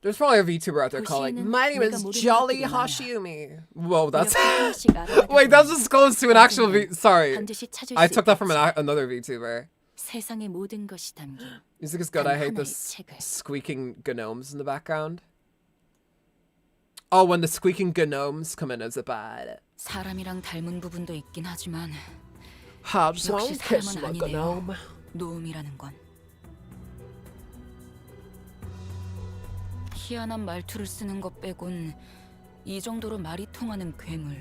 Speaker 1: There's probably a VTuber out there called like, my name is Jolly Hashiyumi. Whoa, that's... Wait, that's just close to an actual Sorry. I took that from another VTuber. Music is good, I hate this squeaking gnomes in the background. Oh, when the squeaking gnomes come in, is it bad?
Speaker 6: 사람이랑 닮은 부분도 있긴 하지만
Speaker 1: 역시 사람은 아니네요.
Speaker 6: 노음이라는 건. 희한한 말투를 쓰는 것 빼곤 이 정도로 말이 통하는 괴물.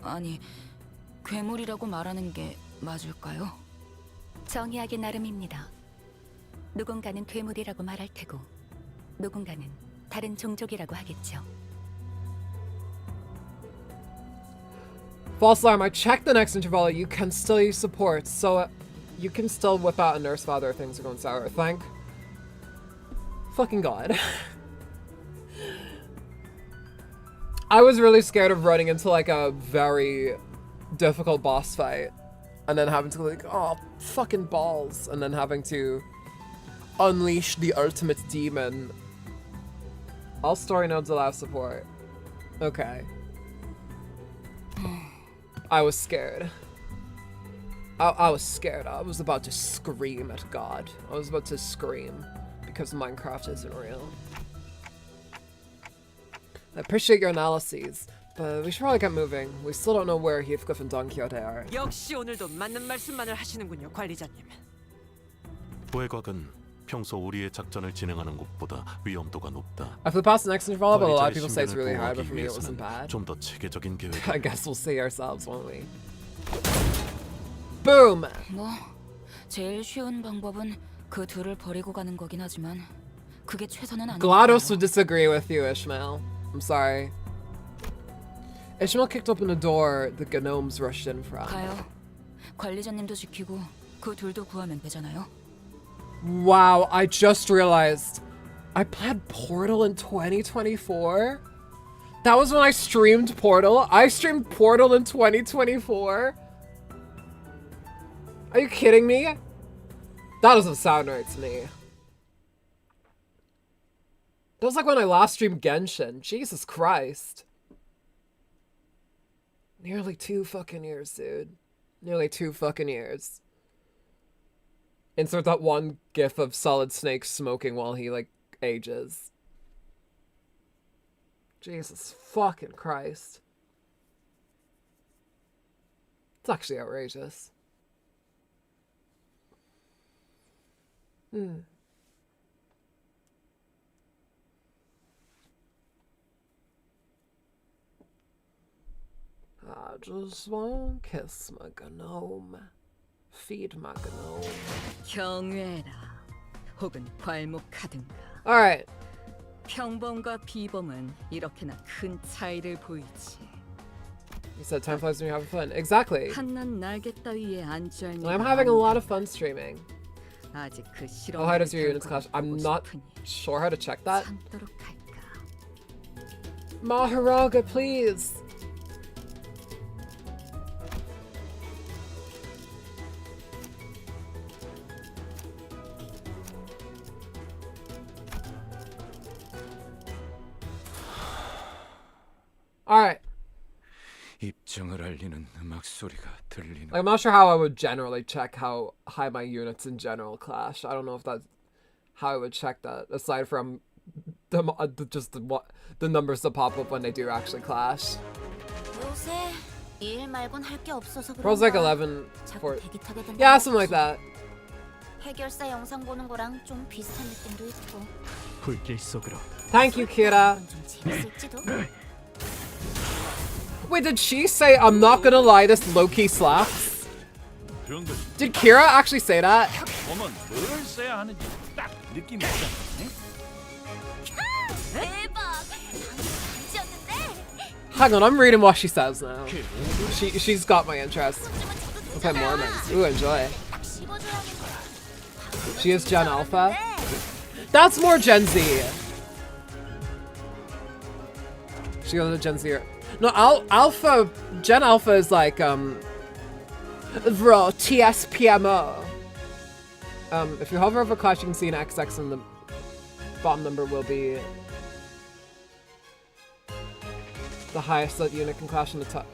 Speaker 6: 아니, 괴물이라고 말하는 게 맞을까요?
Speaker 15: 정의하기 나름입니다. 누군가는 괴물이라고 말할 테고 누군가는 다른 종족이라고 하겠죠.
Speaker 1: False alarm, I checked the next interval, you can still use support, so you can still whip out a Nurse Father if things are going sour. Thank fucking God. I was really scared of running into like a very difficult boss fight and then having to like, oh, fucking balls, and then having to unleash the ultimate demon. All story nodes allow support. Okay. I was scared. I was scared. I was about to scream at God. I was about to scream because Minecraft isn't real. I appreciate your analyses, but we should probably get moving. We still don't know where Heathcliff and Don Quixote are.
Speaker 3: 역시 오늘도 맞는 말씀만을 하시는군요, 관리자님.
Speaker 14: 외곽은 평소 우리의 작전을 진행하는 곳보다 위험도가 높다.
Speaker 1: I flew past the next interval, but a lot of people say it's really hard, but for me it wasn't bad.
Speaker 14: 좀더 체계적인 계획.
Speaker 1: I guess we'll see ourselves, won't we? Boom!
Speaker 6: 뭐 제일 쉬운 방법은 그 둘을 버리고 가는 거긴 하지만 그게 최선은 아니야.
Speaker 1: GLaDOS would disagree with you, Ishmael. I'm sorry. Ishmael kicked open a door the gnomes rushed in from.
Speaker 6: 가요. 관리자님도 지키고 그 둘도 구하면 되잖아요.
Speaker 1: Wow, I just realized I played Portal in 2024? That was when I streamed Portal? I streamed Portal in 2024? Are you kidding me? That doesn't sound right to me. That was like when I last streamed Genshin. Jesus Christ. Nearly 2 fucking years, dude. Nearly 2 fucking years. Insert that one gif of Solid Snake smoking while he, like, ages. Jesus fucking Christ. It's actually outrageous. I just want to kiss my gnome. Feed my gnome.
Speaker 6: 경외라 혹은 괄목하든가.
Speaker 1: Alright.
Speaker 6: 평범과 비범은 이렇게나 큰 차이를 보이지.
Speaker 1: You said time flies when you're having fun. Exactly.
Speaker 6: 한낱 날개 따위에 안주할
Speaker 1: I'm having a lot of fun streaming.
Speaker 6: 아직 그 실험.
Speaker 1: Oh, how does your units clash? I'm not sure how to check that. Maharaga, please. Alright.
Speaker 4: 입장을 알리는 음악 소리가 들리는.
Speaker 1: Like, I'm not sure how I would generally check how high my units in general clash. I don't know if that's how I would check that, aside from the numbers that pop up when they do actually clash. Rolls like 11 for... Yeah, something like that.
Speaker 16: 해결사 영상 보는 거랑 좀 비슷한 느낌도 있고.
Speaker 10: 불길 속으로.
Speaker 1: Thank you, Kira. Wait, did she say, I'm not gonna lie, this low-key slaps? Did Kira actually say that? Hang on, I'm reading what she says now. She's got my interest. We'll play Mormons. Ooh, enjoy. She is Gen Alpha. That's more Gen Z. She goes to Gen Z. No, Alpha, Gen Alpha is like, bro, TSPMO. If you hover over Clash, you can see an XX and the bottom number will be the highest that unit can clash in the top.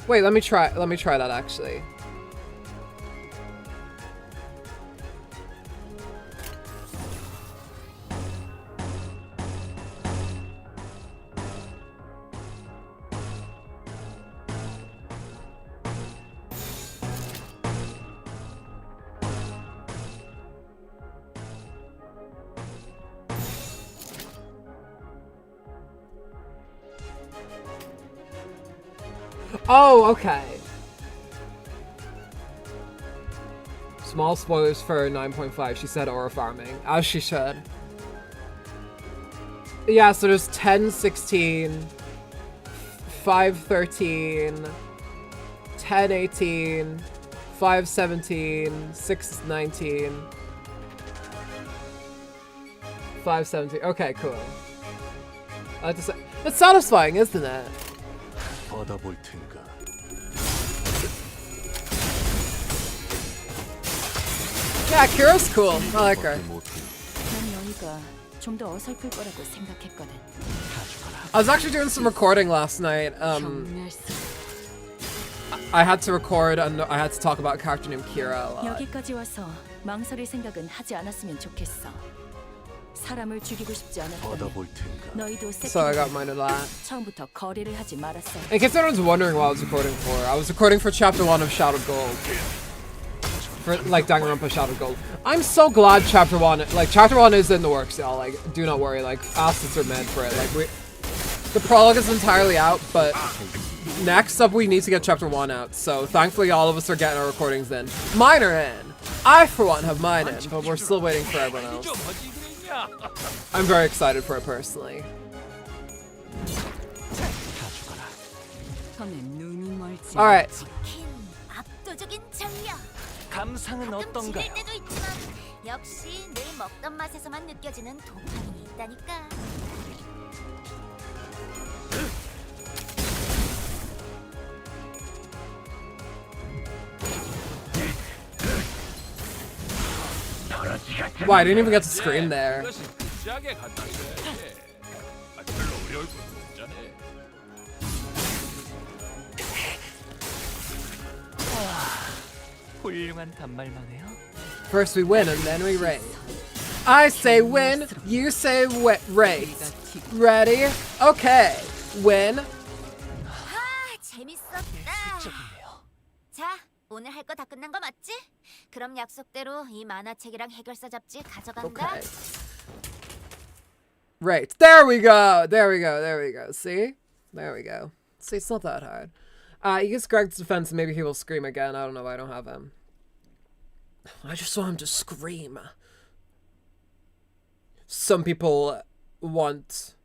Speaker 1: Wait, let me try that actually. Oh, okay. Small spoilers for 9.5. She said aura farming, as she should. Yeah, so there's 10, 16, 5, 13, 10, 18, 5, 17, 6, 19, 5, 17. Okay, cool. That's satisfying, isn't it?
Speaker 14: 받아볼 텐가.
Speaker 1: Yeah, Kira's cool. I like her. I was actually doing some recording last night. I had to record and I had to talk about a character named Kira a lot.
Speaker 6: 여기까지 와서 망설일 생각은 하지 않았으면 좋겠어. 사람을 죽이고 싶지 않았다면 너희도
Speaker 1: So I got mine of that.
Speaker 6: 처음부터 거래를 하지 말았어.
Speaker 1: In case anyone's wondering what I was recording for, I was recording for Chapter 1 of Shadowed Gold. For, like, Danganronpa Shadowed Gold. I'm so glad Chapter 1, like, Chapter 1 is in the works, y'all. Like, do not worry, like, assets are meant for it. Like, the prologue is entirely out, but next up we need to get Chapter 1 out. So, thankfully, all of us are getting our recordings in. Mine are in. I, for one, have mine in, but we're still waiting for everyone else. I'm very excited for it personally. Alright.
Speaker 10: 감상은 어떤가요?
Speaker 16: 역시 늘 먹던 맛에서만 느껴지는 도파민이 있다니까.
Speaker 1: Wow, I didn't even get to scream there.
Speaker 10: 훌륭한 단말만 해요.
Speaker 1: First we win and then we rate. I say win, you say rate. Ready? Okay. Win.
Speaker 16: 아, 재밌었다. 자, 오늘 할 거 다 끝난 거 맞지? 그럼 약속대로 이 만화책이랑 해결사 잡지 가져간다.
Speaker 1: Okay. Right. There we go. There we go. There we go. See? There we go. See, it's not that hard. He gets Greg's defense and maybe he will scream again. I don't know. I don't have him. I just want him to scream. Some people want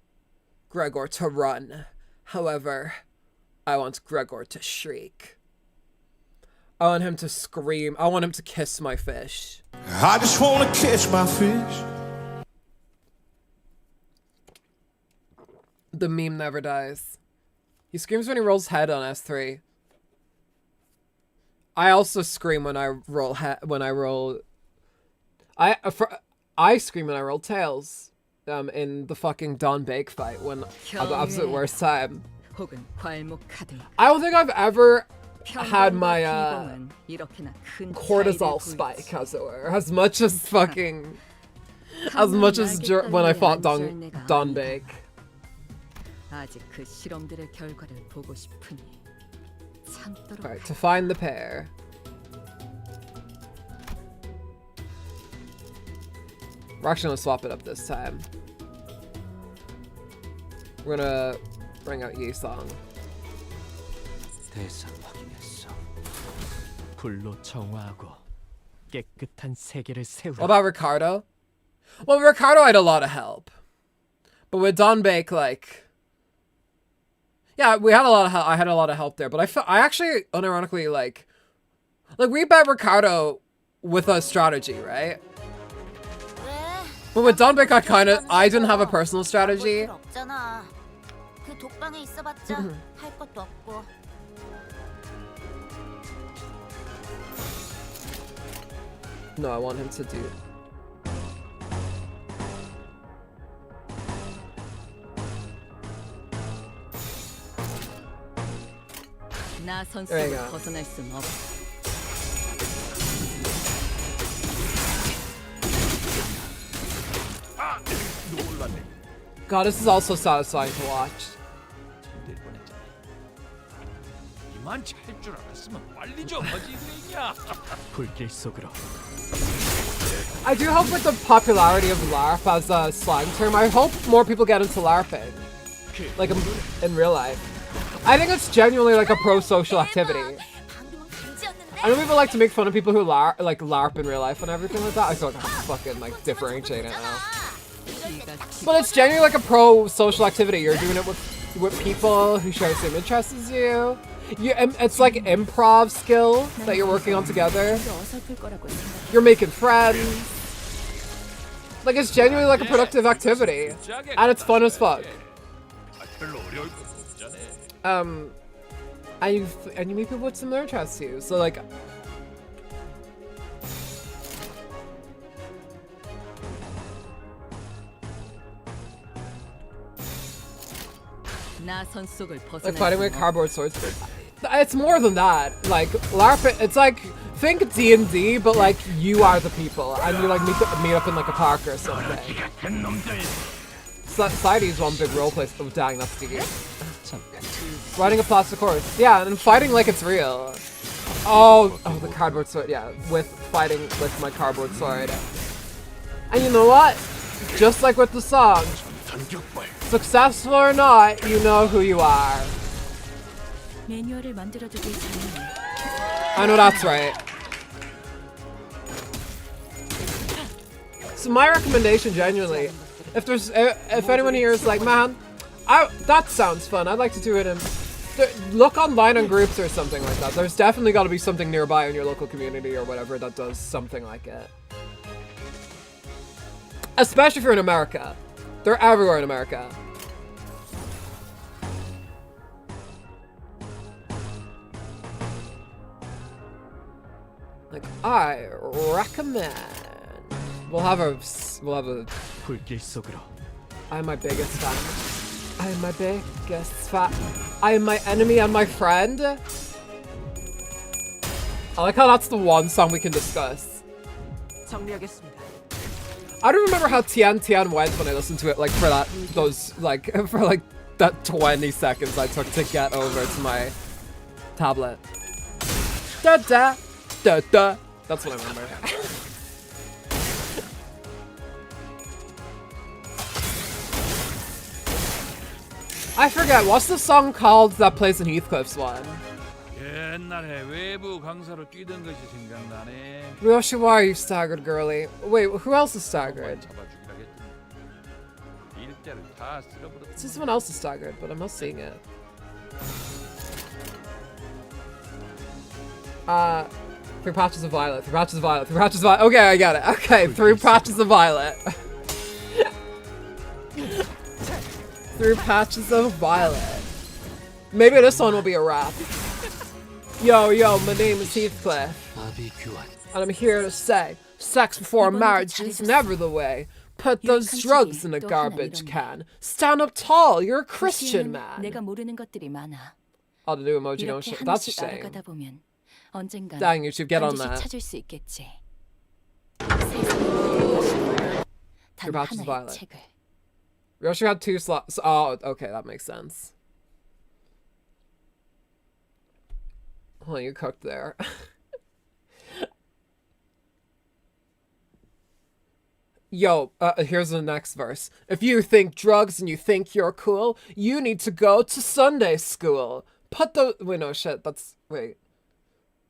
Speaker 1: Gregor to run. However, I want Gregor to shriek. I want him to scream. I want him to kiss my fish.
Speaker 8: I just want to catch my fish.
Speaker 1: The meme never dies. He screams when he rolls head on S3. I also scream when I roll I scream when I roll tails. In the fucking Don Bake fight when at the absolute worst time. I don't think I've ever had my cortisol spike, as it were, as much as fucking when I fought Don Bake. Alright, to find the pair. We're actually gonna swap it up this time. We're gonna bring out Yi-Song. What about Ricardo? Well, Ricardo had a lot of help. But with Don Bake, like... Yeah, we had a lot of help. I had a lot of help there, but I actually unironically like we bet Ricardo with a strategy, right? But with Don Bake, I didn't have a personal strategy. No, I want him to do. There you go. God, this is also satisfying to watch. I do hope with the popularity of LARP as a slang term, I hope more people get into LARPing. Like in real life. I think it's genuinely like a pro-social activity. I know people like to make fun of people who LARP in real life and everything like that. I feel like I'm fucking like differentiating it now. But it's genuinely like a pro-social activity. You're doing it with people who share the same interests as you. It's like improv skill that you're working on together. You're making friends. Like it's genuinely like a productive activity. And it's fun as fuck. And you meet people with similar interests to you. So like fighting with cardboard swords. It's more than that. Like LARP, it's like think D&D, but like you are the people, and you like meet up in like a park or something. Society is one big roleplay. Oh dang, that's deep. Riding a plastic horse, yeah, and fighting like it's real. Oh, the cardboard sword, yeah, fighting with my cardboard sword. And you know what? Just like with the song. Successful or not, you know who you are. I know that's right. So my recommendation, genuinely, if anyone here is like, man, that sounds fun, I'd like to do it in... Look online on groups or something like that. There's definitely got to be something nearby in your local community or whatever that does something like it. Especially if you're in America. They're everywhere in America. Like, I recommend. We'll have a. I'm my biggest fan. I am my biggest fan. I am my enemy and my friend. I like how that's the one song we can discuss.
Speaker 3: 정리하겠습니다.
Speaker 1: I don't remember how Tian Tian went when I listened to it, like for that, for like that 20 seconds I took to get over to my tablet. Da da da da. That's what I remember. I forget, what's the song called that plays in Heathcliff's one?
Speaker 13: 옛날에 외부 강사로 뛰던 것이 생각나네.
Speaker 1: Ryoshi, why are you staggered, girly? Wait, who else is staggered?
Speaker 13: 일자를 다 쓸어버렸.
Speaker 1: See, someone else is staggered, but I'm not seeing it. Through patches of violet, through patches of violet, through patches of violet. Okay, I get it. Okay, through patches of violet. Through patches of violet. Maybe this one will be a rap. Yo, my name is Heathcliff. And I'm here to say, sex before marriage is never the way. Put those drugs in a garbage can. Stand up tall, you're a Christian man.
Speaker 6: 내가 모르는 것들이 많아.
Speaker 1: Oh, the new emoji don't show.
Speaker 6: 이렇게
Speaker 1: That's a
Speaker 6: 하나씩
Speaker 1: shame.
Speaker 6: 알아가다 보면 언젠가
Speaker 1: Dang, you should get on
Speaker 6: 반드시
Speaker 1: that.
Speaker 6: 찾을 수 있겠지.
Speaker 1: Through
Speaker 6: 단
Speaker 1: patches of
Speaker 6: 하나의
Speaker 1: violet.
Speaker 6: 책을.
Speaker 1: Ryoshi had 2 slots. Oh, okay, that makes sense. Oh, you cooked there. Yo, here's the next verse. If you think drugs and you think you're cool, you need to go to Sunday school. Put the... Wait, no, shit, that's... Wait.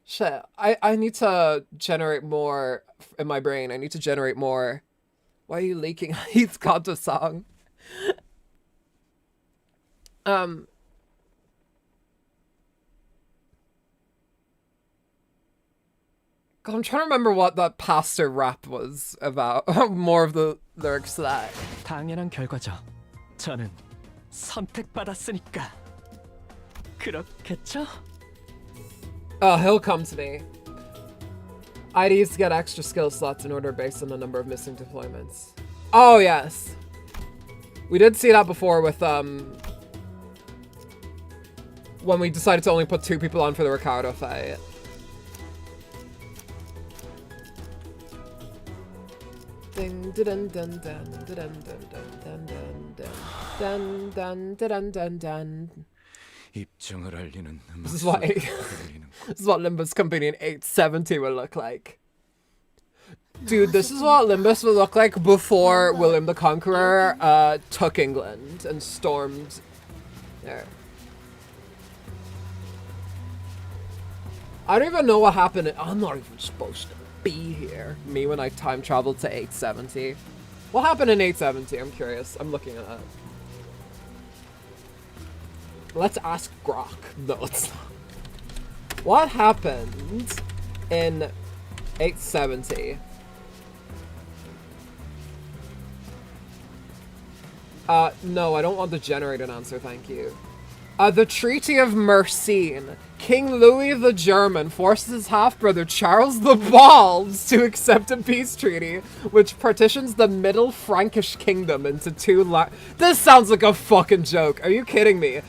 Speaker 1: Shit, I need to generate more in my brain. I need to generate more. Why are you leaking Heath's Conto song? I'm trying to remember what that pastor rap was about. More of the lyrics to that.
Speaker 17: 당연한 결과죠. 저는 선택받았으니까. 그렇겠죠?
Speaker 1: Oh, he'll come to me. IDs get extra skill slots in order based on the number of missing deployments. Oh, yes. We did see that before with, when we decided to only put 2 people on for the Ricardo fight. Ding dun dun dun dun dun dun dun dun dun dun dun.
Speaker 4: 입장을 알리는
Speaker 1: This is what this is what Limbus Company in 870 will look like. Dude, this is what Limbus would look like before William the Conqueror took England and stormed there. I don't even know what happened. I'm not even supposed to be here. Me when I time traveled to 870. What happened in 870? I'm curious. I'm looking at it. Let's ask Grok. No, let's not. What happened in 870? No, I don't want to generate an answer, thank you. The Treaty of Mercine. King Louis the German forces his half-brother Charles the Bald to accept a peace treaty which partitions the Middle Frankish Kingdom into 2 This sounds like a fucking joke. Are you kidding me?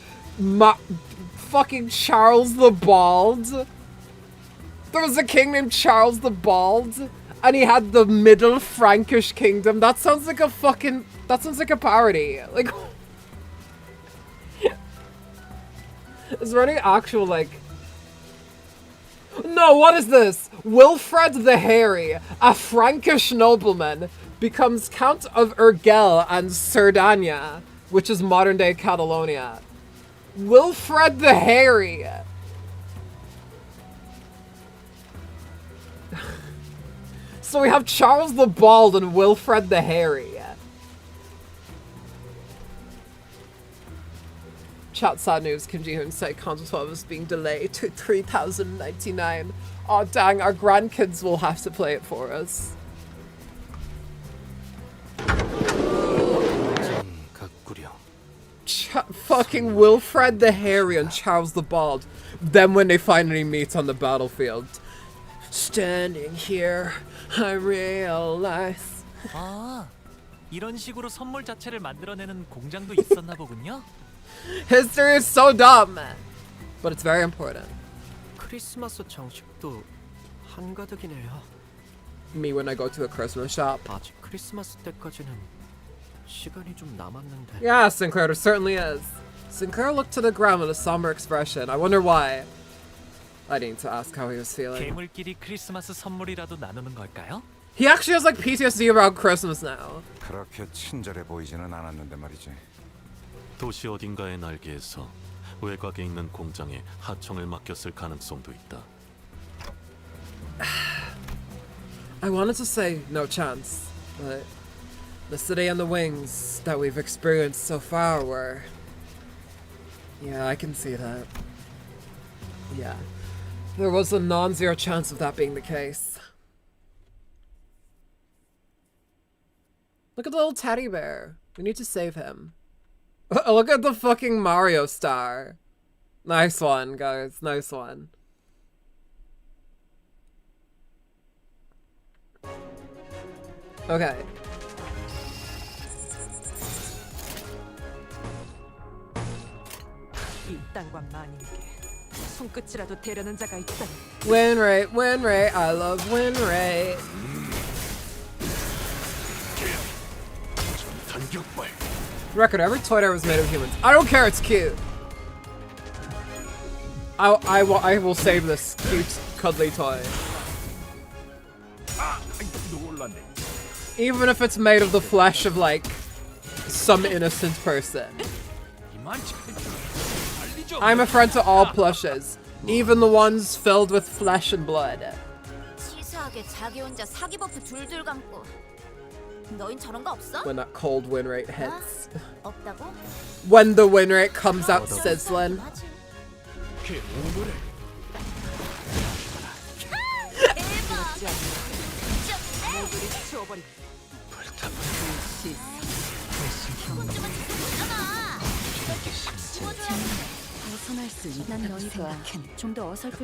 Speaker 1: Fucking Charles the Bald? There was a king named Charles the Bald, and he had the Middle Frankish Kingdom. That sounds like a fucking... That sounds like a parody. Like... Is there any actual, like... No, what is this? Wilfred the Hairy, a Frankish nobleman, becomes Count of Urgell and Cerdanya, which is modern-day Catalonia. Wilfred the Hairy! So we have Charles the Bald and Wilfred the Hairy. Chat sad news, Kim Ji-hoon said Conto 12 is being delayed to 3099. Oh dang, our grandkids will have to play it for us. Fucking Wilfred the Hairy and Charles the Bald. Then when they finally meet on the battlefield. Standing here, I realize.
Speaker 10: 아, 이런 식으로 선물 자체를 만들어내는 공장도 있었나 보군요.
Speaker 1: History is so dumb, but it's very important.
Speaker 17: 크리스마스 장식도 한가득이네요.
Speaker 1: me when I go to a Christmas shop.
Speaker 17: 아직 크리스마스 때까지는 시간이 좀 남았는데.
Speaker 1: Yeah, Sinclair, there certainly is. Sinclair looked to the ground with a somber expression. I wonder why. I need to ask how he was feeling.
Speaker 10: 괴물끼리 크리스마스 선물이라도 나누는 걸까요?
Speaker 1: He actually has like PTSD around Christmas now.
Speaker 5: 그렇게 친절해 보이지는 않았는데 말이지.
Speaker 14: 도시 어딘가의 날개에서 외곽에 있는 공장에 하청을 맡겼을 가능성도 있다.
Speaker 1: I wanted to say no chance, but the city and the wings that we've experienced so far were... Yeah, I can see that. Yeah. There was a non-zero chance of that being the case. Look at the little teddy bear. We need to save him. Look at the fucking Mario star. Nice one, guys. Nice one. Okay.
Speaker 3: 이 땅과 만인에게 손끝이라도 대려는 자가 있다니.
Speaker 1: Win rate, win rate. I love win rate. Record, every toy there was made of humans. I don't care, it's cute. I will save this cute, cuddly toy. Even if it's made of the flesh of, like, some innocent person. I'm a friend to all plushes, even the ones filled with flesh and blood.
Speaker 16: 치사하게 자기 혼자 사기 버프 둘둘 감고. 너흰 저런 거 없어?
Speaker 1: When that cold win rate hits.
Speaker 16: 없다고?
Speaker 1: When the win rate comes out sizzling.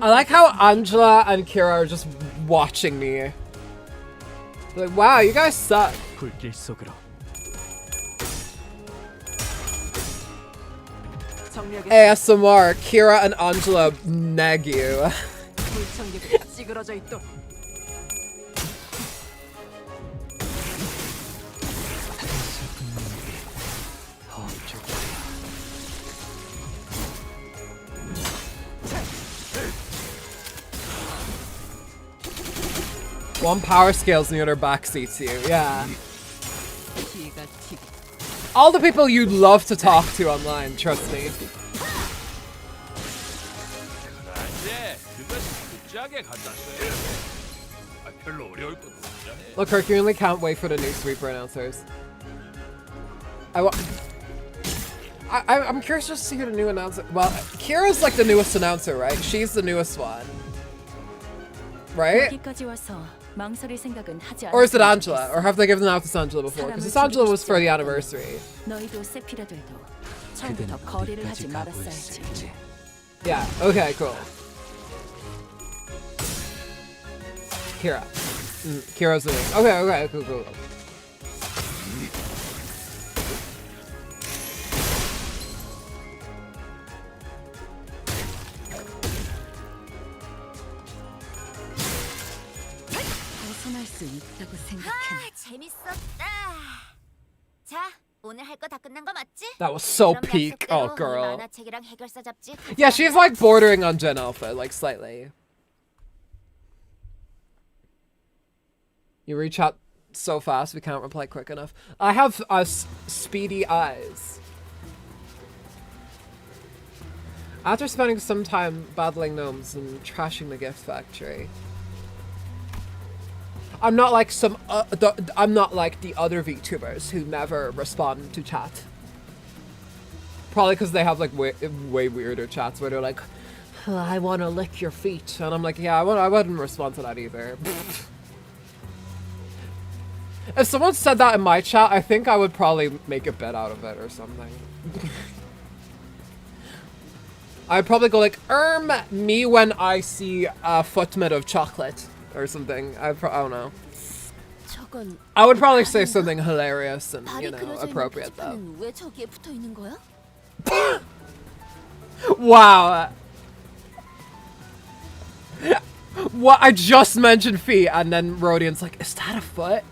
Speaker 1: I like how Angela and Kira are just watching me. Like, wow, you guys suck.
Speaker 17: 불길 속으로.
Speaker 1: ASMR, Kira and Angela nag you. One power scales and the other backseats you, yeah. All the people you love to talk to online, trust me. Look, Hercules can't wait for the new sweeper announcers. I'm curious just to see who the new announcer. Well, Kira's like the newest announcer, right? She's the newest one, right? Or is it Angela? Or have they given out this Angela before? Because this Angela was for the anniversary. Yeah, okay, cool. Kira. Kira's the name. Okay, cool. That was so peak. Oh, girl. Yeah, she's like bordering on Gen Alpha, like slightly. You reach out so fast, we can't reply quick enough. I have speedy eyes. After spending some time battling gnomes and trashing the gift factory, I'm not like I'm not like the other VTubers who never respond to chat. Probably because they have like way weirder chats where they're like, I want to lick your feet, and I'm like, yeah, I wouldn't respond to that either. If someone said that in my chat, I think I would probably make a bet out of it or something. I'd probably go like, me when I see a footment of chocolate or something. I don't know. I would probably say something hilarious and, you know, appropriate though. Wow. What? I just mentioned feet, and then Rodian's like, is that a foot?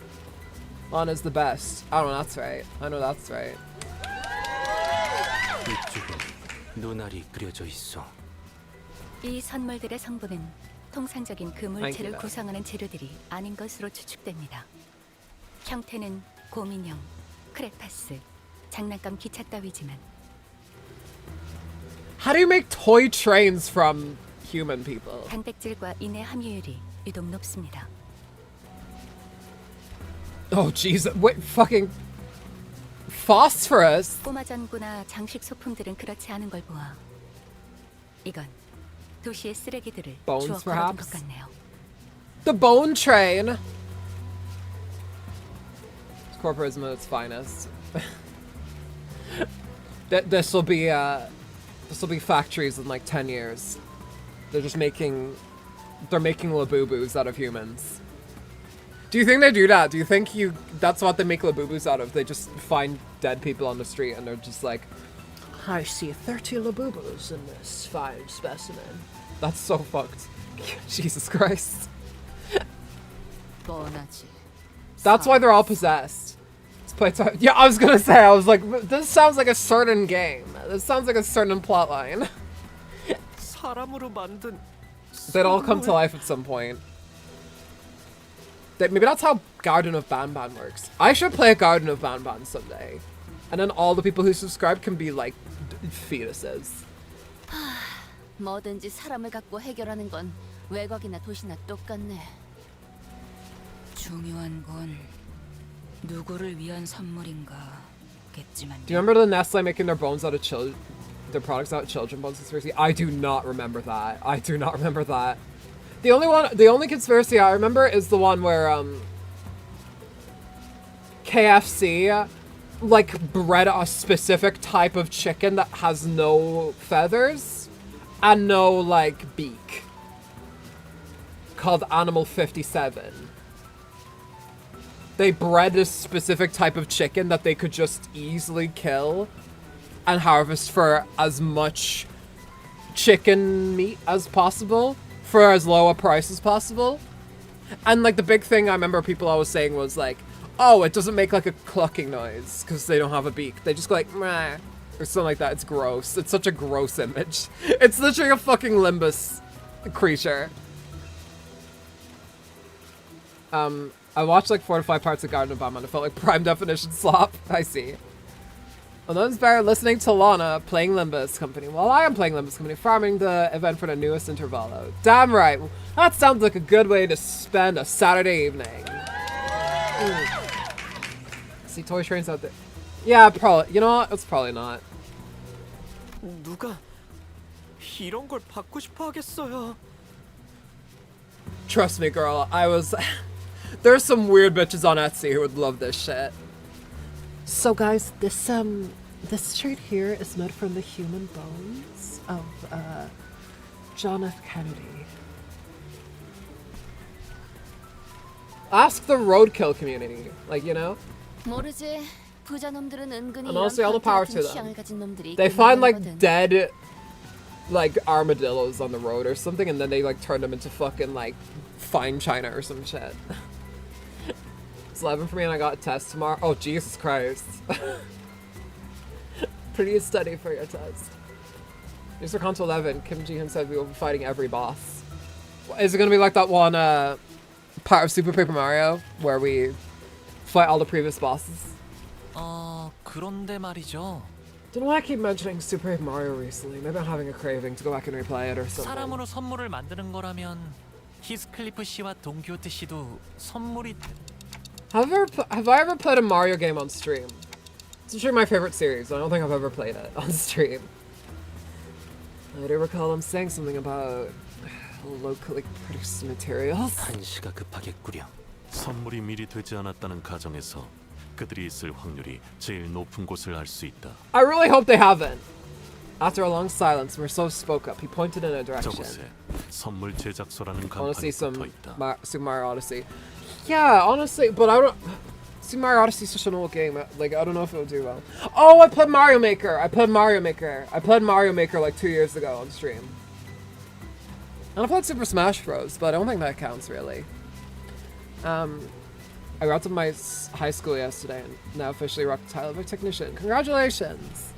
Speaker 1: Lana's the best. I know that's right. I know that's right.
Speaker 9: 이쪽은 눈알이 그려져 있어.
Speaker 15: 이 선물들의 성분은 통상적인 그 물체를
Speaker 1: 아이고야.
Speaker 15: 구성하는 재료들이 아닌 것으로 추측됩니다. 형태는 곰인형, 크레파스, 장난감 기차 따위지만
Speaker 1: How do you make toy trains from human people?
Speaker 15: 단백질과 인의 함유율이 유독 높습니다.
Speaker 1: Oh Jesus! Wait, fucking phosphorus.
Speaker 15: 꼬마 전구나 장식 소품들은 그렇지 않은 걸 보아 이건 도시의 쓰레기들을
Speaker 1: Bones,
Speaker 15: 주워 걸어둔
Speaker 1: perhaps?
Speaker 15: 것 같네요.
Speaker 1: The bone train. It's corporatism at its finest. This will be factories in like 10 years. They're making Labubus out of humans. Do you think they do that? Do you think that's what they make Labubus out of? They just find dead people on the street and they're just like, I see 30 Labubus in this fine specimen. That's so fucked. Jesus Christ. That's why they're all possessed. It's playtime. Yeah, I was gonna say, I was like, this sounds like a certain game. This sounds like a certain plotline.
Speaker 17: 사람으로 만든
Speaker 1: They'd all come to life at some point. Maybe that's how Garden of Banban works. I should play a Garden of Banban someday. And then all the people who subscribe can be like fetuses.
Speaker 2: 뭐든지 사람을 갖고 해결하는 건 외곽이나 도시나 똑같네.
Speaker 6: 중요한 건 누구를 위한 선물인가겠지만.
Speaker 1: Do you remember the Nestle making their bones out of their products out of children bones conspiracy? I do not remember that. I do not remember that. The only conspiracy I remember is the one where KFC like bred a specific type of chicken that has no feathers and no like beak, called Animal 57. They bred this specific type of chicken that they could just easily kill and harvest for as much chicken meat as possible for as low a price as possible. And like the big thing I remember people always saying was like, oh, it doesn't make like a clucking noise because they don't have a beak. They just go like, meh, or something like that. It's gross. It's such a gross image. It's literally a fucking Limbus creature. I watched like 4 to 5 parts of Garden of Batman. It felt like prime definition slop. I see. Well, none's better listening to Lana playing Limbus Company while I am playing Limbus Company, farming the event for the newest intervalo. Damn right. That sounds like a good way to spend a Saturday evening. See toy trains out there. Yeah, probably. You know what? It's probably not.
Speaker 17: 누가 이런 걸 받고 싶어 하겠어요.
Speaker 1: Trust me, girl. There's some weird bitches on Etsy who would love this shit. So guys, this shirt here is made from the human bones of John F. Kennedy. Ask the roadkill community, like, you know?
Speaker 2: 모르지. 부자 놈들은 은근히
Speaker 1: And honestly, all the power to
Speaker 2: 취향을 가진
Speaker 1: them.
Speaker 2: 놈들이
Speaker 1: They find like
Speaker 2: 있거든.
Speaker 1: dead like armadillos on the road or something, and then they like turn them into fucking like fine china or some shit. It's 11 for me and I got a test tomorrow. Oh, Jesus Christ. Pretty study for your test. User console 11, Kim Ji-hyun said we will be fighting every boss. Is it gonna be like that one part of Super Paper Mario where we fight all the previous bosses?
Speaker 10: 그런데 말이죠.
Speaker 1: Don't know why I keep mentioning Super Paper Mario recently. Maybe I'm having a craving to go back and replay it or something.
Speaker 10: 사람으로 선물을 만드는 거라면 히스클리프 씨와 돈키호테 씨도 선물이.
Speaker 1: Have I ever played a Mario game on stream? It's actually my favorite series. I don't think I've ever played it on stream. I do recall them saying something about locally produced materials.
Speaker 9: 한시가 급하겠구려.
Speaker 14: 선물이 미리 되지 않았다는 가정에서 그들이 있을 확률이 제일 높은 곳을 알 수 있다.
Speaker 1: I really hope they haven't. After a long silence, Merceau spoke up. He pointed in a direction.
Speaker 14: 저곳에 선물 제작소라는
Speaker 1: I want to see
Speaker 14: 간판이
Speaker 1: some
Speaker 14: 붙어 있다.
Speaker 1: Super Mario Odyssey. Yeah, honestly, but I don't. Super Mario Odyssey is such an old game. Like, I don't know if it will do well. Oh, I played Mario Maker. I played Mario Maker like 2 years ago on stream. And I played Super Smash Bros, but I don't think that counts really. I got to my high school yesterday and now officially rocked the title of a technician. Congratulations!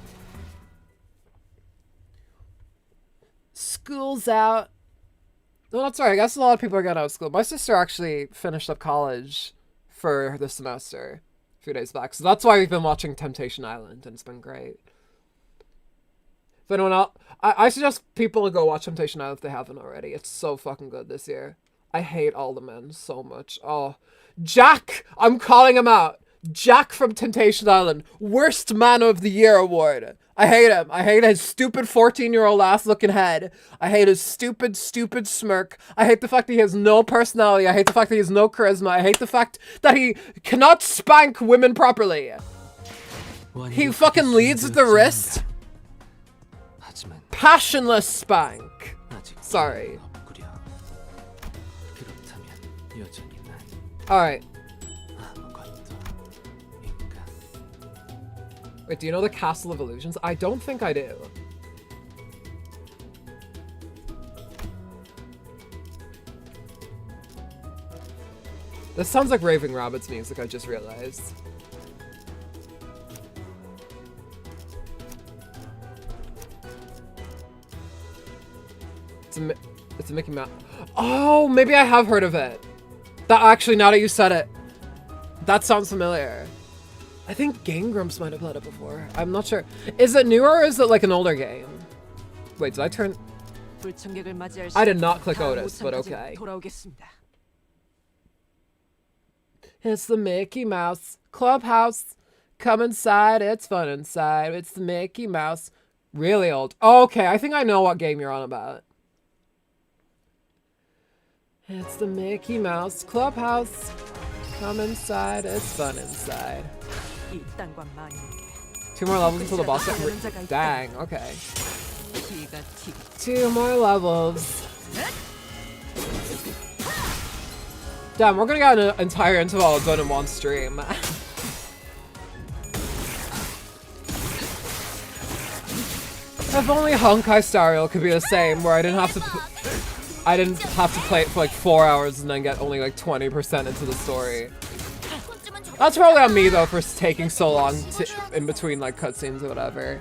Speaker 1: School's out. Well, that's right. I guess a lot of people are getting out of school. My sister actually finished up college for the semester a few days back. So that's why we've been watching Temptation Island, and it's been great. If anyone else, I suggest people to go watch Temptation Island if they haven't already. It's so fucking good this year. I hate all the men so much. Oh, Jack! I'm calling him out. Jack from Temptation Island. Worst Man of the Year award. I hate him. I hate his stupid 14-year-old ass looking head. I hate his stupid smirk. I hate the fact that he has no personality. I hate the fact that he has no charisma. I hate the fact that he cannot spank women properly. He fucking leads with the wrist. Passionless spank. Sorry. Alright. Wait, do you know the Castle of Illusions? I don't think I do. This sounds like Raving Rabbit's music, I just realized. It's a Mickey Mouse. Oh, maybe I have heard of it. That actually, now that you said it, that sounds familiar. I think Game Grumps might have played it before. I'm not sure. Is it newer or is it like an older game? Wait, did I turn... I did not click Otis, but okay. It's the Mickey Mouse Clubhouse. Come inside, it's fun inside. It's the Mickey Mouse. Really old. Oh, okay, I think I know what game you're on about. It's the Mickey Mouse Clubhouse. Come inside, it's fun inside. 2 more levels until the boss fight. Dang, okay. 2 more levels. Damn, we're gonna get an entire interval done in one stream. If only Honkai Star Rail could be the same, where I didn't have to play it for like 4 hours and then get only like 20% into the story. That's probably on me though for taking so long in between like cutscenes or whatever.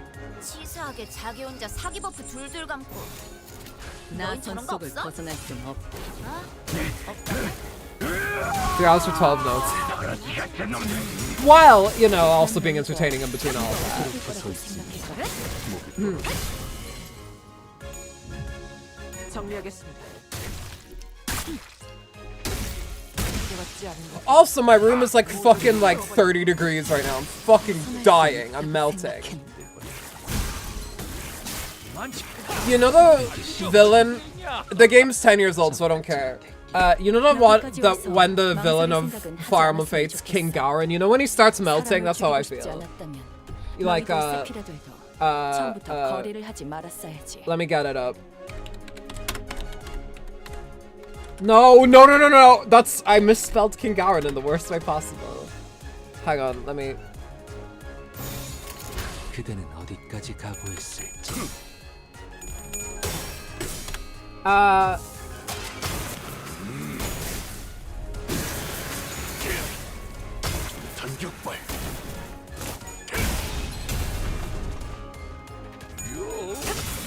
Speaker 1: 3 hours for 12 notes. While, you know, also being entertaining in between all of that. Also, my room is like fucking like 30 degrees right now. I'm fucking dying. I'm melting. You know the villain? The game's 10 years old, so I don't care. You know when the villain of Fire Emblem Fates, King Gowron, you know when he starts melting? That's how I feel. Like, let me get it up. No! That's, I misspelled King Gowron in the worst way possible. Hang on, let me...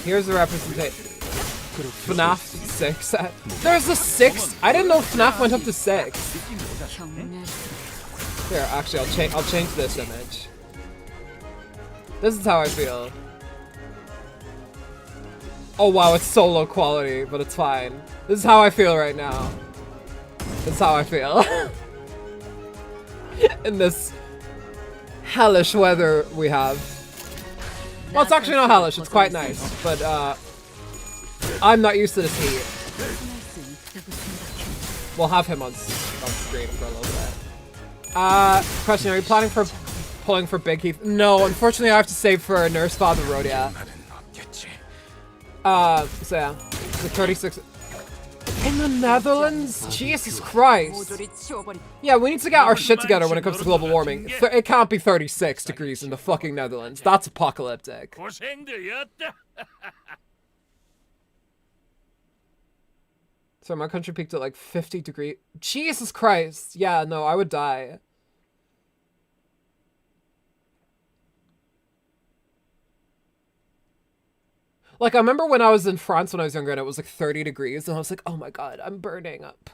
Speaker 1: Here's the representation. FNAF 6. There's a 6? I didn't know FNAF went up to 6. Here, actually, I'll change this image. This is how I feel. Oh wow, it's so low quality, but it's fine. This is how I feel right now. This is how I feel. In this hellish weather we have. Well, it's actually not hellish, it's quite nice, but I'm not used to this heat. We'll have him on screen for a little bit. Question, are you planning for pulling for Big Heath? No, unfortunately I have to save for Nurse Father Rodia. So yeah, the 36 in the Netherlands? Jesus Christ. Yeah, we need to get our shit together when it comes to global warming. It can't be 36 degrees in the fucking Netherlands. That's apocalyptic. So my country peaked at like 50 degrees. Jesus Christ. Yeah, no, I would die. Like, I remember when I was in France when I was younger and it was like 30 degrees and I was like, oh my God, I'm burning up.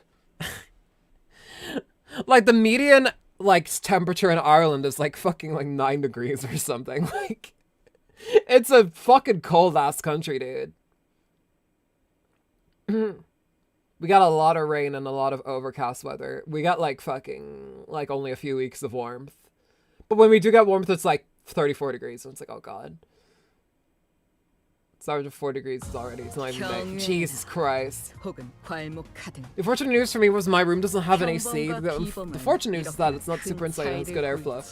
Speaker 1: Like, the median, like, temperature in Ireland is like fucking like 9 degrees or something. Like, it's a fucking cold ass country, dude. We got a lot of rain and a lot of overcast weather. We got like fucking, like only a few weeks of warmth. But when we do get warmth, it's like 34 degrees. And it's like, oh God. It's average of 4 degrees already. It's not even big. Jesus Christ. The fortunate news for me was my room doesn't have an AC. The fortunate news is that it's not super insulated and it's good airflow.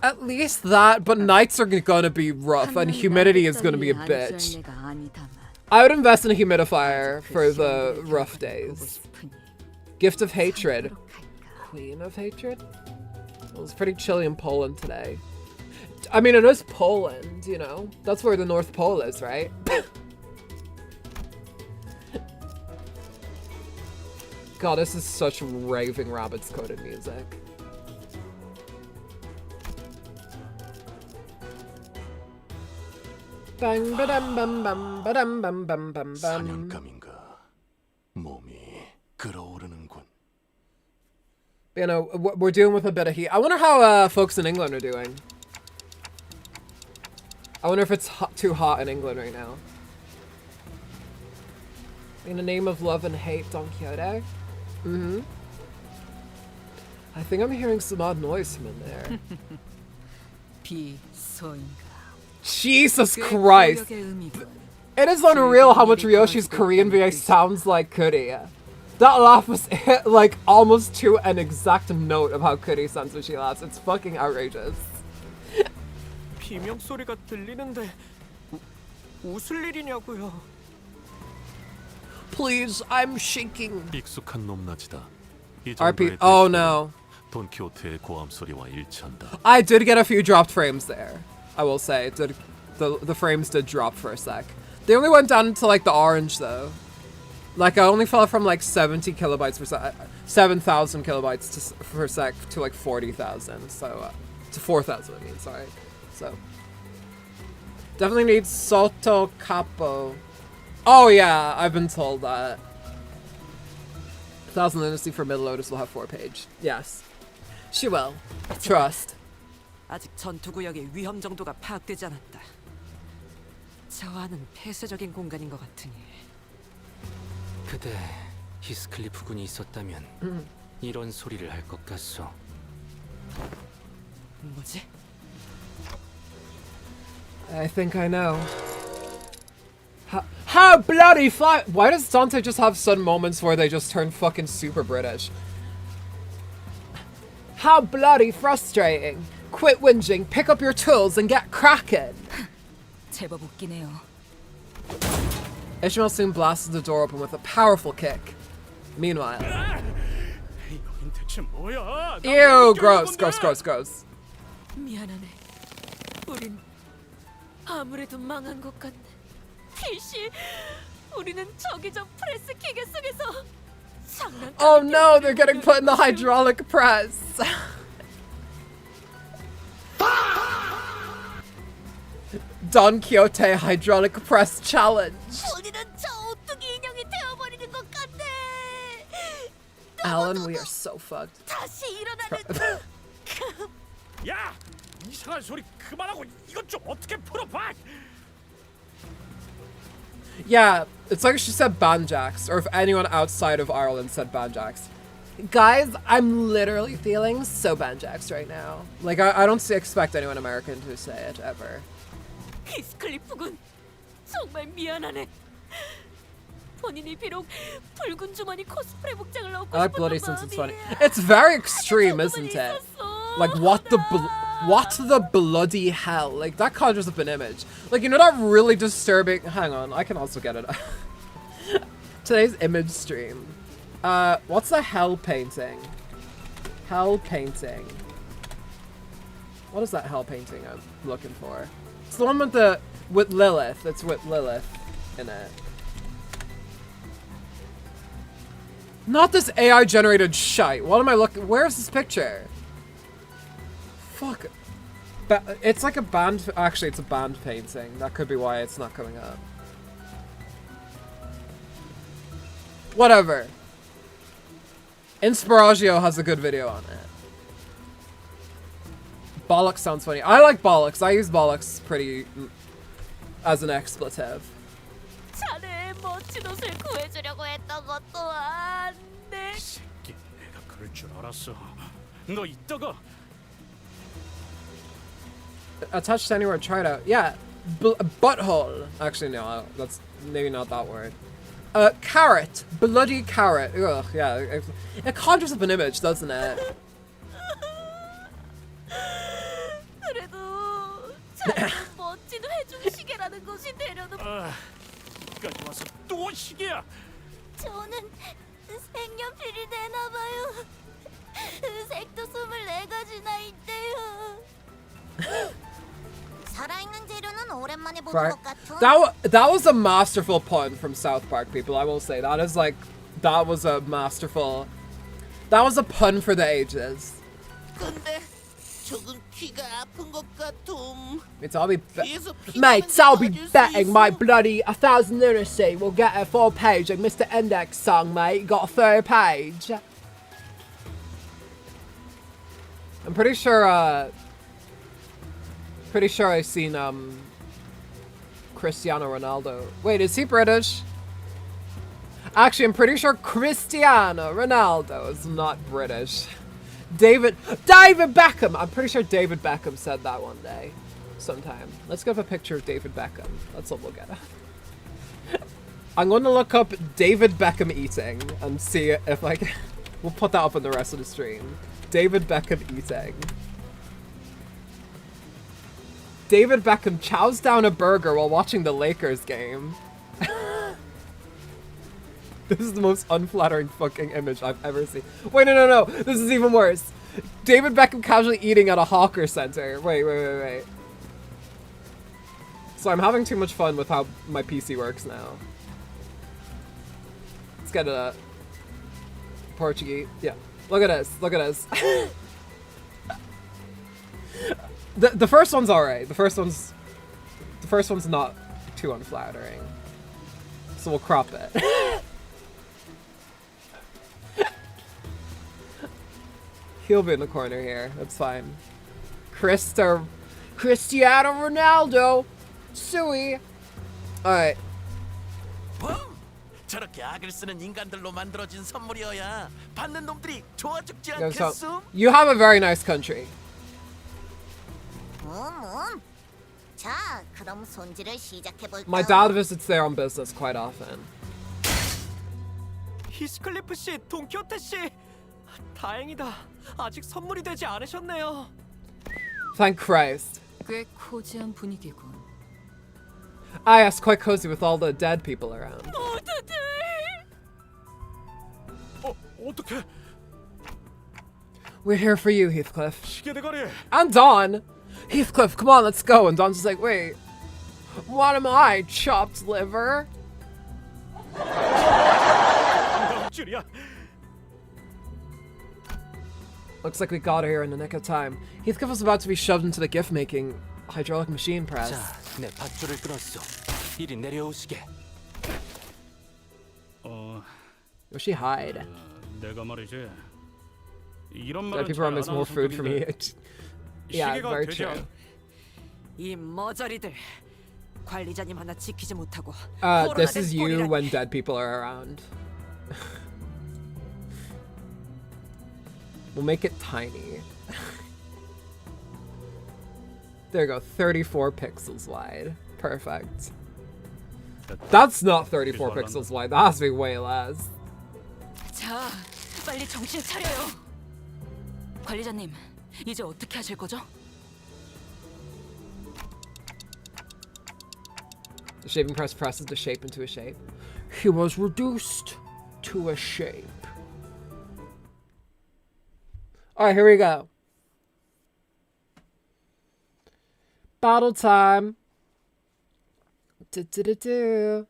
Speaker 1: At least that, but nights are gonna be rough and humidity is gonna be a bitch. I would invest in a humidifier for the rough days. Gift of Hatred. Queen of Hatred? It was pretty chilly in Poland today. I mean, it is Poland, you know? That's where the North Pole is, right? God, this is such raving rabbits coded music. Bang badam bam bam badam bam bam bam bam.
Speaker 14: 사냥감인가 몸이 끓어오르는군.
Speaker 1: You know, we're dealing with a bit of heat. I wonder how folks in England are doing. I wonder if it's too hot in England right now. In the name of love and hate, Don Quixote. Mm-hmm. I think I'm hearing some odd noise from in there. Jesus Christ! It is unreal how much Ryoshi's Korean VA sounds like Kuri. That laugh was like almost to an exact note of how Kuri sounds when she laughs. It's fucking outrageous.
Speaker 17: 비명 소리가 들리는데 웃을 일이냐고요.
Speaker 1: Please, I'm shaking.
Speaker 14: 익숙한 높낮이다. 이
Speaker 1: RP. Oh no.
Speaker 14: 돈키호테의 고함 소리와 일치한다.
Speaker 1: I did get a few dropped frames there. I will say, the frames did drop for a sec. They only went down to like the orange though. Like I only fell from like 70 kilobytes per sec, 7,000 kilobytes per sec to like 40,000. So to 4,000. I mean, sorry. So definitely needs Soto Capo. Oh yeah, I've been told that. 1,000 Lunacy for Middle Lotus will have 4-page. Yes, she will. Trust.
Speaker 3: 아직 전투 구역의 위험 정도가 파악되지 않았다. 저 안은 폐쇄적인 공간인 것 같으니.
Speaker 9: 그대 히스클리프 군이 있었다면 이런 소리를 할 것 같소.
Speaker 3: 뭐지?
Speaker 1: I think I know. How bloody fly! Why does Dante just have some moments where they just turn fucking super British? How bloody frustrating! Quit whinging, pick up your tools, and get cracking!
Speaker 6: 제법 웃기네요.
Speaker 1: Ishmael soon blasted the door open with a powerful kick. Meanwhile... Ew, gross, gross, gross, gross.
Speaker 2: 미안하네. 우린 아무래도 망한 것 같네. 필시, 우리는 저기 저 프레스 기계 속에서 장난감.
Speaker 1: Oh no, they're getting put in the hydraulic press. Don Quixote hydraulic press challenge.
Speaker 2: 우리는 저 오뚜기 인형이 되어버리는 것 같네.
Speaker 1: Alan, we are so fucked.
Speaker 2: 다시 일어나는.
Speaker 11: 야, 이상한 소리 그만하고 이것 좀 어떻게 풀어봐.
Speaker 1: Yeah, it's like she said banjax, or if anyone outside of Ireland said banjax. Guys, I'm literally feeling so banjaxed right now. Like, I don't expect anyone American to say it, ever.
Speaker 2: 히스클리프군, 정말 미안하네. 본인이 비록 붉은 주머니 코스프레 복장을 넣고
Speaker 1: I like bloody since it's funny. It's very extreme, isn't it? Like, what the bloody hell? Like, that conjures up an image. Like, you know that really disturbing... Hang on, I can also get it. Today's image stream. What's the hell painting? Hell painting. What is that hell painting I'm looking for? It's the one with Lilith. It's with Lilith in it. Not this AI generated shite. What am I looking? Where's this picture? Fuck. It's like a band. Actually, it's a band painting. That could be why it's not coming up. Whatever. Inspiragio has a good video on it. Bollocks sounds funny. I like bollocks. I use bollocks pretty as an expletive.
Speaker 2: 자네의 멋진 옷을 구해주려고 했던 것도 안 돼.
Speaker 7: 새끼, 내가 그럴 줄 알았어. 너 이따가
Speaker 1: Attached anywhere, try it out. Yeah, butthole. Actually, no, that's maybe not that word. Carrot, bloody carrot. Ugh, yeah, it conjures up an image, doesn't it?
Speaker 2: 그래도 자네는 멋진 회중 시계라는 것이 되려는.
Speaker 7: 여기까지 와서 또 시계야.
Speaker 16: 저는 색연필이 되나봐요. 색도 24가지나 있대요. 살아있는 재료는 오랜만에 보는
Speaker 1: Right.
Speaker 16: 것 같은.
Speaker 1: That was a masterful pun from South Park, people. I will say that is like that was a masterful. That was a pun for the ages.
Speaker 12: 근데 조금 귀가 아픈 것 같음.
Speaker 1: It's I'll be Mates, I'll be betting my bloody 1000 Lunacy will get a 4-page like Mr. Index song, mate. Got a 3rd page. I'm pretty sure I've seen Cristiano Ronaldo. Wait, is he British? Actually, I'm pretty sure Cristiano Ronaldo is not British. David Beckham! I'm pretty sure David Beckham said that one day. Sometime. Let's get a picture of David Beckham. That's what we'll get. I'm going to look up David Beckham eating and see if I can... We'll put that up on the rest of the stream. David Beckham eating. David Beckham chows down a burger while watching the Lakers game. This is the most unflattering fucking image I've ever seen. Wait, no. This is even worse. David Beckham casually eating at a hawker center. Wait. So I'm having too much fun with how my PC works now. Let's get a Portuguese. Yeah. Look at this. The first one's alright. The first one's not too unflattering. So we'll crop it. He'll be in the corner here. That's fine. Cristiano Ronaldo. Suey. Alright.
Speaker 12: 저렇게 악을 쓰는 인간들로 만들어진 선물이어야 받는 놈들이 좋아 죽지
Speaker 1: So,
Speaker 12: 않겠음?
Speaker 1: you have a very nice country.
Speaker 16: 자, 그럼 손질을 시작해볼까?
Speaker 1: My dad visits there on business quite often.
Speaker 17: 히스클리프 씨, 돈키호테 씨. 다행이다. 아직 선물이 되지 않으셨네요.
Speaker 1: Thank Christ.
Speaker 15: 꽤 코지한 분위기군.
Speaker 1: Ah, yes, quite cozy with all the dead people around.
Speaker 7: 어떡해?
Speaker 1: We're here for you, Heathcliff.
Speaker 7: 시계 대가리.
Speaker 1: And Dawn. Heathcliff, come on, let's go. And Dawn's just like, wait, what am I? Chopped liver? Looks like we got her here in the nick of time. Heathcliff was about to be shoved into the gift-making hydraulic machine press.
Speaker 9: 자, 내 밧줄을 끊었어. 이리 내려오시게.
Speaker 1: Where'd she hide?
Speaker 7: 내가 말이지. 이런
Speaker 1: That
Speaker 7: 말은
Speaker 1: people are
Speaker 7: 잘
Speaker 1: makes
Speaker 7: 안
Speaker 1: more
Speaker 7: 하는
Speaker 1: food for me.
Speaker 7: 성격인데
Speaker 1: Yeah,
Speaker 7: 시계가
Speaker 1: very
Speaker 7: 되지
Speaker 1: true.
Speaker 7: 않-
Speaker 3: 이 머저리들 관리자님 하나 지키지 못하고
Speaker 1: This is you when dead people are around. We'll make it tiny. There you go, 34 pixels wide. Perfect. That's not 34 pixels wide. That has to be way less.
Speaker 15: 자, 빨리 정신 차려요. 관리자님, 이제 어떻게 하실 거죠?
Speaker 1: The shaving press presses the shape into a shape. He was reduced to a shape. Alright, here we go. Battle time. Do.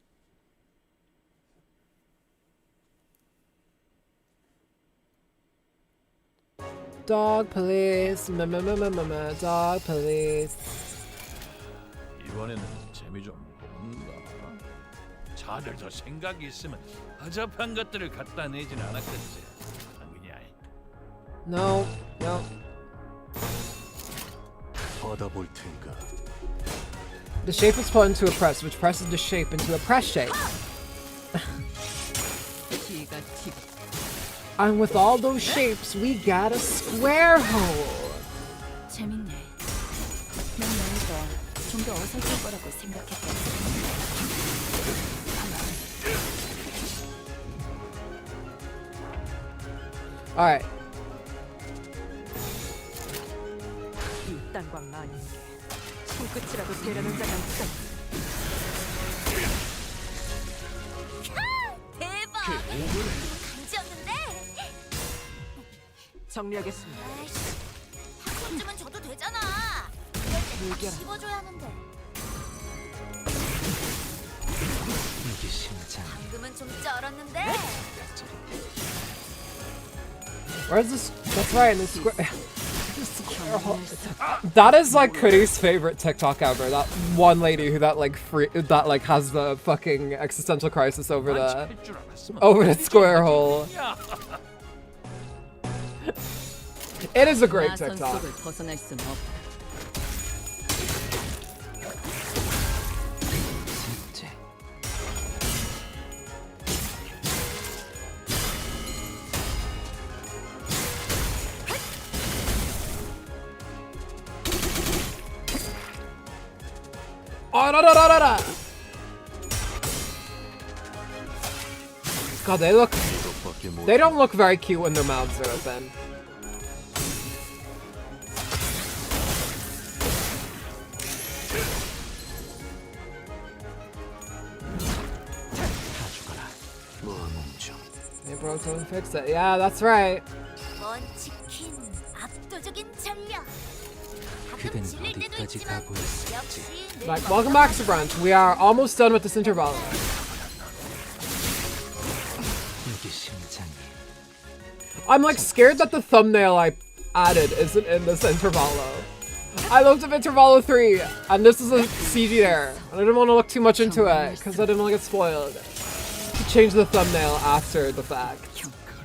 Speaker 1: Dog police. Dog police.
Speaker 13: 이번에는 재미 좀 본다. 자들 더 생각이 있으면 허접한 것들을 갖다 내진 않았겠지. 그냥.
Speaker 1: No, no.
Speaker 14: 받아볼 텐가.
Speaker 1: The shape is put into a press, which presses the shape into a press shape. And with all those shapes, we got a square hole.
Speaker 6: 재밌네. 난 너희가 좀 더 어설플 거라고 생각했거든.
Speaker 1: Alright.
Speaker 3: 이딴 광 아닌 게 손끝이라도 대려는 자가 있어.
Speaker 16: 대박! 간지였는데?
Speaker 3: 정리하겠습니다.
Speaker 16: 한 손쯤은 줘도 되잖아. 이럴 때 씹어줘야 하는데.
Speaker 9: 이게 심장.
Speaker 16: 방금은 좀 쩔었는데.
Speaker 1: Where's this? That's right, in the square. That is like Coody's favorite TikTok ever. That one lady who that like has the fucking existential crisis over the square hole. It is a great TikTok. Oh, no, no, no, no, no. God, they don't look very cute when their mouths are open. They broke to fix it. Yeah, that's right.
Speaker 16: 원치킨 압도적인 전력.
Speaker 9: 그댄 어디까지 가고 있을지.
Speaker 1: Like, welcome back to brunch. We are almost done with this interval.
Speaker 9: 이게 심장이.
Speaker 1: I'm like scared that the thumbnail I added isn't in this intervalo. I looked up intervalo 3 and this is a CG there. And I didn't want to look too much into it because I didn't want to get spoiled. To change the thumbnail after the fact.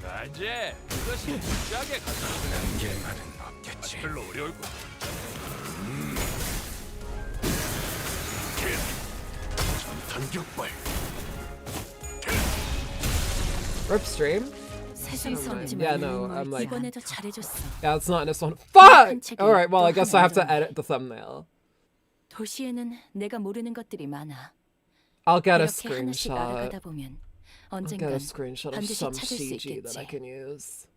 Speaker 13: 그러지. 그것이 무지하게 가져오는 게 없겠지. 별로 어려울 거. 전탄격발.
Speaker 1: Rip stream? Yeah, no, I'm like...
Speaker 6: 이번에도 잘해줬어.
Speaker 1: Yeah, it's not in this one. Fuck! Alright, well, I guess I have to edit the thumbnail.
Speaker 6: 도시에는 내가 모르는 것들이 많아.
Speaker 1: I'll get a
Speaker 6: 이렇게 하나씩 알아가다
Speaker 1: screenshot.
Speaker 6: 보면
Speaker 1: I'll get
Speaker 6: 언젠간
Speaker 1: a screenshot of
Speaker 6: 반드시
Speaker 1: some
Speaker 6: 찾을 수
Speaker 1: CG that I
Speaker 6: 있겠지.
Speaker 1: can use.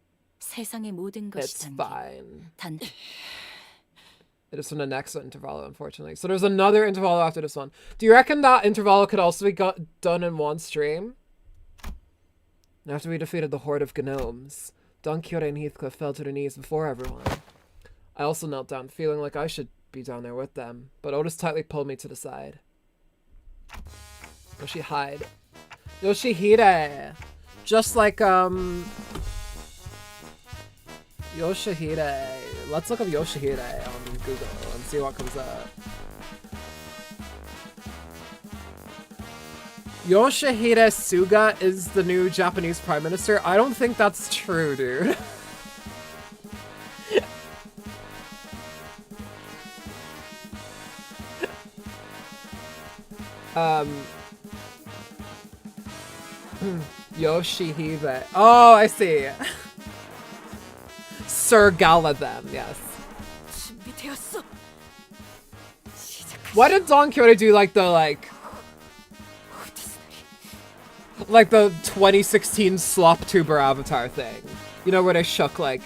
Speaker 6: 세상의 모든 것이
Speaker 1: It's
Speaker 6: 담긴
Speaker 1: fine.
Speaker 6: 단
Speaker 1: It is from the next interval, unfortunately. So there's another interval after this one. Do you reckon that interval could also be done in one stream? After we defeated the horde of gnomes, Don Quixote and Heathcliff fell to their knees before everyone. I also knelt down, feeling like I should be down there with them, but Otis tightly pulled me to the side. Yoshihide. Yoshihide! Just like, Yoshihide. Let's look up Yoshihide on Google and see what comes up. Yoshihide Suga is the new Japanese prime minister. I don't think that's true, dude. Yoshihide. Oh, I see. Sir Galadem, yes. Why did Don Quixote do like the the 2016 Sloptuber avatar thing? You know, where they shook like,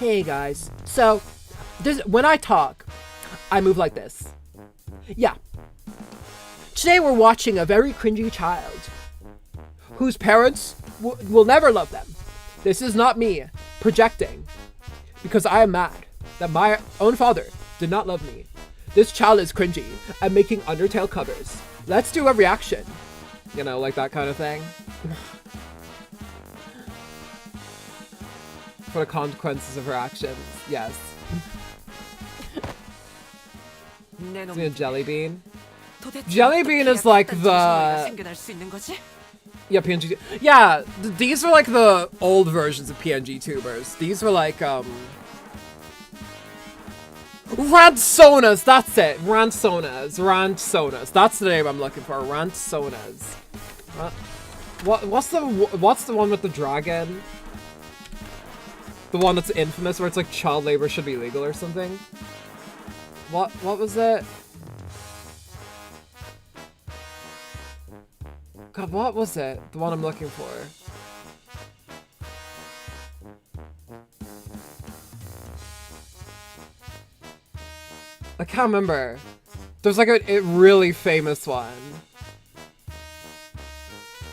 Speaker 1: hey guys, so this, when I talk, I move like this. Yeah. Today we're watching a very cringy child whose parents will never love them. This is not me projecting, because I am mad that my own father did not love me. This child is cringy. I'm making Undertale covers. Let's do a reaction. You know, like that kind of thing. for the consequences of her actions. Yes. Is it a jelly bean? Jelly bean is like the... Yeah, PNG. Yeah, these were like the old versions of PNG tubers. These were like, Rantsonas, that's it. Rantsonas. That's the name I'm looking for. Rantsonas. What's the one with the dragon? The one that's infamous where it's like child labor should be legal or something? What was it? God, what was it? The one I'm looking for. I can't remember. There's like a really famous one.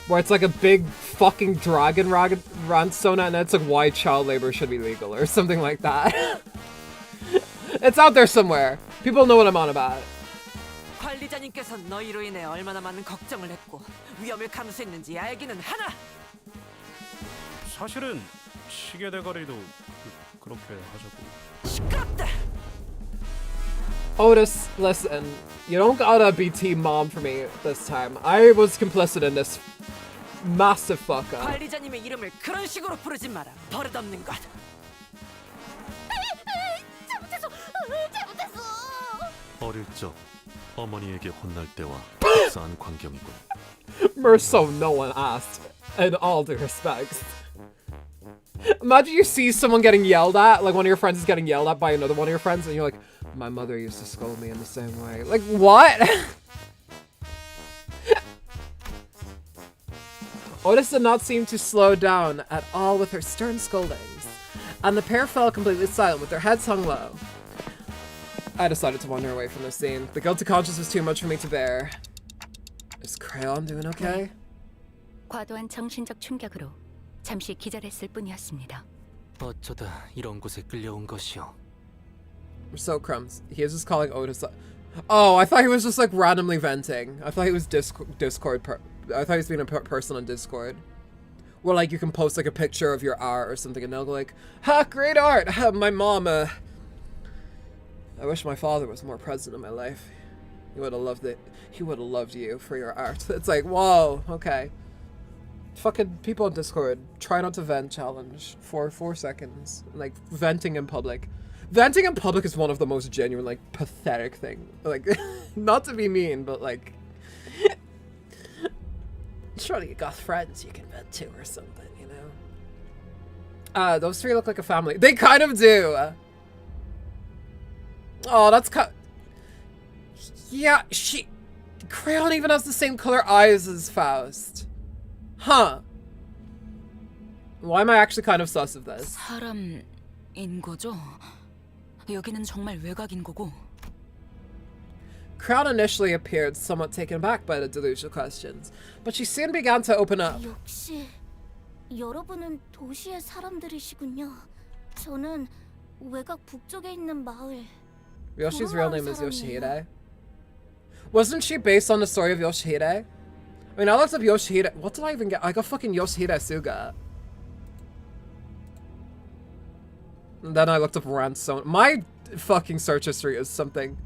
Speaker 1: Where it's like a big fucking dragon Ransona and it's like why child labor should be legal or something like that. It's out there somewhere. People know what I'm on about.
Speaker 3: 관리자님께서는 너희로 인해 얼마나 많은 걱정을 했고 위험을 감수했는지 알기는 하나.
Speaker 7: 사실은 시계 대가리도 그렇게 하자고.
Speaker 3: 시끄럽다.
Speaker 1: Otis, listen, you don't gotta be team mom for me this time. I was complicit in this massive fuck up.
Speaker 3: 관리자님의 이름을 그런 식으로 부르지 마라. 버릇없는 것.
Speaker 16: 잘못했어.
Speaker 14: 어릴 적 어머니에게 혼날 때와 흡사한 광경이군.
Speaker 1: Merso, no one asked. In all due respects. Imagine you see someone getting yelled at, like one of your friends is getting yelled at by another one of your friends, and you're like, my mother used to scold me in the same way. Like, what? Otis did not seem to slow down at all with her stern scoldings, and the pair fell completely silent with their heads hung low. I decided to wander away from the scene. The guilty conscience was too much for me to bear. Is Crayon doing okay?
Speaker 15: 과도한 정신적 충격으로 잠시 기절했을 뿐이었습니다.
Speaker 9: 어쩌다 이런 곳에 끌려온 것이오.
Speaker 1: So crumbs. He is just calling Otis. Oh, I thought he was just like randomly venting. I thought he was Discord. I thought he was being a person on Discord. Where like you can post like a picture of your art or something, and they'll go like, "Ha, great art! My mom. I wish my father was more present in my life. He would have loved it. He would have loved you for your art." It's like, whoa, okay. Fucking people on Discord, try not to vent challenge for 4 seconds. Like, venting in public. Venting in public is one of the most genuine, like, pathetic thing. Like, not to be mean, but like... surely you got friends you can vent to or something, you know? Those three look like a family. They kind of do! Oh, that's yeah, Crayon even has the same color eyes as Faust. Huh. Why am I actually kind of sus of this?
Speaker 6: 사람인 거죠? 여기는 정말 외곽인 거고.
Speaker 1: Crayon initially appeared somewhat taken aback by the delusional questions, but she soon began to open up.
Speaker 16: 역시 여러분은 도시의 사람들이시군요. 저는 외곽 북쪽에 있는 마을.
Speaker 1: Yoshi's real name is Yoshihide. Wasn't she based on the story of Yoshihide? I mean, I looked up Yoshihide. What did I even get? I got fucking Yoshihide Suga. And then I looked up Ransona. My fucking search history is something.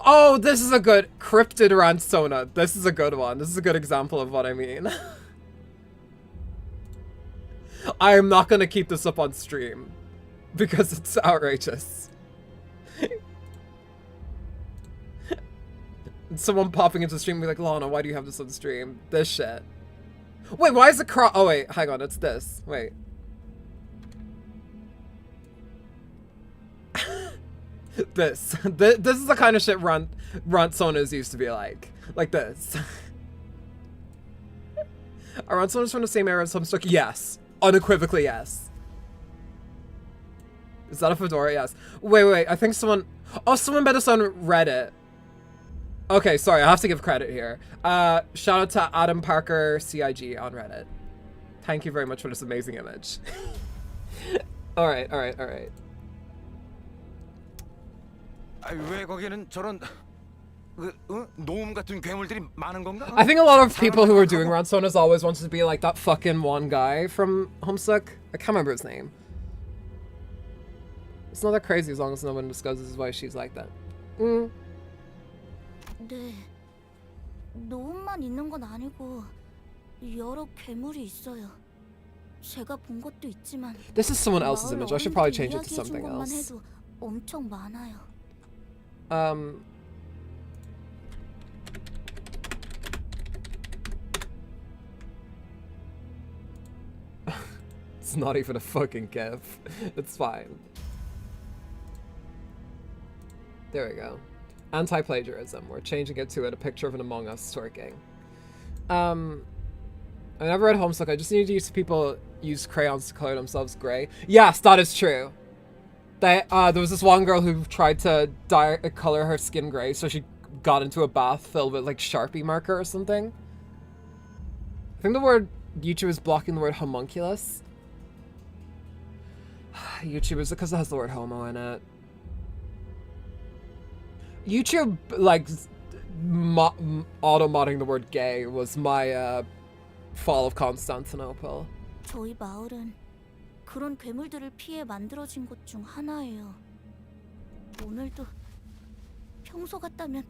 Speaker 1: Oh, this is a good cryptid Ransona. This is a good one. This is a good example of what I mean. I am not gonna keep this up on stream because it's outrageous. Someone popping into the stream and be like, Lana, why do you have this on stream? This shit. Wait, why is it oh wait, hang on, it's this. Wait. This is the kind of shit Rantsonas used to be like. Like this. Are Rantsonas from the same era as Homestuck? Yes. Unequivocally yes. Is that a fedora? Yes. Wait, I think someone... Oh, someone bet us on Reddit. Okay, sorry, I have to give credit here. Shout out to Adam Parker CIG on Reddit. Thank you very much for this amazing image. Alright.
Speaker 5: 왜 거기는 저런 노움 같은 괴물들이 많은 건가?
Speaker 1: I think a lot of people who are doing Ransonas always wanted to be like that fucking one guy from Homestuck. I can't remember his name. It's not that crazy as long as no one discusses why she's like that.
Speaker 2: 네, 노움만 있는 건 아니고 여러 괴물이 있어요. 제가 본 것도 있지만
Speaker 1: This is someone else's image. I should probably change it to
Speaker 2: 이야기해준
Speaker 1: something
Speaker 2: 것만
Speaker 1: else.
Speaker 2: 해도 엄청 많아요.
Speaker 1: It's not even a fucking GIF. It's fine. There we go. Anti-plagiarism. We're changing it to a picture of an Among Us twerking. I never read Homestuck. I just need to use people use crayons to color themselves gray. Yes, that is true. There was this one girl who tried to color her skin gray, so she got into a bath filled with like Sharpie marker or something. I think the word YouTube is blocking the word homunculus. YouTube is because it has the word homo in it. YouTube, like, auto-modding the word gay was my fall of Constantinople.
Speaker 2: 저희 마을은 그런 괴물들을 피해 만들어진 곳 중 하나예요. 오늘도 평소 같다면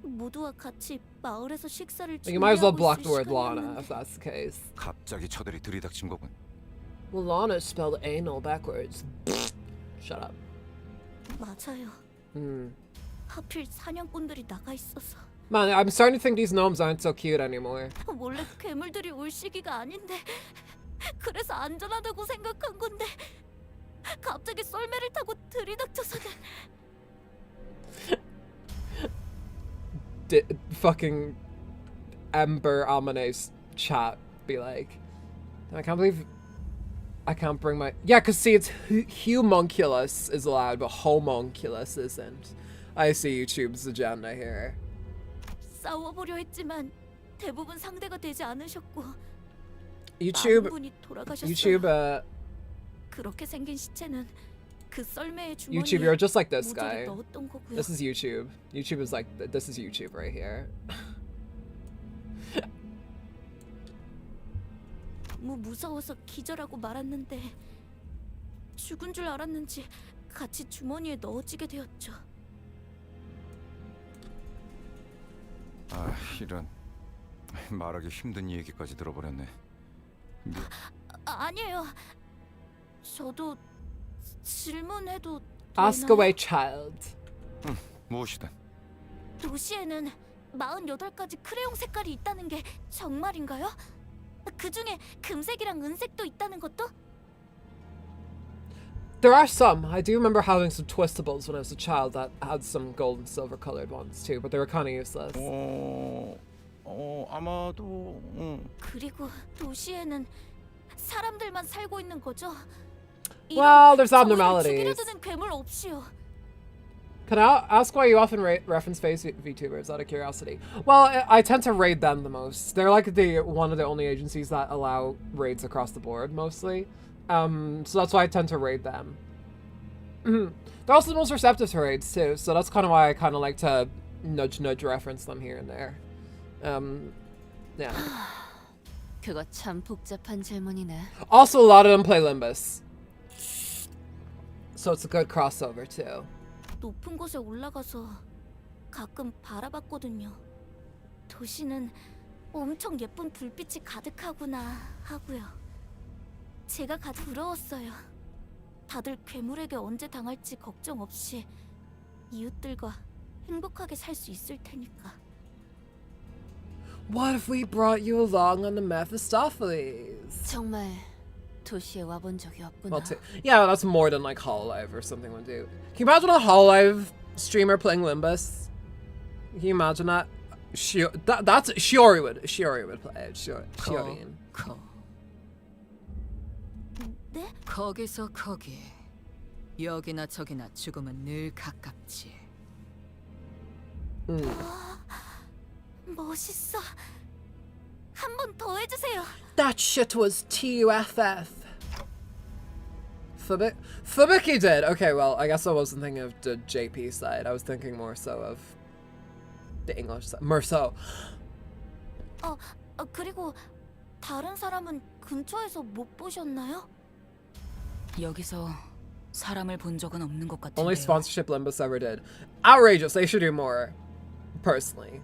Speaker 2: 모두와 같이 마을에서 식사를
Speaker 1: You might as well
Speaker 2: 준비하고
Speaker 1: block
Speaker 2: 있을
Speaker 1: the word Lana
Speaker 2: 시간이었는데
Speaker 1: if that's the case.
Speaker 5: 갑자기 저들이 들이닥친 거군.
Speaker 1: Well, Lana is spelled anal backwards. Shut up.
Speaker 2: 맞아요. 하필 사냥꾼들이 나가 있어서.
Speaker 1: Man, I'm starting to think these gnomes aren't so cute anymore.
Speaker 2: 원래 괴물들이 올 시기가 아닌데 그래서 안전하다고 생각한 건데 갑자기 썰매를 타고 들이닥쳐서는.
Speaker 1: Fucking Ember Amane's chat be like, I can't believe I can't bring my... Yeah, because see, it's humunculus is allowed, but homunculus isn't. I see YouTube's agenda here.
Speaker 2: 싸워보려 했지만 대부분 상대가 되지 않으셨고
Speaker 1: YouTube...
Speaker 2: 많은 분이 돌아가셨어요.
Speaker 1: YouTube,
Speaker 2: 그렇게 생긴 시체는 그 썰매의 주머니에
Speaker 1: YouTube, you're just like this
Speaker 2: 모조리
Speaker 1: guy.
Speaker 2: 넣었던 거고요.
Speaker 1: This is YouTube. YouTube is like... This is YouTube right here.
Speaker 2: 무서워서 기절하고 말았는데 죽은 줄 알았는지 같이 주머니에 넣어지게 되었죠.
Speaker 5: 아, 이런 말하기 힘든 얘기까지 들어버렸네.
Speaker 2: 아니에요. 저도 질문해도
Speaker 1: Ask away, child.
Speaker 5: 무엇이든.
Speaker 2: 도시에는 48가지 크레용 색깔이 있다는 게 정말인가요? 그 중에 금색이랑 은색도 있다는 것도?
Speaker 1: There are some. I do remember having some twistables when I was a child that had some gold and silver colored ones too, but they were kind of useless.
Speaker 5: 아마도.
Speaker 2: 그리고 도시에는 사람들만 살고 있는 거죠?
Speaker 1: Well, there's abnormalities.
Speaker 2: 죽이려 드는 괴물 없이요.
Speaker 1: Can I ask why you often reference face VTubers out of curiosity? Well, I tend to raid them the most. They're like one of the only agencies that allow raids across the board, mostly. So that's why I tend to raid them. They're also the most receptive to raids, too, so that's kind of why I kind of like to nudge reference them here and there. Yeah.
Speaker 6: 그거 참 복잡한 질문이네.
Speaker 1: Also, a lot of them play Limbus. So it's a good crossover, too.
Speaker 2: 높은 곳에 올라가서 가끔 바라봤거든요. 도시는 엄청 예쁜 불빛이 가득하구나 하고요. 제가 가장 부러웠어요. 다들 괴물에게 언제 당할지 걱정 없이 이웃들과 행복하게 살 수 있을 테니까.
Speaker 1: What if we brought you along on the Mephistopheles?
Speaker 6: 정말 도시에 와본 적이 없구나.
Speaker 1: Well, yeah, that's more than like Hololive or something would do. Can you imagine a Hololive streamer playing Limbus? Can you imagine that? That's Shiori would play it. Shiori.
Speaker 2: 네?
Speaker 3: 거기서 거기. 여기나 저기나 죽음은 늘 가깝지.
Speaker 2: 멋있어. 한 번 더 해주세요.
Speaker 1: That shit was TUFF. Fubuki did. Okay, well, I guess I wasn't thinking of the JP side. I was thinking more so of The English Merceau.
Speaker 2: 그리고 다른 사람은 근처에서 못 보셨나요?
Speaker 6: 여기서 사람을 본 적은 없는 것 같은데요.
Speaker 1: Only sponsorship Limbus ever did. Outrageous. They should do more. Personally.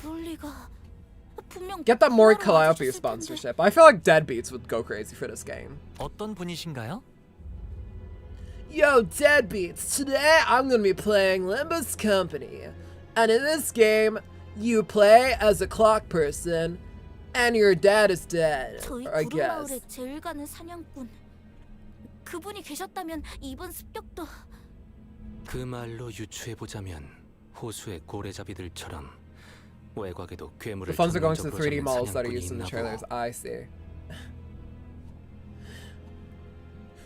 Speaker 2: 그럴 리가. 분명
Speaker 1: Get that more Calliope sponsorship. I feel like Deadbeats would go crazy for this game.
Speaker 10: 어떤 분이신가요?
Speaker 1: Yo, Deadbeats. Today I'm gonna be playing Limbus Company. And in this game, you play as a clock person, and your dad is dead.
Speaker 2: 저희
Speaker 1: I
Speaker 2: 구름
Speaker 1: guess.
Speaker 2: 마을에 제일 가는 사냥꾼. 그분이 계셨다면 이번 습격도.
Speaker 9: 그 말로 유추해보자면 호수의 고래잡이들처럼 외곽에도 괴물을
Speaker 1: The funds are going to the
Speaker 9: 전문적으로
Speaker 1: 3D
Speaker 9: 잡는
Speaker 1: models that are
Speaker 9: 사냥꾼이
Speaker 1: used in the
Speaker 9: 있나
Speaker 1: trailers.
Speaker 9: 보.
Speaker 1: I see.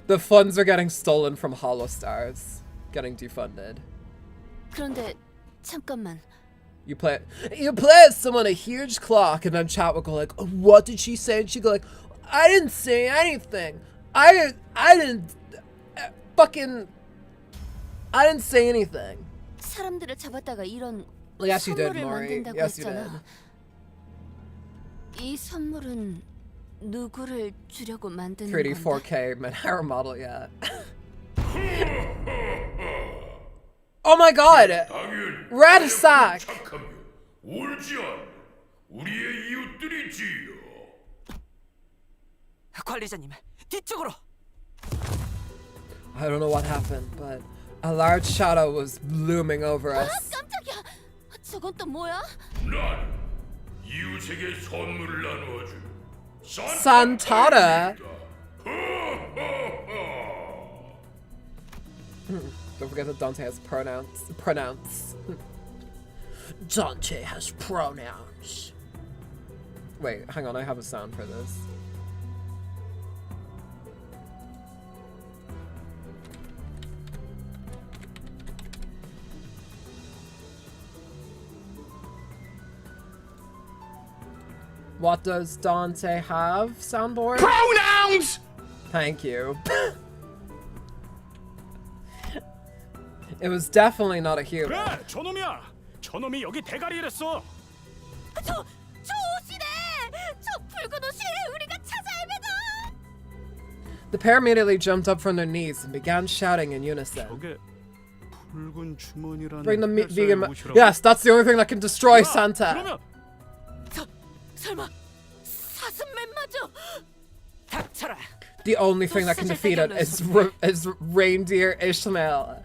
Speaker 1: The funds are getting stolen from Holostars. Getting defunded.
Speaker 2: 그런데 잠깐만.
Speaker 1: You play as someone a huge clock, and then chat will go like, oh, what did she say? And she go like, I didn't say anything. I didn't say anything.
Speaker 2: 사람들을 잡았다가 이런
Speaker 1: Yes, you did,
Speaker 2: 선물을
Speaker 1: Maury.
Speaker 2: 만든다고
Speaker 1: Yes, you
Speaker 2: 했잖아. 이 선물은 누구를 주려고 만드는
Speaker 1: Pretty
Speaker 2: 건데?
Speaker 1: 4K Manhara model, yeah. Oh my god! Red sack!
Speaker 11: 울지 않 우리의 이웃들이지요.
Speaker 3: 관리자님, 뒤쪽으로.
Speaker 1: I don't know what happened, but a large shadow was looming over us.
Speaker 2: 깜짝이야. 저건 또 뭐야?
Speaker 11: 난 이웃에게 선물을 나누어주.
Speaker 1: Santana! Don't forget that Dante has pronouns. Dante has pronouns. Wait, hang on, I have a sound for this. What does Dante have, soundboard?
Speaker 11: Pronouns!
Speaker 1: Thank you. It was definitely not a human.
Speaker 11: 그래, 저놈이야. 저놈이 여기 대가리를 했어.
Speaker 2: 저 옷이네. 저 붉은 옷이 우리가 찾아 헤매다.
Speaker 1: The pair immediately jumped up from their knees and began shouting in unison.
Speaker 7: 붉은 주머니라는
Speaker 1: Bring the
Speaker 7: 회사의
Speaker 1: vegan.
Speaker 7: 옷이라고?
Speaker 1: Yes, that's the only thing that can destroy Santa.
Speaker 2: 설마 사슴맨마저?
Speaker 3: 닥쳐라.
Speaker 1: The only thing that can defeat it is reindeer Ishmael.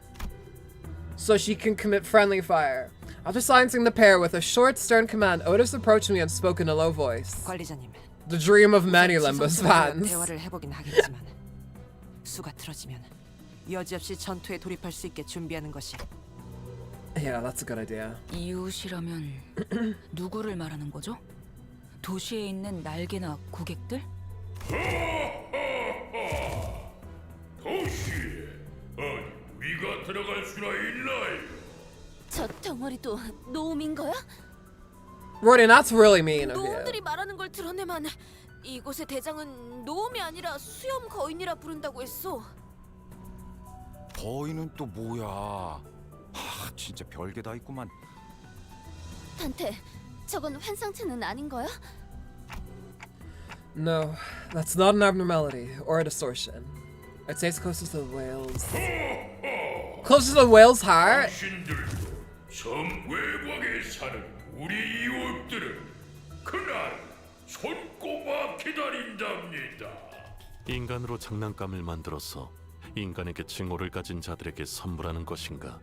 Speaker 1: So she can commit friendly fire. After silencing the pair with a short, stern command, Otis approached me and spoke in a low voice.
Speaker 3: 관리자님.
Speaker 1: The dream of many Limbus fans.
Speaker 3: 대화를 해보긴 하겠지만 수가 틀어지면 여지없이 전투에 돌입할 수 있게 준비하는 것이.
Speaker 1: Yeah, that's a good idea.
Speaker 6: 이웃이라면 누구를 말하는 거죠? 도시에 있는 날개나 고객들?
Speaker 11: 도시에 아니 우리가 들어갈 수나 있나요?
Speaker 2: 저 덩어리도 노움인 거야?
Speaker 1: Rodin, that's really mean of you.
Speaker 2: 노움들이 말하는 걸 들었네만 이곳의 대장은 노움이 아니라 수염 거인이라 부른다고 했어.
Speaker 5: 거인은 또 뭐야? 하, 진짜 별게 다 있구만.
Speaker 2: 단테, 저건 환상체는 아닌 거야?
Speaker 1: No, that's not an abnormality or a distortion. I'd say it's closest to the whale's. Closest to the whale's heart?
Speaker 11: 당신들도 섬 외곽에 사는 우리 이웃들은 그날 손꼽아 기다린답니다.
Speaker 14: 인간으로 장난감을 만들어서 인간에게 징후를 가진 자들에게 선물하는 것인가?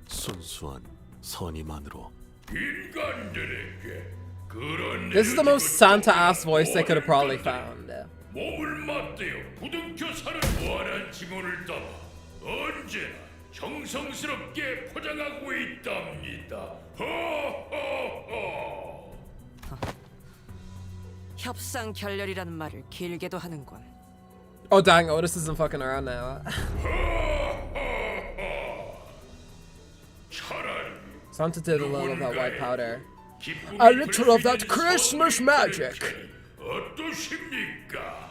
Speaker 14: 순수한 선의만으로.
Speaker 11: 인간들에게 그런
Speaker 1: This is the most Santa-ass voice they could have probably found.
Speaker 11: 몸을 맞대어 부둥켜 사는 무한한 징후를 담아 언제나 정성스럽게 포장하고 있답니다. 허허허.
Speaker 3: 협상 결렬이라는 말을 길게도 하는군.
Speaker 1: Oh dang, Otis isn't fucking around now. Santa did a little of that white powder. A little of that Christmas magic.
Speaker 11: 어떠십니까?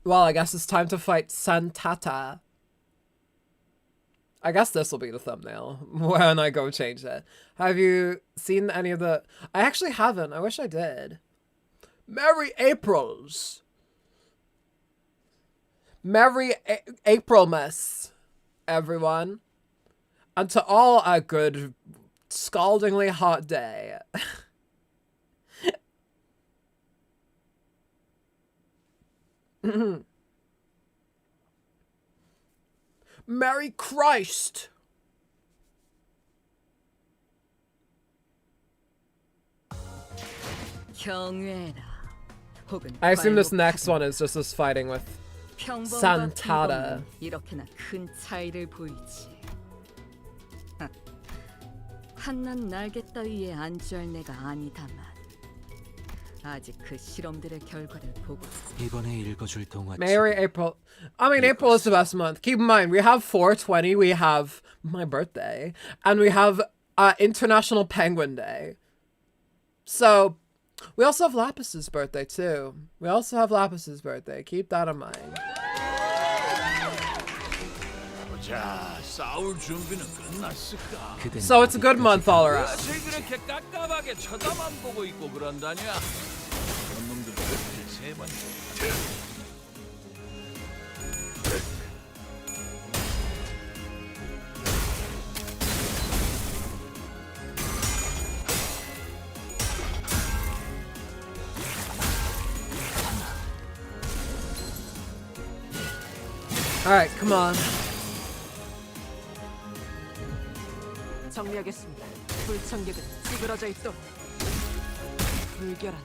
Speaker 1: Well, I guess it's time to fight Santata. I guess this will be the thumbnail when I go change it. Have you seen any of the... I actually haven't. I wish I did. Merry Aprils. Merry Aprilmas, everyone. And to all a good, scaldingly hot day. Merry Christ! I assume this next one is just us fighting with Santata.
Speaker 18: 이렇게나 큰 차이를 보이지. 한낱 날개 따위에 안주할 내가 아니다만 아직 그 실험들의 결과를 보고
Speaker 9: 이번에 읽어줄 동화.
Speaker 1: Merry April. I mean, April is the best month. Keep in mind, we have 420, we have my birthday, and we have International Penguin Day. So, we also have Lapis's birthday too. We also have Lapis's birthday. Keep that in mind.
Speaker 13: 자, 싸울 준비는 끝났을까?
Speaker 1: So it's a good month all around.
Speaker 13: 그렇게 깝깝하게 쳐다만 보고 있고 그런다냐? 그런 놈들도 세 번.
Speaker 1: All right, come on.
Speaker 3: 정리하겠습니다. 불청객은 찌그러져 있도록. 불결한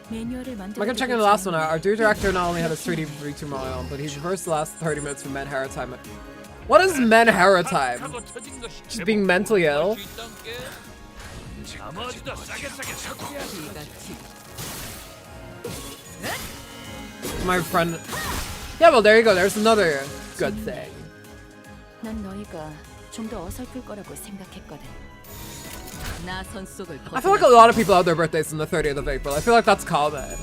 Speaker 6: 매뉴얼을 만들어.
Speaker 1: Like I'm checking the last one out. Our dude director not only had a 3D Vtuber on, but he reversed the last 30 minutes from Menhera time. What is Menhera time? Just being mentally ill? My friend. Yeah, well, there you go. There's another good thing.
Speaker 6: 난 너희가 좀 더 어설플 거라고 생각했거든.
Speaker 1: I feel like a lot of people have their birthdays on the 30th of April. I feel like that's common.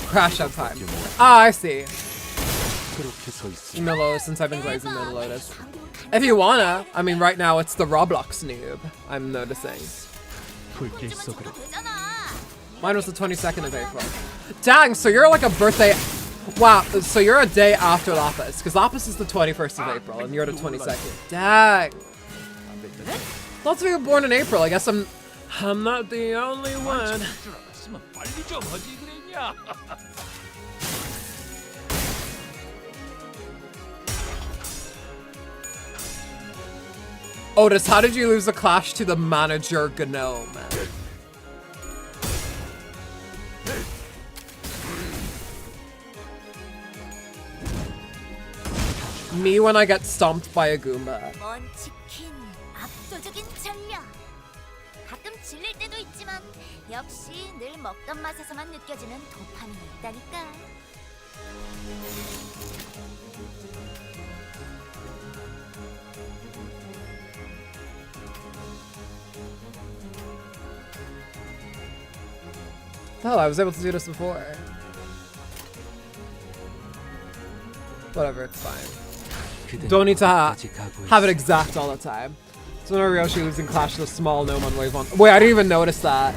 Speaker 1: Crash out time. Ah, I see. Email Lotus since I've been glazing Email Lotus. If you wanna, I mean, right now it's the Roblox noob. I'm noticing. Mine was the 22nd of April. Dang, so you're like a birthday... Wow, so you're a day after Lapis, because Lapis is the 21st of April, and you're the 22nd. Dang. Lots of you were born in April, I guess I'm not the only one. Otis, how did you lose the clash to the manager Gnome? Me when I get stomped by a Goomba.
Speaker 16: 먼치킨 압도적인 전력. 가끔 질릴 때도 있지만 역시 늘 먹던 맛에서만 느껴지는 도파민이 있다니까.
Speaker 1: Hell, I was able to do this before. Whatever, it's fine. Don't need to have it exact all the time. So no Ryoshi losing Clash to the small gnome on wave 1. Wait, I didn't even notice that.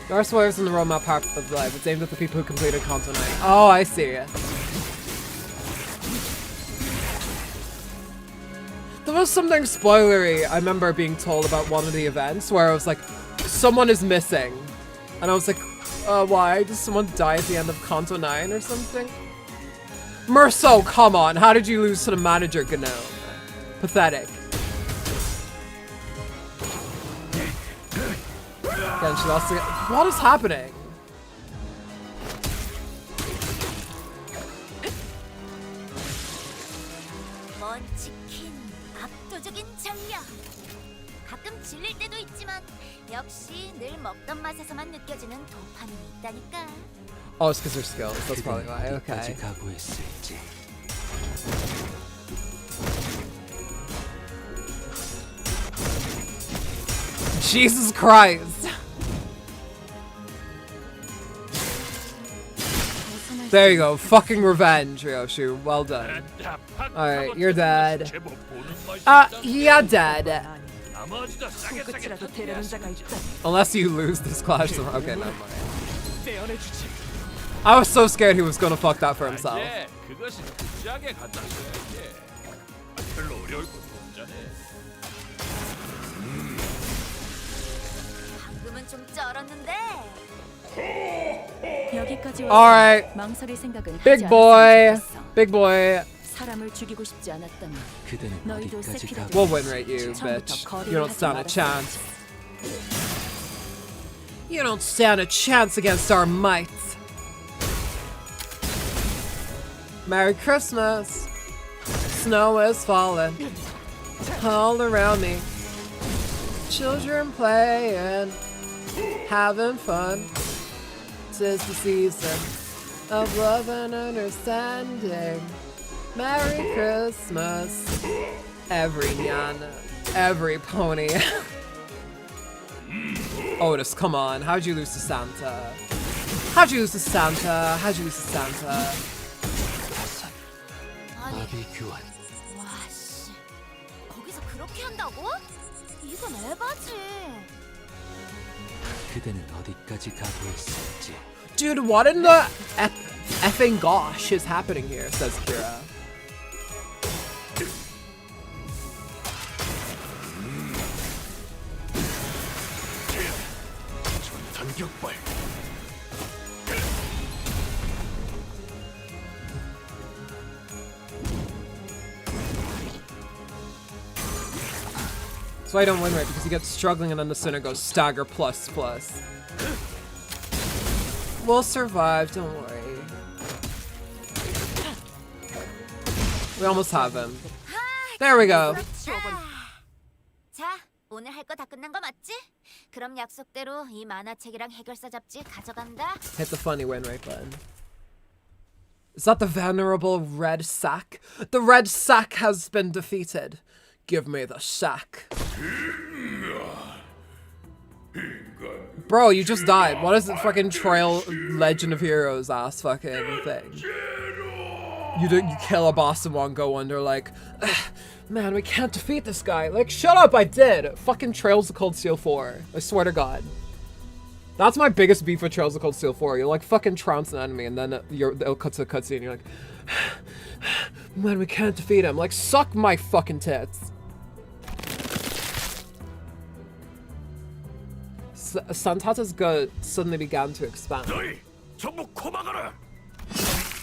Speaker 1: There are spoilers in the roadmap part of life. It's aimed at the people who completed Kanto 9. Oh, I see. There was something spoilery I remember being told about one of the events where I was like, someone is missing. And I was like, why? Did someone die at the end of Kanto 9 or something? Merso, come on. How did you lose to the manager, Gnome? Pathetic. Again, she lost again. What is happening?
Speaker 16: 먼치킨 압도적인 전력. 가끔 질릴 때도 있지만 역시 늘 먹던 맛에서만 느껴지는 도파민이 있다니까.
Speaker 1: Oh, it's because they're skills. That's probably why. Okay. Jesus Christ. There you go. Fucking revenge, Ryoshi. Well done. Alright, you're dead. You're dead. Unless you lose this clash. Okay, never mind. I was so scared he was gonna fuck that for himself. Alright. Big boy. Big boy. We'll win rate you, bitch. You don't stand a chance. You don't stand a chance against our might. Merry Christmas. Snow is falling all around me. Children playing, having fun. 'Tis the season of love and understanding. Merry Christmas. Every Nyana, every pony. Otis, come on. How'd you lose to Santa? How'd you lose to Santa? How'd you lose to Santa?
Speaker 16: 와씨, 거기서 그렇게 한다고? 이건 에바지.
Speaker 9: 그대는 어디까지 가보했을지.
Speaker 1: Dude, what in the effing gosh is happening here? Says Kira. So I don't win right because he gets struggling and then the sinner goes stagger plus plus. We'll survive, don't worry. We almost have him. There we go.
Speaker 16: 자, 오늘 할 거 다 끝난 거 맞지? 그럼 약속대로 이 만화책이랑 해결사 잡지 가져간다.
Speaker 1: Hit the funny win rate button. Is that the venerable red sack? The red sack has been defeated. Give me the sack. Bro, you just died. What is the fucking Trail Legend of Heroes ass fucking thing? You kill a boss in one go under like, man, we can't defeat this guy. Like, shut up, I did. Fucking Trails of Cold Steel 4. I swear to God. That's my biggest beef with Trails of Cold Steel 4. You like fucking trounce an enemy and then it'll cut to a cutscene and you're like, man, we can't defeat him. Like, suck my fucking tits. Santata's gut suddenly began to expand.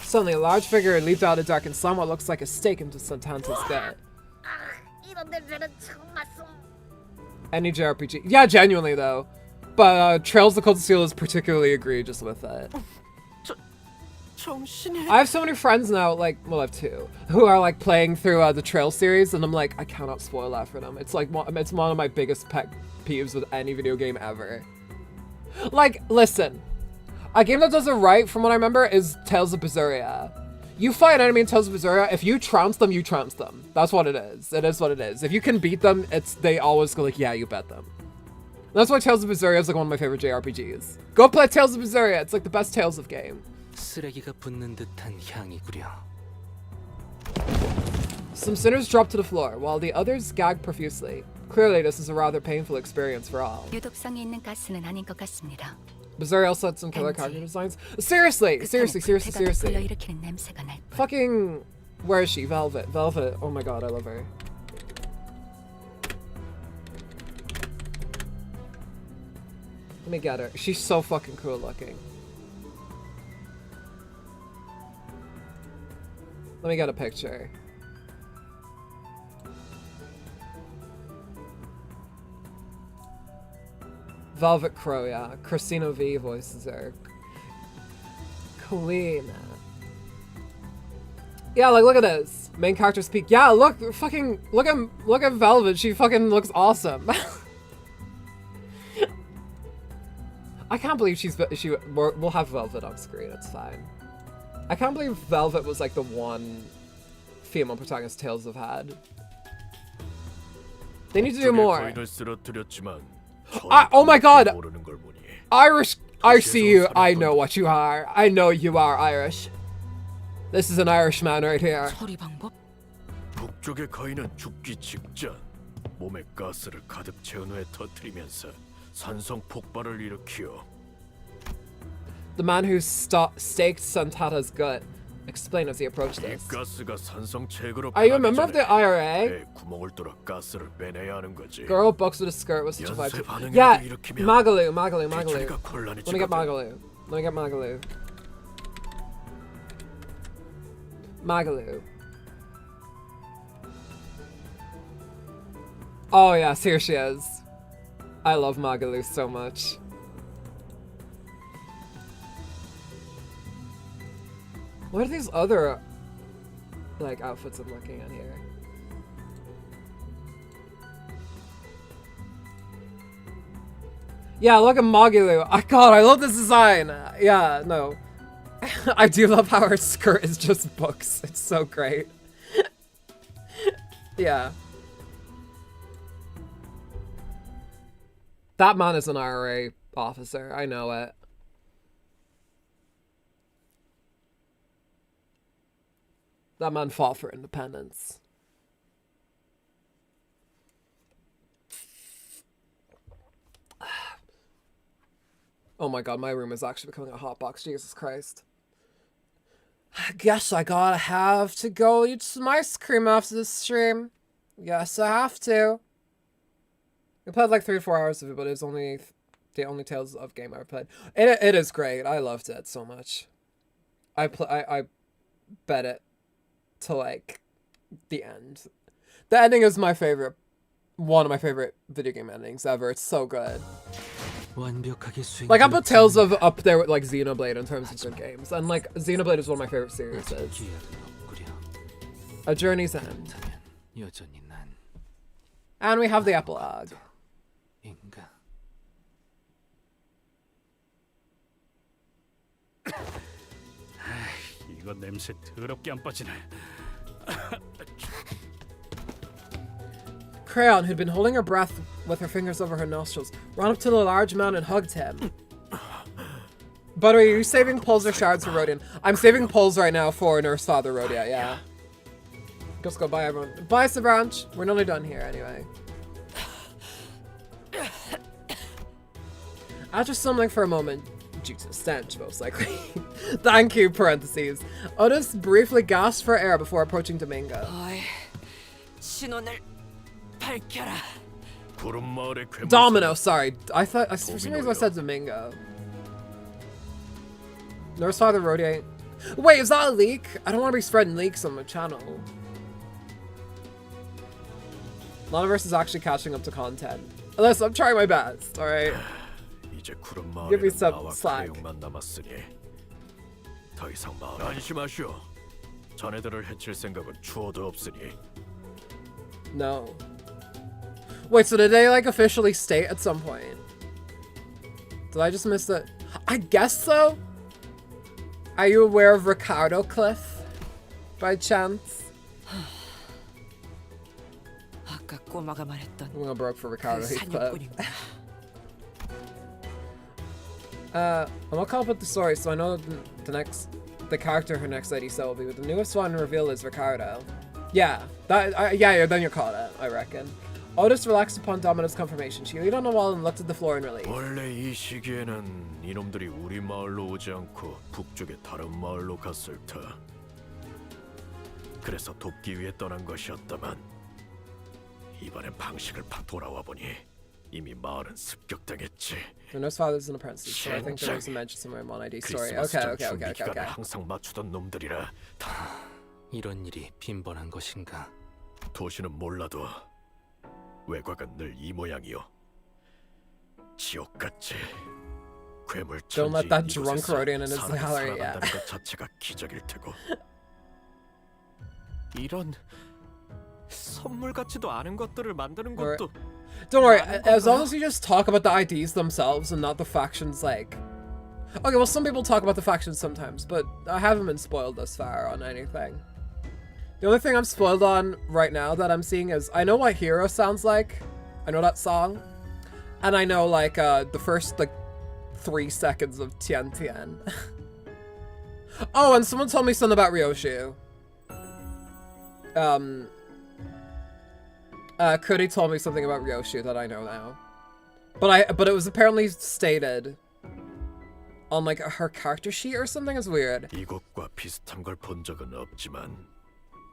Speaker 1: Suddenly, a large figure leaped out of the dark and slammed what looks like a stake into Santata's gut. Any JRPG. Yeah, genuinely, though. But Trails of Cold Steel is particularly egregious with it. I have so many friends now, like, well, I have two, who are like playing through the Trail series, and I'm like, I cannot spoil that for them. It's like, it's one of my biggest pet peeves with any video game ever. Like, listen, a game that does it right, from what I remember, is Tales of Berseria. You fight an enemy in Tales of Berseria, if you trounce them, you trounce them. That's what it is. It is what it is. If you can beat them, they always go like, yeah, you bet them. That's why Tales of Berseria is like one of my favorite JRPGs. Go play Tales of Berseria. It's like the best Tales of game.
Speaker 9: 쓰레기가 붙는 듯한 향이구려.
Speaker 1: Some sinners drop to the floor, while the others gag profusely. Clearly, this is a rather painful experience for all.
Speaker 15: 유독성이 있는 가스는 아닌 것 같습니다.
Speaker 1: Berseria also had some killer character designs. Seriously! Fucking... Where is she? Velvet. Velvet. Oh my god, I love her. Let me get her. She's so fucking cool looking. Let me get a picture. Velvet Crow, yeah. Christina V voices her. Colleen. Yeah, like, look at this. Main character speak. Yeah, look at Velvet. She fucking looks awesome. I can't believe we'll have Velvet on screen. It's fine. I can't believe Velvet was like the one female protagonist Tales have had. They need to do more. Oh my god! Irish, I see you. I know what you are. I know you are Irish. This is an Irishman right here.
Speaker 3: 처리 방법?
Speaker 19: 북쪽의 거인은 죽기 직전 몸에 가스를 가득 채운 후에 터뜨리면서 산성 폭발을 일으키어.
Speaker 1: The man who staked Santata's gut. Explain as he approached
Speaker 19: 이
Speaker 1: this.
Speaker 19: 가스가 산성 체계로
Speaker 1: Are you a member of the IRA?
Speaker 19: 배에 구멍을 뚫어 가스를 빼내야 하는 거지.
Speaker 1: Girl bucks with a skirt was such a
Speaker 19: 연쇄
Speaker 1: vibe.
Speaker 19: 반응이라도
Speaker 1: Yeah,
Speaker 19: 일으키면
Speaker 1: Magalu.
Speaker 19: 뒤처리가
Speaker 1: Let
Speaker 19: 곤란해지거든.
Speaker 1: me get Magalu. Magalu. Oh yes, here she is. I love Magalu so much. What are these other like outfits I'm looking at here? Yeah, look at Magalu. God, I love this design. Yeah, no. I do love how her skirt is just books. It's so great. Yeah. That man is an IRA officer. I know it. That man fought for independence. Oh my god, my room is actually becoming a hot box. Jesus Christ. I guess I gotta have to go eat some ice cream after this stream. Yes, I have to. We played like 3 or 4 hours of it, but it's only the only Tales of game I ever played. It is great. I loved it so much. I bet it to like the end. The ending is my favorite. One of my favorite video game endings ever. It's so good. Like I put Tales of up there with like Xenoblade in terms of good games, and like Xenoblade is one of my favorite series. A Journey's End. And we have the epilogue.
Speaker 7: 이거 냄새 더럽게 안 빠지네.
Speaker 1: Crayon, who'd been holding her breath with her fingers over her nostrils, ran up to the large man and hugged him. By the way, are you saving pulls or shards for Rodian? I'm saving pulls right now for Nurse Father Rodia, yeah. Just go bye everyone. Bye Sabranch. We're nearly done here anyway. After stumbling for a moment, due to stench most likely. Thank you, parentheses. Otis briefly gasped for air before approaching Domingo.
Speaker 3: 신원을 밝혀라.
Speaker 1: Domino, sorry. I thought, for some reason I said Domingo. Nurse Father Rodian. Wait, is that a leak? I don't want to be spreading leaks on my channel. Lanaverse is actually catching up to content. Listen, I'm trying my best, alright? Give me some slack.
Speaker 19: 더 이상 마음 안심하시오. 자네들을 해칠 생각은 추호도 없으니.
Speaker 1: No. Wait, so did they like officially state at some point? Did I just miss that? I guess so. Are you aware of Ricardo Cliff? By chance?
Speaker 3: 아까 꼬마가 말했던
Speaker 1: I'm gonna broke for Ricardo Heathcliff. I'm gonna call up with the story, so I know the character her next ID set will be. With the newest one revealed is Ricardo. Yeah, yeah, then you'll call it, I reckon. Otis relaxed upon Domino's confirmation. She leaned on the wall and looked at the floor in relief.
Speaker 19: 원래 이 시기에는 이놈들이 우리 마을로 오지 않고 북쪽의 다른 마을로 갔을 터. 그래서 돕기 위해 떠난 것이었다만 이번엔 방식을 돌아와 보니 이미 마을은 습격당했지.
Speaker 1: The nurse father's an apprentice, so I think there was a mention somewhere in one ID story. Okay.
Speaker 19: 항상 맞추던 놈들이라.
Speaker 9: 이런 일이 빈번한 것인가?
Speaker 19: 도시는 몰라도 외곽은 늘 이 모양이요. 지옥같이 괴물천지.
Speaker 1: Don't let that drunk Rodian in his gallery. Yeah.
Speaker 19: 것 자체가 기적일 테고.
Speaker 17: 이런 선물 같지도 않은 것들을 만드는 것도.
Speaker 1: Don't worry, as long as you just talk about the IDs themselves and not the factions, like... Okay, well, some people talk about the factions sometimes, but I haven't been spoiled thus far on anything. The only thing I'm spoiled on right now that I'm seeing is, I know what Hero sounds like. I know that song. And I know, like, the first, like, 3 seconds of Tian Tian. Oh, and someone told me something about Ryoshu. Cody told me something about Ryoshu that I know now. But it was apparently stated on like her character sheet or something. It's weird.
Speaker 19: 이것과 비슷한 걸 본 적은 없지만.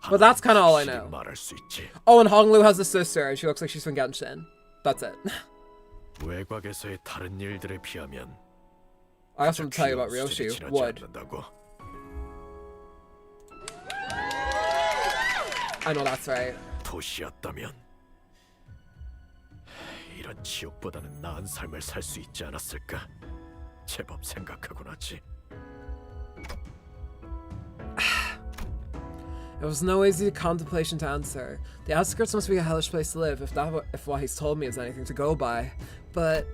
Speaker 1: But that's kind of all I know.
Speaker 19: 말할 수 있지.
Speaker 1: Oh, and Honglu has a sister, and she looks like she's from Genshin. That's it.
Speaker 19: 외곽에서의 다른 일들에 비하면.
Speaker 1: I also want to tell you about Ryoshu. Wood. I know that's right.
Speaker 19: 도시였다면 이런 지옥보다는 나은 삶을 살 수 있지 않았을까? 제법 생각하곤 하지.
Speaker 1: It was no easy contemplation to answer. The outskirts must be a hellish place to live, if what he's told me is anything to go by. But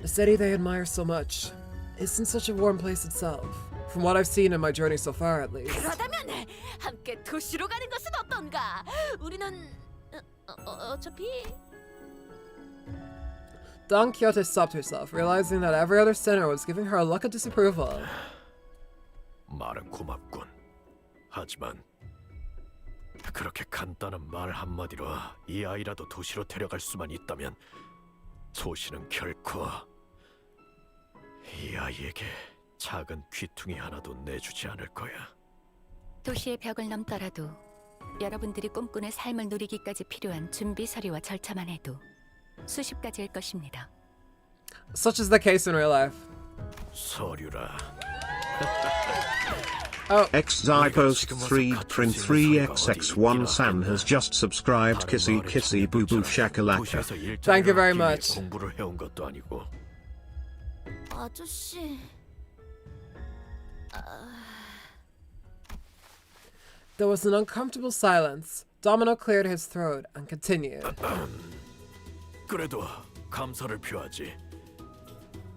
Speaker 1: the city they admire so much isn't such a warm place itself. From what I've seen in my journey so far, at least.
Speaker 2: 그러다면 함께 도시로 가는 것은 어떤가? 우리는 어차피.
Speaker 1: Don Quixote stopped herself, realizing that every other sinner was giving her a look of disapproval.
Speaker 19: 말은 고맙군. 하지만 그렇게 간단한 말 한마디로 이 아이라도 도시로 데려갈 수만 있다면 소시는 결코 이 아이에게 작은 귀퉁이 하나도 내주지 않을 거야.
Speaker 15: 도시의 벽을 넘더라도 여러분들이 꿈꾸는 삶을 누리기까지 필요한 준비 서류와 절차만 해도 수십 가지일 것입니다.
Speaker 1: Such is the case in real life.
Speaker 19: 서류라.
Speaker 8: Xzypost 3 Trin 3XX1 San has just subscribed. Kissy kissy boo boo shakalaka.
Speaker 1: Thank you very much.
Speaker 19: 공부를 해온 것도 아니고.
Speaker 2: 아저씨.
Speaker 1: There was an uncomfortable silence. Domino cleared his throat and continued.
Speaker 19: 그래도 감사를 표하지.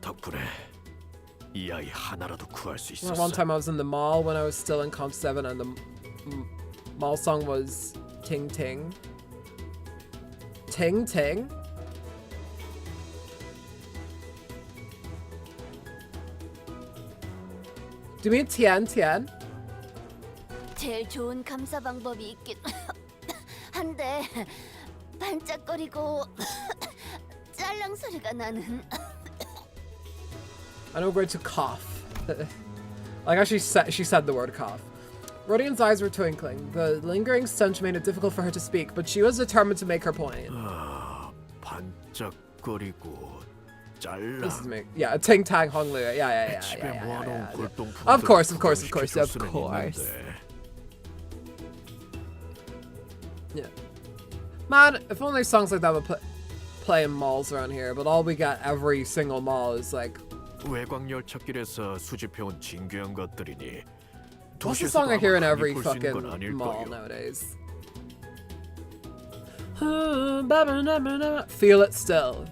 Speaker 19: 덕분에 이 아이 하나라도 구할 수 있었어.
Speaker 1: One time I was in the mall when I was still in Comp 7 and the mall song was Ting Ting. Ting Ting? Do you mean Tian Tian?
Speaker 16: 제일 좋은 감사 방법이 있긴 한데 반짝거리고 짤랑 소리가 나는.
Speaker 1: I know where to cough. Like actually she said the word cough. Rodian's eyes were twinkling. The lingering stench made it difficult for her to speak, but she was determined to make her point.
Speaker 19: 반짝거리고 짤랑.
Speaker 1: This is me. Yeah, Ting Tang Hong Lu. Yeah. Of course. Yeah. Man, if only songs like that would play in malls around here, but all we got every single mall is like.
Speaker 19: 외곽 열차길에서 수집해온 진귀한 것들이니.
Speaker 1: What's the song I hear in every fucking mall nowadays? Feel it still.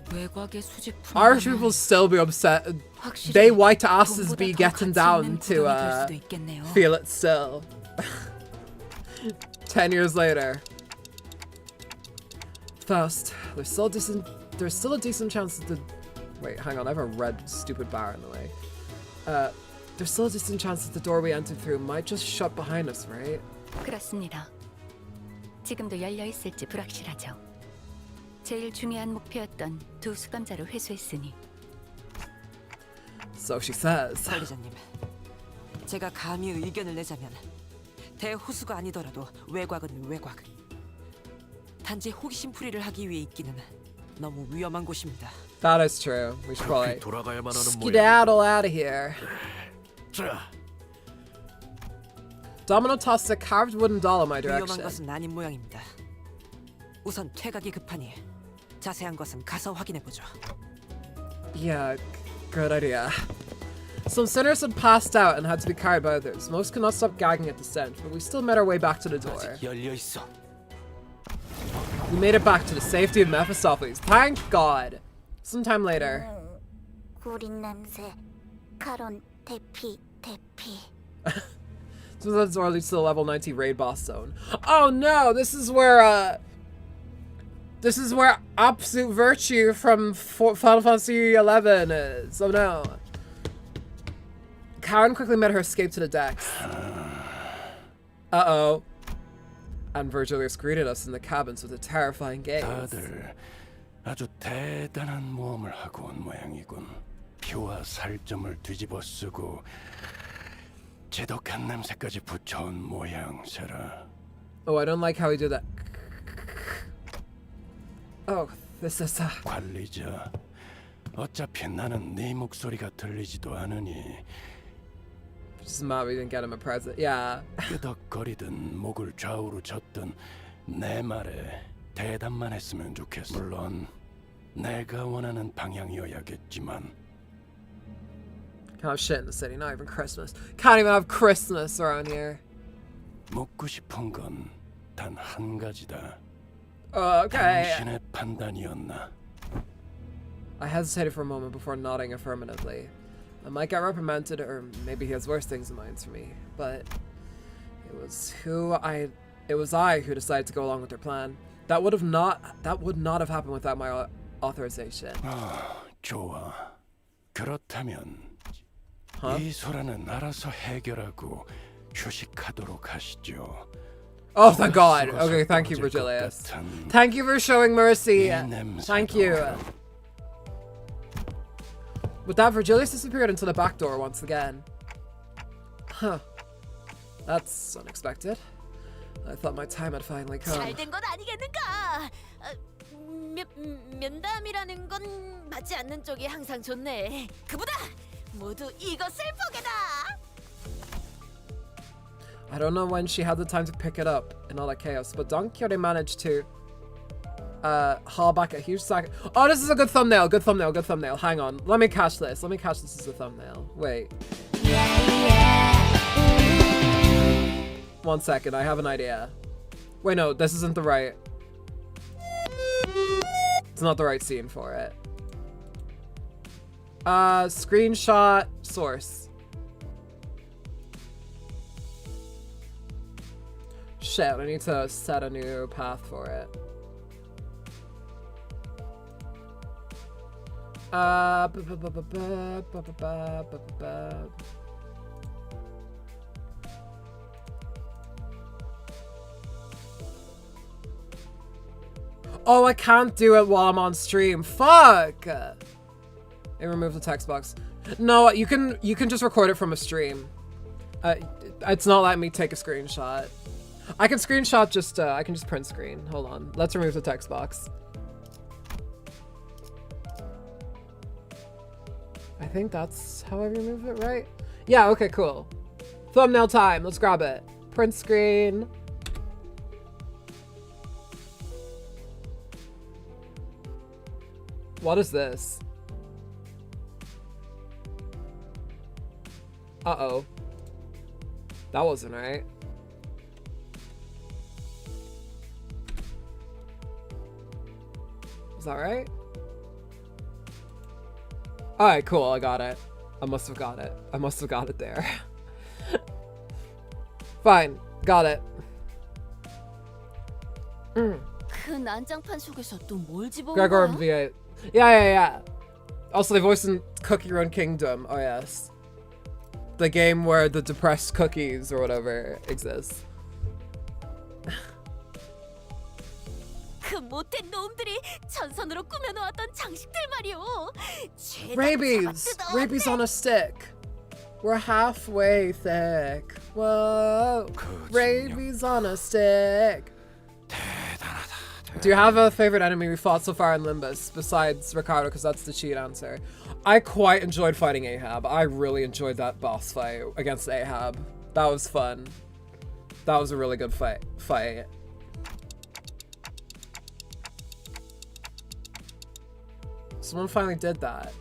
Speaker 1: Irish people still be upset. They white asses be getting down to Feel It Still. 10 years later. Faust, there's still a decent chance that the... Wait, hang on, I have a red stupid bar in the way. There's still a distant chance that the door we entered through might just shut behind us, right?
Speaker 15: 그렇습니다. 지금도 열려 있을지 불확실하죠. 제일 중요한 목표였던 두 수감자를 회수했으니.
Speaker 1: So she says.
Speaker 3: 관리자님, 제가 감히 의견을 내자면 대호수가 아니더라도 외곽은 외곽. 단지 호기심풀이를 하기 위해 있기는 너무 위험한 곳입니다.
Speaker 1: That is true. We should probably skedaddle out of here. Domino tossed a carved wooden doll in my direction.
Speaker 3: 위험한 것은 아닌 모양입니다. 우선 퇴각이 급하니 자세한 것은 가서 확인해 보죠.
Speaker 1: Yeah, good idea. Some sinners had passed out and had to be carried by others. Most could not stop gagging at the stench, but we still made our way back to the door. We made it back to the safety of Mephistopheles. Thank God. Sometime later.
Speaker 16: 구린 냄새. 카론 대피.
Speaker 1: So that's or at least the level 90 raid boss zone. Oh no, this is where Absolute Virtue from Final Fantasy 11 is. Oh no. Karen quickly made her escape to the decks. Uh-oh. And Virgilius greeted us in the cabins with a terrifying gaze.
Speaker 19: 다들 아주 대단한 모험을 하고 온 모양이군. 피와 살점을 뒤집어 쓰고 제독한 냄새까지 붙여온 모양새라.
Speaker 1: Oh, I don't like how he did that. Oh, this is
Speaker 19: 관리자. 어차피 나는 네 목소리가 들리지도 않으니.
Speaker 1: Just mad we didn't get him a present. Yeah.
Speaker 19: 끄덕거리든 목을 좌우로 젓든 내 말에 대답만 했으면 좋겠어. 물론 내가 원하는 방향이어야겠지만.
Speaker 1: Can't have shit in the city, not even Christmas. Can't even have Christmas around here.
Speaker 19: 묻고 싶은 건 단 한 가지다.
Speaker 1: Okay.
Speaker 19: 당신의 판단이었나?
Speaker 1: I hesitated for a moment before nodding affirmatively. I might get reprimanded, or maybe he has worse things in mind for me, but it was I who decided to go along with their plan. That would not have happened without my authorization.
Speaker 19: 좋아. 그렇다면 이 소란은 알아서 해결하고 휴식하도록 하시죠.
Speaker 1: Oh, thank God. Okay, thank you, Virgilius. Thank you for showing mercy. Thank you. With that, Virgilius disappeared into the back door once again. Huh. That's unexpected. I thought my time had finally come.
Speaker 2: 잘된 건 아니겠는가? 면담이라는 건 맞지 않는 쪽이 항상 좋네. 그보다 모두 이것을 보게다.
Speaker 1: I don't know when she had the time to pick it up in all that chaos, but Don Quixote managed to haul back a huge sack. Oh, this is a good thumbnail. Good thumbnail. Good thumbnail. Hang on. Let me catch this. Let me catch this as a thumbnail. Wait. 1 second. I have an idea. Wait, no. This isn't the right. It's not the right scene for it. Screenshot source. Shit, I need to set a new path for it. Oh, I can't do it while I'm on stream. Fuck! It removed the text box. No, you can just record it from a stream. It's not letting me take a screenshot. I can screenshot just, I can just print screen. Hold on. Let's remove the text box. I think that's how I remove it, right? Yeah, okay, cool. Thumbnail time. Let's grab it. Print screen. What is this? Uh-oh. That wasn't right. Is that right? Alright, cool, I got it. I must have got it. I must have got it there. Fine, got it.
Speaker 2: 그 난장판 속에서 또 뭘 집어온
Speaker 1: Gregor
Speaker 2: 거야?
Speaker 1: V8. Yeah. Also, they voiced in Cookie Run Kingdom. Oh, yes. The game where the depressed cookies or whatever exists.
Speaker 2: 그 못된 놈들이 전선으로 꾸며놓았던 장식들 말이오.
Speaker 1: Rabies on a stick. We're halfway thick. Whoa. Rabies on a stick. Do you have a favorite enemy we fought so far in Limbus besides Ricardo? Because that's the cheat answer. I quite enjoyed fighting Ahab. I really enjoyed that boss fight against Ahab. That was fun. That was a really good fight. Someone finally did that.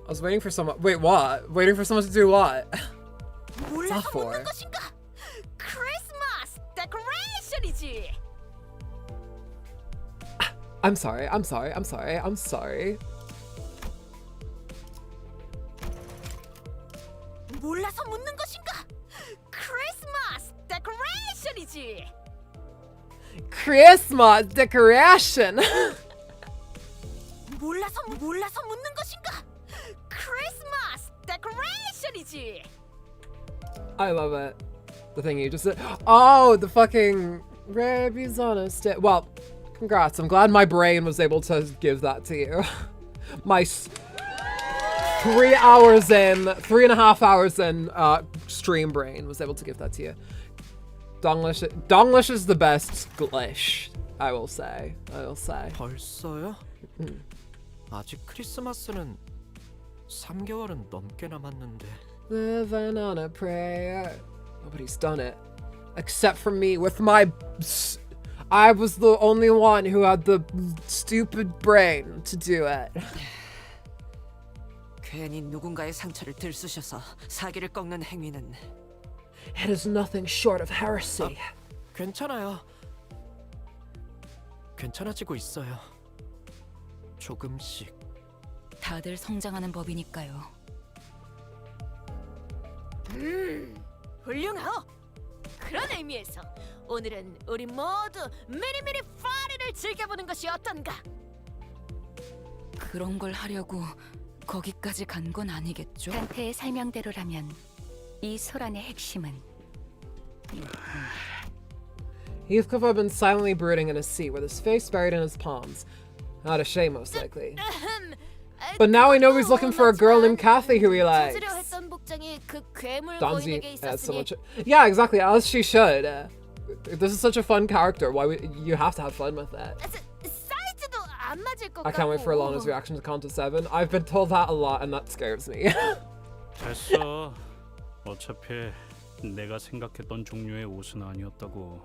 Speaker 1: I was waiting for someone. Wait, what? Waiting for someone to do what? What's that for?
Speaker 2: 크리스마스 데코레이션이지.
Speaker 1: I'm sorry.
Speaker 2: 몰라서 묻는 것인가? 크리스마스 데코레이션이지.
Speaker 1: Christmas decoration.
Speaker 2: 몰라서 묻는 것인가? 크리스마스 데코레이션이지. 있지.
Speaker 1: I love it. The thing you just said. Oh, the fucking rabies on a stick. Well, congrats. I'm glad my brain was able to give that to you. My 3 hours in, 3.5 hours in stream brain was able to give that to you. Donglish is the best Glish, I will say.
Speaker 17: 벌써요? 아직 크리스마스는 3개월은 넘게 남았는데.
Speaker 1: Living on a prayer. Nobody's done it. Except for me with my... I was the only one who had the stupid brain to do it.
Speaker 3: 괜히 누군가의 상처를 들쑤셔서 사기를 꺾는 행위는
Speaker 1: It is nothing short of heresy.
Speaker 17: 괜찮아요. 괜찮아지고 있어요. 조금씩.
Speaker 6: 다들 성장하는 법이니까요.
Speaker 2: 훌륭하오. 그런 의미에서 오늘은 우리 모두 미리미리 파리를 즐겨보는 것이 어떤가?
Speaker 6: 그런 걸 하려고 거기까지 간 건 아니겠죠?
Speaker 15: 단테의 설명대로라면 이 소란의 핵심은
Speaker 1: Heathcliff had been silently brooding in his seat with his face buried in his palms. Not a shame, most likely. But now we know he's looking for a girl named Kathy who he likes. Donzi has so much. Yeah, exactly, as she should. This is such a fun character. Why you have to have fun with it. I can't wait for Alana's reaction to Contest 7. I've been told that a lot, and that scares me.
Speaker 7: 됐어. 어차피 내가 생각했던 종류의 옷은 아니었다고.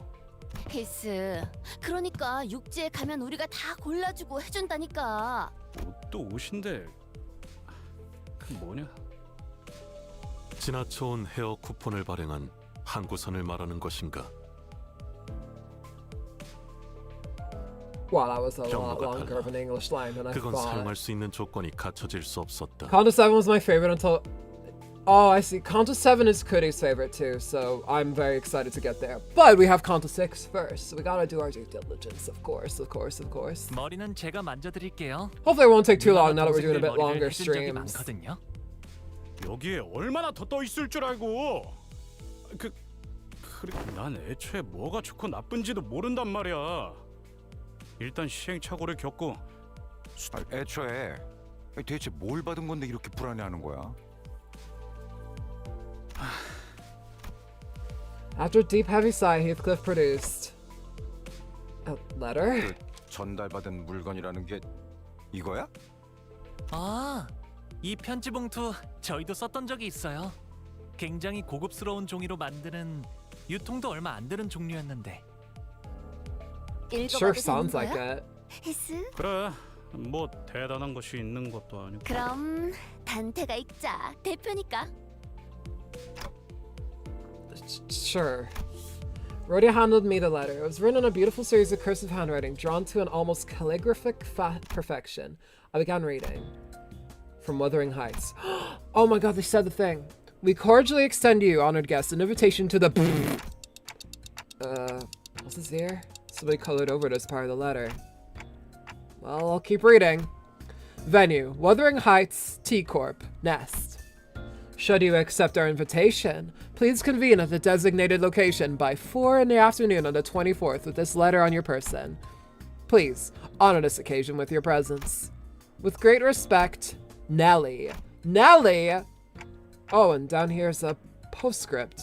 Speaker 2: 히스, 그러니까 육지에 가면 우리가 다 골라주고 해준다니까.
Speaker 7: 옷도 옷인데 그 뭐냐?
Speaker 14: 지나쳐온 헤어 쿠폰을 발행한 항구선을 말하는 것인가?
Speaker 1: Wow, that was a lot longer of an English line than I
Speaker 14: 그건
Speaker 1: thought.
Speaker 14: 사용할 수 있는 조건이 갖춰질 수 없었다.
Speaker 1: Contest 7 was my favorite until... Oh, I see. Contest 7 is Cody's favorite too, so I'm very excited to get there. But we have Contest 6 first, so we gotta do our due diligence, of course.
Speaker 10: 머리는 제가 만져드릴게요.
Speaker 1: Hopefully it won't take too long now that we're doing a bit longer streams.
Speaker 7: 여기에 얼마나 더 떠 있을 줄 알고. 그리고 난 애초에 뭐가 좋고 나쁜지도 모른단 말이야. 일단 시행착오를 겪고.
Speaker 5: 애초에 대체 뭘 받은 건데 이렇게 불안해하는 거야?
Speaker 1: After a deep heavy sigh, Heathcliff produced a letter?
Speaker 5: 전달받은 물건이라는 게 이거야?
Speaker 10: 아, 이 편지 봉투 저희도 썼던 적이 있어요. 굉장히 고급스러운 종이로 만드는 유통도 얼마 안 되는 종류였는데.
Speaker 1: Sure sounds like it.
Speaker 2: 히스?
Speaker 7: 그래, 뭐 대단한 것이 있는 것도 아니고.
Speaker 2: 그럼 단테가 읽자. 대표니까.
Speaker 1: Sure. Rhodia handed me the letter. It was written in a beautiful series of cursive handwriting, drawn to an almost calligraphic perfection. I began reading. From Wuthering Heights. Oh my god, they said the thing. We cordially extend you, honored guests, an invitation to the... what's this here? Somebody colored over it as part of the letter. Well, I'll keep reading. Venue, Wuthering Heights T Corp, Nest. Should you accept our invitation, please convene at the designated location by 4 in the afternoon on the 24th with this letter on your person. Please, honor this occasion with your presence. With great respect, Nellie. Nellie! Oh, and down here's a postscript.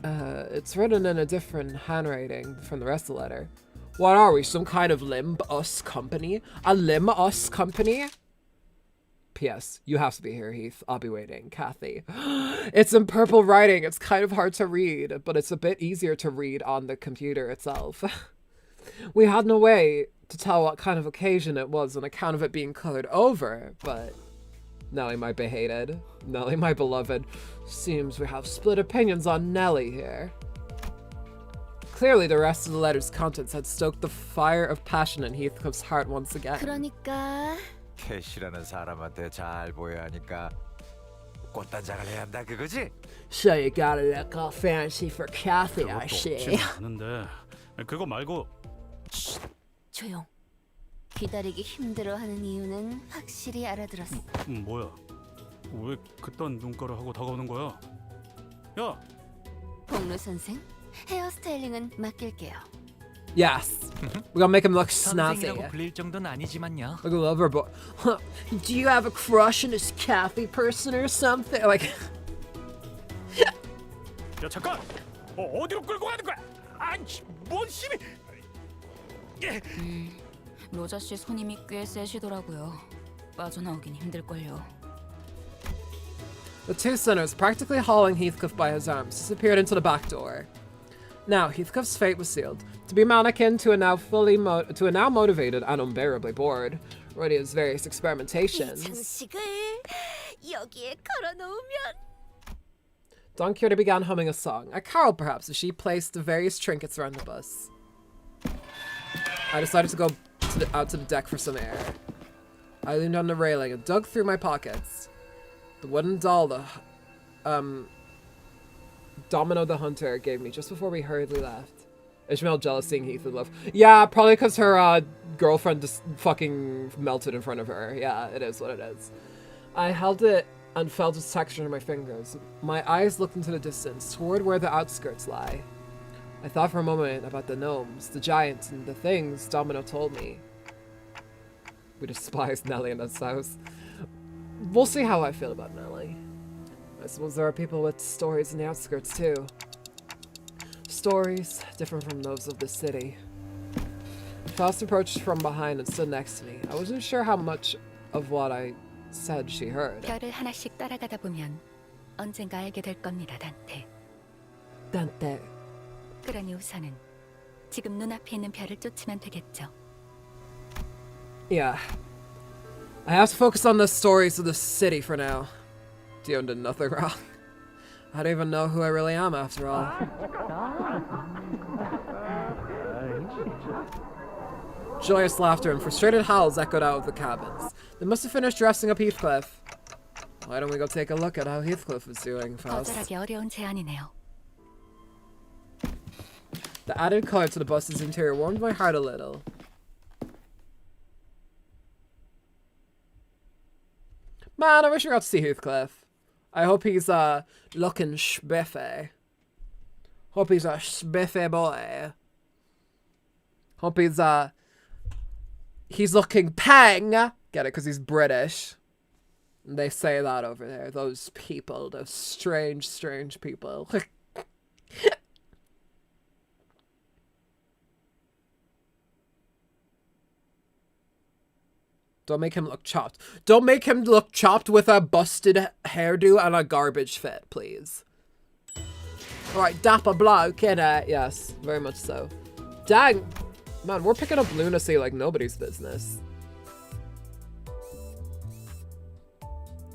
Speaker 1: It's written in a different handwriting from the rest of the letter. What are we, some kind of Limbus company? A Limbus company? P.S. You have to be here, Heath. I'll be waiting. Kathy. It's in purple writing. It's kind of hard to read, but it's a bit easier to read on the computer itself. We had no way to tell what kind of occasion it was on account of it being colored over, but Nellie might be hated. Nellie, my beloved. Seems we have split opinions on Nellie here. Clearly, the rest of the letter's contents had stoked the fire of passion in Heathcliff's heart once again.
Speaker 2: 그러니까
Speaker 5: 캐시라는 사람한테 잘 보여야 하니까 꽃단장을 해야 한다 그거지?
Speaker 1: So you got a little fancy for Kathy, I see.
Speaker 7: 않은데 그거 말고.
Speaker 2: 조용. 기다리기 힘들어하는 이유는 확실히 알아들었어.
Speaker 7: 뭐야? 왜 그딴 눈가를 하고 다가오는 거야? 야!
Speaker 16: 복루 선생, 헤어스타일링은 맡길게요.
Speaker 1: Yes. We're gonna make him look snazzy.
Speaker 10: 선생이라고 불릴 정도는 아니지만요.
Speaker 1: Like a lover boy. Huh, do you have a crush on this Kathy person or something? Like.
Speaker 11: 야 잠깐! 어디로 끌고 가는 거야? 뭔 힘이?
Speaker 6: 로자 씨 손님이 꽤 세시더라고요. 빠져나오긴 힘들걸요.
Speaker 1: The two sinners, practically hauling Heathcliff by his arms, disappeared into the back door. Now, Heathcliff's fate was sealed. To be mannequin to a now motivated and unbearably bored, ready his various experimentations.
Speaker 2: 장식을 여기에 걸어놓으면
Speaker 1: Don Quixote began humming a song, a carol perhaps, as she placed the various trinkets around the bus. I decided to go out to the deck for some air. I leaned on the railing and dug through my pockets. The wooden doll Domino the Hunter gave me just before we hurriedly left. Ishmael jealous seeing Heath in love. Yeah, probably because her girlfriend just fucking melted in front of her. Yeah, it is what it is. I held it and felt its texture in my fingers. My eyes looked into the distance, toward where the outskirts lie. I thought for a moment about the gnomes, the giants, and the things Domino told me. We despise Nellie in this house. We'll see how I feel about Nellie. I suppose there are people with stories in the outskirts too. Stories different from those of the city. Faust approached from behind and stood next to me. I wasn't sure how much of what I said she heard.
Speaker 15: 별을 하나씩 따라가다 보면 언젠가 알게 될 겁니다, 단테.
Speaker 1: 단테.
Speaker 15: 그러니 우선은 지금 눈앞에 있는 별을 쫓으면 되겠죠.
Speaker 1: Yeah. I have to focus on the stories of the city for now. Dion did nothing wrong. I don't even know who I really am after all. Joyous laughter and frustrated howls echoed out of the cabins. They must have finished dressing up Heathcliff. Why don't we go take a look at how Heathcliff is doing, Faust?
Speaker 15: 거절하기 어려운 제안이네요.
Speaker 1: The added color to the bus's interior warmed my heart a little. Man, I wish we got to see Heathcliff. I hope he's looking spiffy. Hope he's a spiffy boy. Hope he's looking pang. Get it? Because he's British. They say that over there. Those people, those strange, strange people. Don't make him look chopped. Don't make him look chopped with a busted hairdo and a garbage fit, please. Alright, dapper bloke, innit? Yes, very much so. Dang! Man, we're picking up Lunacy like nobody's business.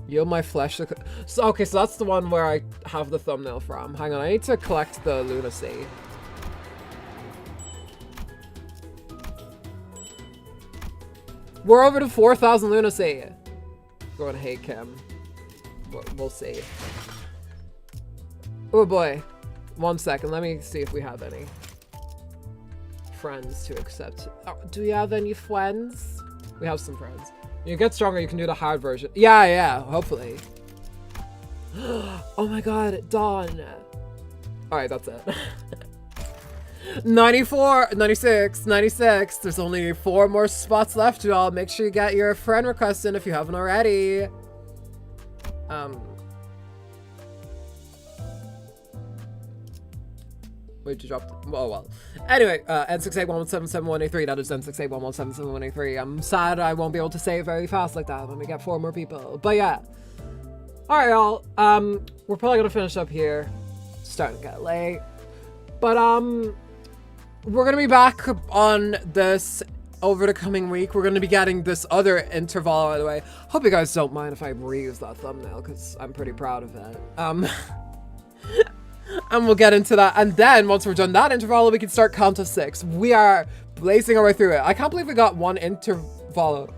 Speaker 1: Yield my flesh. So, okay, so that's the one where I have the thumbnail from. Hang on, I need to collect the Lunacy. We're over to 4,000 Lunacy. Going to hate Kim. We'll see. Oh boy. 1 second. Let me see if we have any friends to accept. Oh, do we have any friends? We have some friends. You get stronger, you can do the hard version. Yeah, hopefully. Oh my god, Dawn. Alright, that's it. 94, 96, 96. There's only 4 more spots left, y'all. Make sure you get your friend request in if you haven't already. Wait, you dropped. Oh well. Anyway, N681177183. That is N681177183. I'm sad I won't be able to say it very fast like that when we get 4 more people. But yeah. Alright, y'all. We're probably gonna finish up here. It's starting to get late. But we're gonna be back on this over the coming week. We're gonna be getting this other interval out of the way. Hope you guys don't mind if I reuse that thumbnail, because I'm pretty proud of it. And we'll get into that. And then once we're done that interval, we can start count to 6. We are blazing our way through it. I can't believe we got one interval.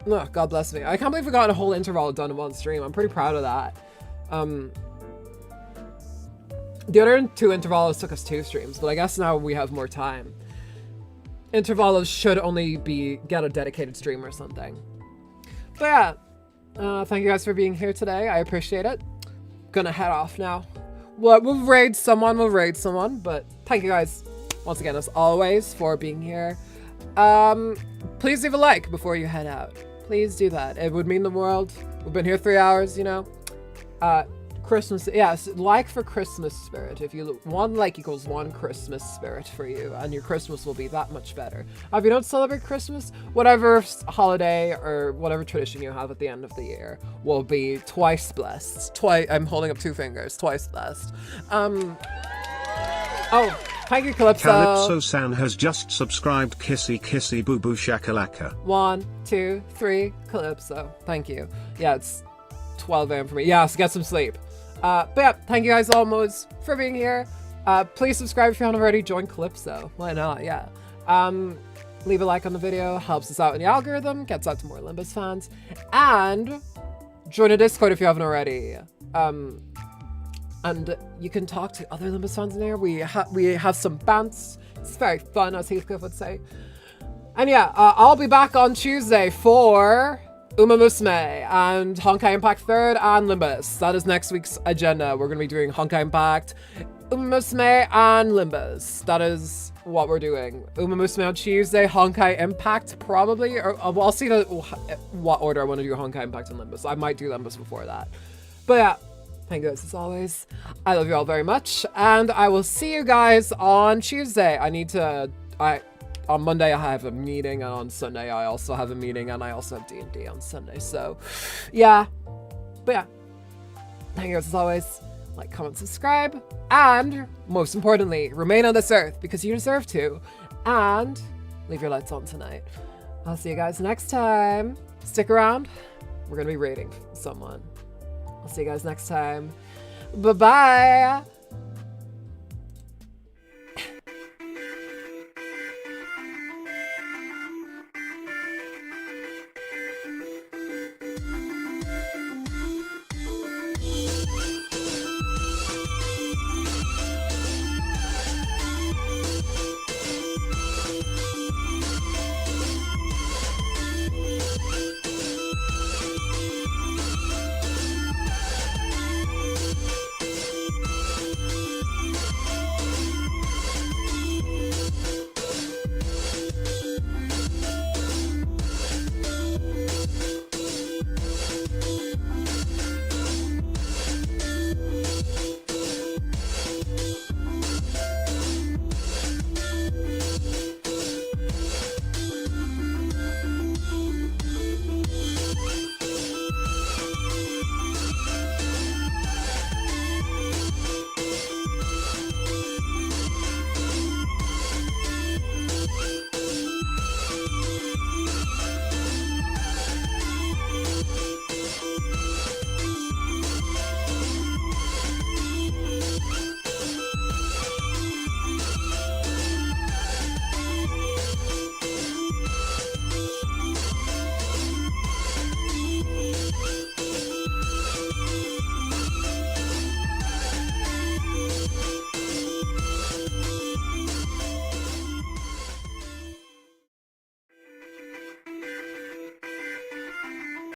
Speaker 1: Oh, God bless me. I can't believe we got a whole interval done in one stream. I'm pretty proud of that. The other 2 intervalos took us 2 streams, but I guess now we have more time. Intervalos should only get a dedicated stream or something. But yeah, Thank you guys for being here today. I appreciate it. Gonna head off now. We'll raid someone, but thank you guys once again, as always, for being here. Please leave a like before you head out. Please do that. It would mean the world. We've been here 3 hours, you know. Christmas, yes, like for Christmas spirit. If you one like equals one Christmas spirit for you, and your Christmas will be that much better. If you don't celebrate Christmas, whatever holiday or whatever tradition you have at the end of the year will be twice blessed. I'm holding up 2 fingers, twice blessed. Oh, thank you, Calypso.
Speaker 8: Calypso-san has just subscribed. Kissy kissy boo boo shakalaka.
Speaker 1: 1, 2, 3, Calypso. Thank you. Yeah, it's 12 a.m. for me. Yes, get some sleep. But yeah, thank you guys almost for being here. Please subscribe if you haven't already. Join Calypso. Why not? Yeah. Leave a like on the video. Helps us out in the algorithm. Gets out to more Limbus fans. And join a Discord if you haven't already. And you can talk to other Limbus fans in there. We have some bants. It's very fun, as Heathcliff would say. And yeah, I'll be back on Tuesday for Umamusume and Honkai Impact 3rd and Limbus. That is next week's agenda. We're going to be doing Honkai Impact, Umamusume, and Limbus. That is what we're doing. Umamusume on Tuesday, Honkai Impact probably, or well, I'll see what order I want to do Honkai Impact and Limbus. I might do Limbus before that. But yeah, thank you guys as always. I love you all very much, and I will see you guys on Tuesday. On Monday I have a meeting, and on Sunday I also have a meeting, and I also have D&D on Sunday, so yeah. But yeah, thank you guys as always. Like, comment, subscribe, and most importantly, remain on this earth because you deserve to, and leave your lights on tonight. I'll see you guys next time. Stick around. We're gonna be raiding someone. I'll see you guys next time. Bye-bye.